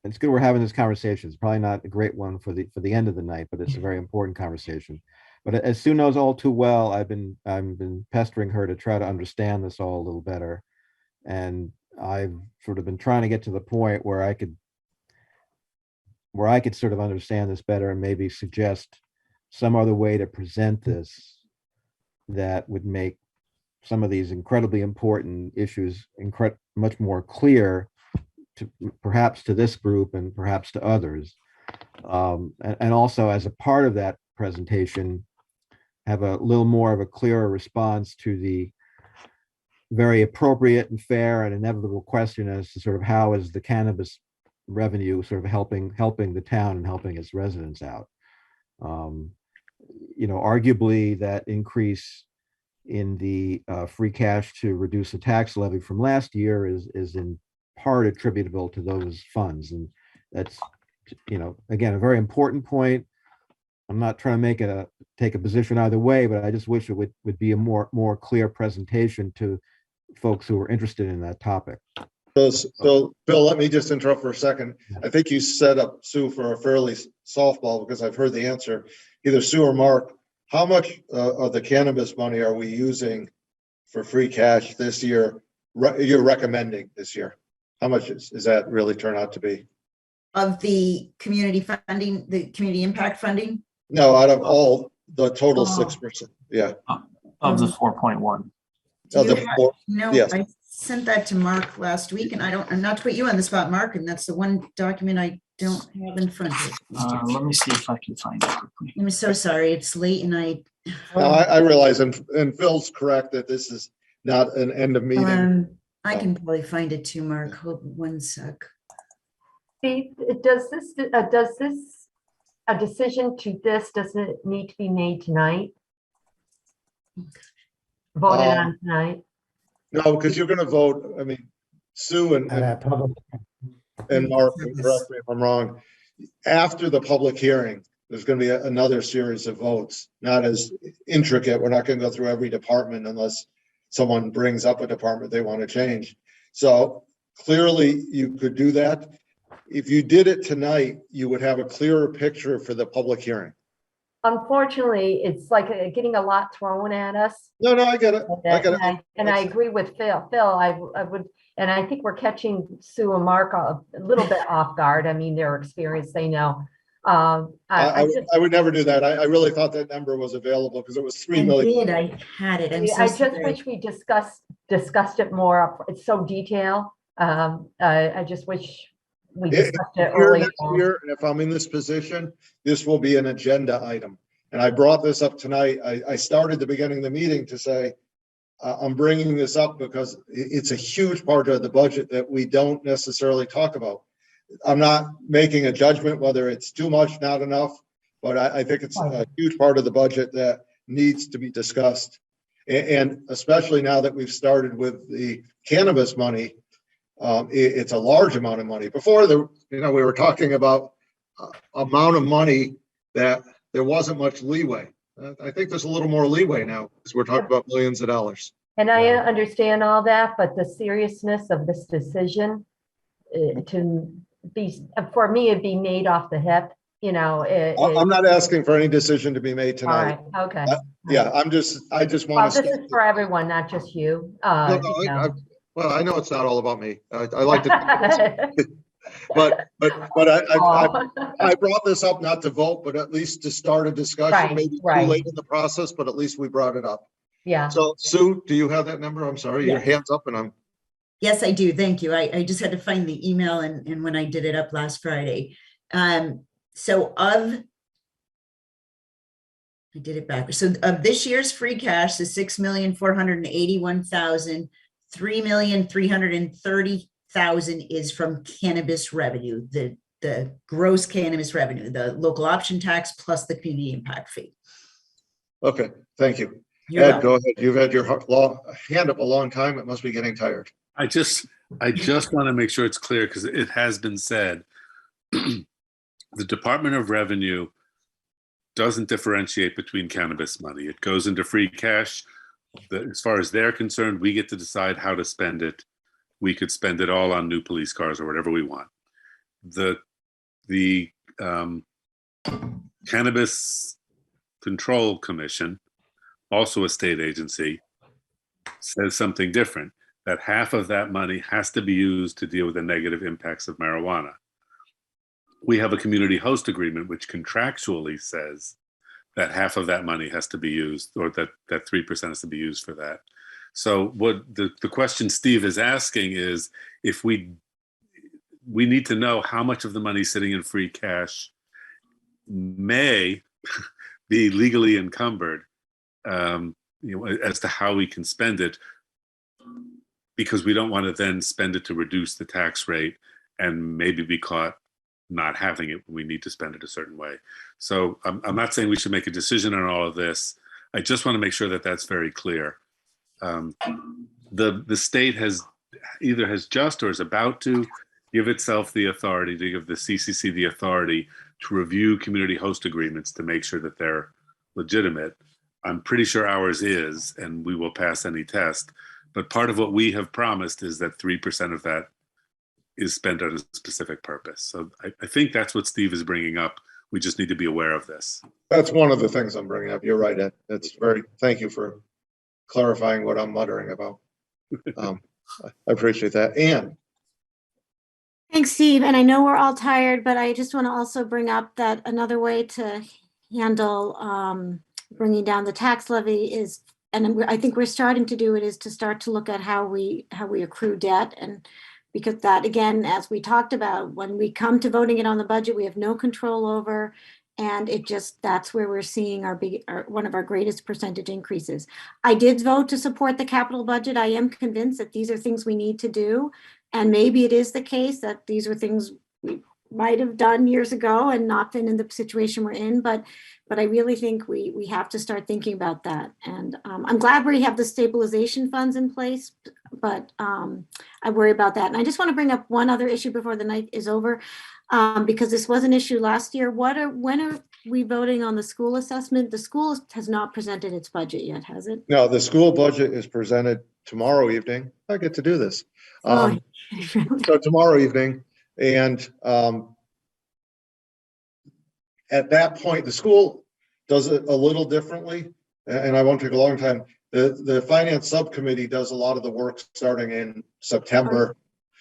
it's good we're having this conversation. It's probably not a great one for the end of the night, but it's a very important conversation. But as Sue knows all too well, I've been pestering her to try to understand this all a little better, and I've sort of been trying to get to the point where I could sort of understand this better and maybe suggest some other way to present this that would make some of these incredibly important issues much more clear to perhaps to this group and perhaps to others. And also as a part of that presentation, have a little more of a clearer response to the very appropriate and fair and inevitable question as to sort of how is the cannabis revenue sort of helping the town and helping its residents out. Arguably that increase in the free cash to reduce the tax levy from last year is in part attributable to those funds. And that's, again, a very important point. I'm not trying to take a position either way, but I just wish it would be a more clear presentation to folks who are interested in that topic. So Bill, let me just interrupt for a second. I think you set up Sue for a fairly softball because I've heard the answer. Either Sue or Mark, how much of the cannabis money are we using for free cash this year? You're recommending this year? How much is that really turn out to be? Of the community funding, the community impact funding? No, out of all the total 6%. Yeah. Of the 4.1. Yes. I sent that to Mark last week, and I'm not to put you on the spot, Mark, and that's the one document I don't have in front of me. Let me see if I can find it quickly. I'm so sorry. It's late and I realize, and Phil's correct that this is not an end of meeting. I can probably find it too, Mark. Hold one sec. Steve, does this a decision to this, doesn't need to be made tonight? Voted on tonight? No, because you're gonna vote, I mean, Sue At that public. and Mark, correct me if I'm wrong. After the public hearing, there's gonna be another series of votes, not as intricate. We're not gonna go through every department unless someone brings up a department they want to change. So clearly you could do that. If you did it tonight, you would have a clearer picture for the public hearing. Unfortunately, it's like getting a lot thrown at us. No, I get it. I get it. And I agree with Phil. Phil, I would, and I think we're catching Sue and Mark a little bit off guard. I mean, their experience, they know. I would never do that. I really thought that number was available because it was 3 I million. did, I had it. I'm so I just sorry. wish we discussed it more. It's so detailed. I just wish we discussed it early. Next year, and if I'm in this position, this will be an agenda item. And I brought this up tonight. I started the beginning of the meeting to say, I'm bringing this up because it's a huge part of the budget that we don't necessarily talk about. I'm not making a judgment whether it's too much, not enough, but I think it's a huge part of the budget that needs to be discussed. And especially now that we've started with the cannabis money, it's a large amount of money. Before we were talking about amount of money that there wasn't much leeway. I think there's a little more leeway now because we're talking about millions of dollars. And I understand all that, but the seriousness of this decision for me, it'd be made off the hip, I'm not asking for any decision to be made tonight. All right, okay. Yeah, I just want Well, this is for everyone, not just you. Well, I know it's not all about me. I like to, but I brought this up not to vote, but at least to start a discussion. Right, Maybe too right. late in the process, but at least we brought it up. Yeah. So Sue, do you have that number? I'm sorry, your Yeah. hand's up and I'm. Yes, I do. Thank you. I just had to find the email and when I did it up last Friday. So I did it backwards. So of this year's free cash, the 6,481,000, 3,330,000 is from cannabis revenue, the gross cannabis revenue, the local option tax plus the community impact fee. Okay, thank you. You're Ed, welcome. go ahead. You've had your hand up a long time. It must be getting tired. I just want to make sure it's clear because it has been said, the Department of Revenue doesn't differentiate between cannabis money. It goes into free cash. As far as they're concerned, we get to decide how to spend it. We could spend it all on new police cars or whatever we want. The Cannabis Control Commission, also a state agency, says something different, that half of that money has to be used to deal with the negative impacts of marijuana. We have a community host agreement, which contractually says that half of that money has to be used, or that 3% has to be used for that. So what the question Steve is asking is, if we need to know how much of the money sitting in free cash may be legally encumbered, as to how we can spend it, because we don't want to then spend it to reduce the tax rate and maybe be caught not having it when we need to spend it a certain way. So I'm not saying we should make a decision on all of this. I just want to make sure that that's very clear. The state has just or is about to give itself the authority, to give the CCC the authority to review community host agreements to make sure that they're legitimate. I'm pretty sure ours is, and we will pass any test. But part of what we have promised is that 3% of that is spent on a specific purpose. So I think that's what Steve is bringing up. We just need to be aware of this. That's one of the things I'm bringing up. You're right, Ed. Thank you for clarifying what I'm muttering about. I appreciate that. Ann. Thanks, Steve. And I know we're all tired, but I just want to also bring up that another way to handle bringing down the tax levy is, and I think we're starting to do it, is to start to look at how we accrue debt. And because that, again, as we talked about, when we come to voting it on the budget, we have no control over. And that's where we're seeing one of our greatest percentage increases. I did vote to support the capital budget. I am convinced that these are things we need to do. And maybe it is the case that these are things might have done years ago and not been in the situation we're in, but I really think we have to start thinking about that. And I'm glad we have the stabilization funds in place, but I worry about that. And I just want to bring up one other issue before the night is over, because this was an issue last year. When are we voting on the school assessment? The school has not presented its budget yet, has it? No, the school budget is presented tomorrow evening. I get to do this. So tomorrow evening, and at that point, the school does it a little differently, and I won't take a long time. The finance subcommittee does a lot of the work starting in September.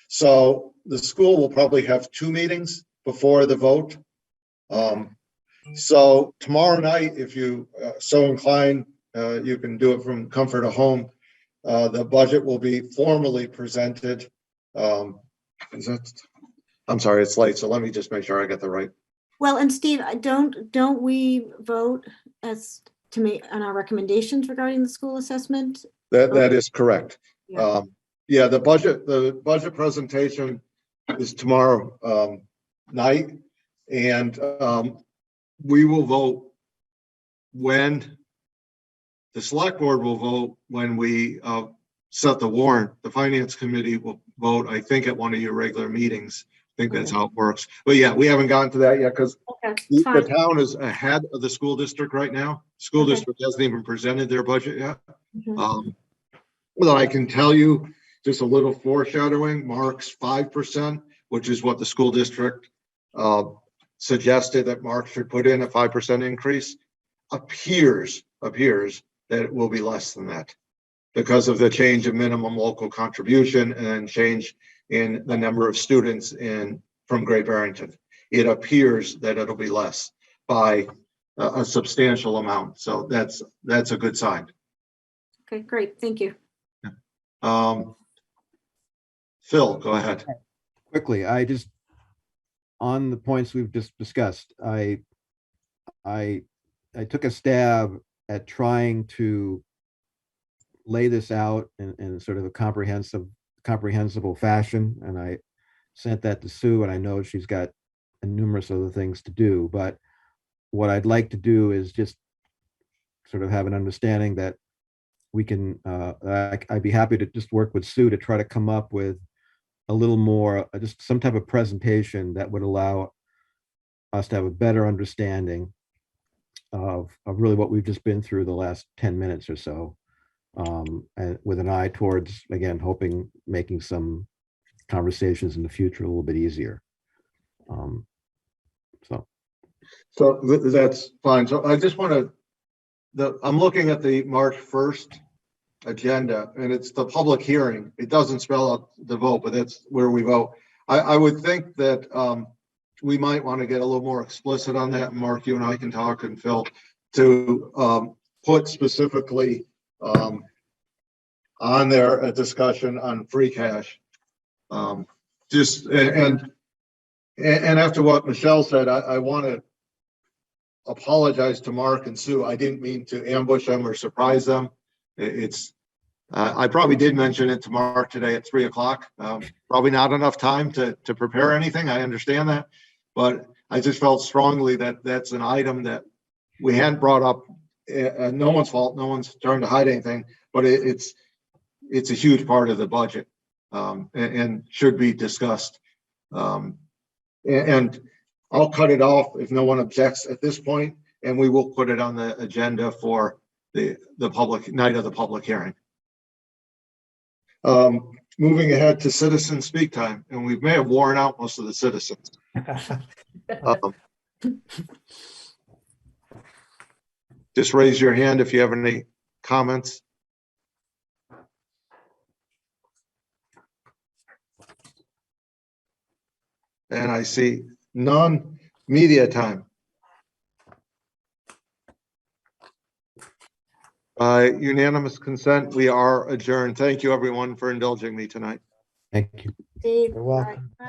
So the school will probably have 2 meetings before the vote. So tomorrow night, if you so inclined, you can do it from comfort of home. The budget will be formally presented. I'm sorry, it's late, so let me just make sure I get the right. Well, and Steve, don't we vote as to make on our recommendations regarding the school assessment? That is correct. Yeah. Yeah, the budget presentation is tomorrow night, and we will vote when the select board will vote when we set the warrant. The finance committee will vote, I think, at one of your regular meetings. I think that's how it works. But yeah, we haven't gotten to that yet because the town is ahead of the school district right now. School district hasn't even presented their budget yet. Well, I can tell you just a little foreshadowing. Mark's 5%, which is what the school district suggested that Mark should put in, a 5% increase, appears that it will be less than that because of the change in minimum local contribution and change in the number of students from Great Barrington. It appears that it'll be less by a substantial amount. So that's a good sign. Okay, great. Thank you. Phil, go ahead. Quickly, on the points we've just discussed, I took a stab at trying to lay this out in sort of a comprehensible fashion, and I sent that to Sue, and I know she's got numerous other things to do, but what I'd like to do is just sort of have an understanding that we can, I'd be happy to just work with Sue to try to come up with a little more, just some type of presentation that would allow us to have a better understanding of really what we've just been through the last 10 minutes or so. And with an eye towards, again, hoping making some conversations in the future a little bit easier. So that's fine. So I just want to, I'm looking at the March 1st agenda, and it's the public hearing. It doesn't spell out the vote, but that's where we vote. I would think that we might want to get a little more explicit on that. Mark, you and I can talk, and Phil, to put specifically on there a discussion on free cash. Just and after what Michelle said, I want to apologize to Mark and Sue. I didn't mean to ambush them or surprise them. I probably did mention it to Mark today at 3 o'clock. Probably not enough time to prepare anything. I understand that, but I just felt strongly that that's an item that we hadn't brought up. No one's fault. No one's trying to hide anything, but it's a huge part of the budget and should be discussed. And I'll cut it off if no one objects at this point, and we will put it on the agenda for the public night of the public hearing. Moving ahead to citizen speak time, and we may have worn out most of the citizens. Just raise your hand if you have any comments. And I see none. Media time. By unanimous consent, we are adjourned. Thank you, everyone, for indulging me tonight. Thank you. Steve, You're welcome. bye.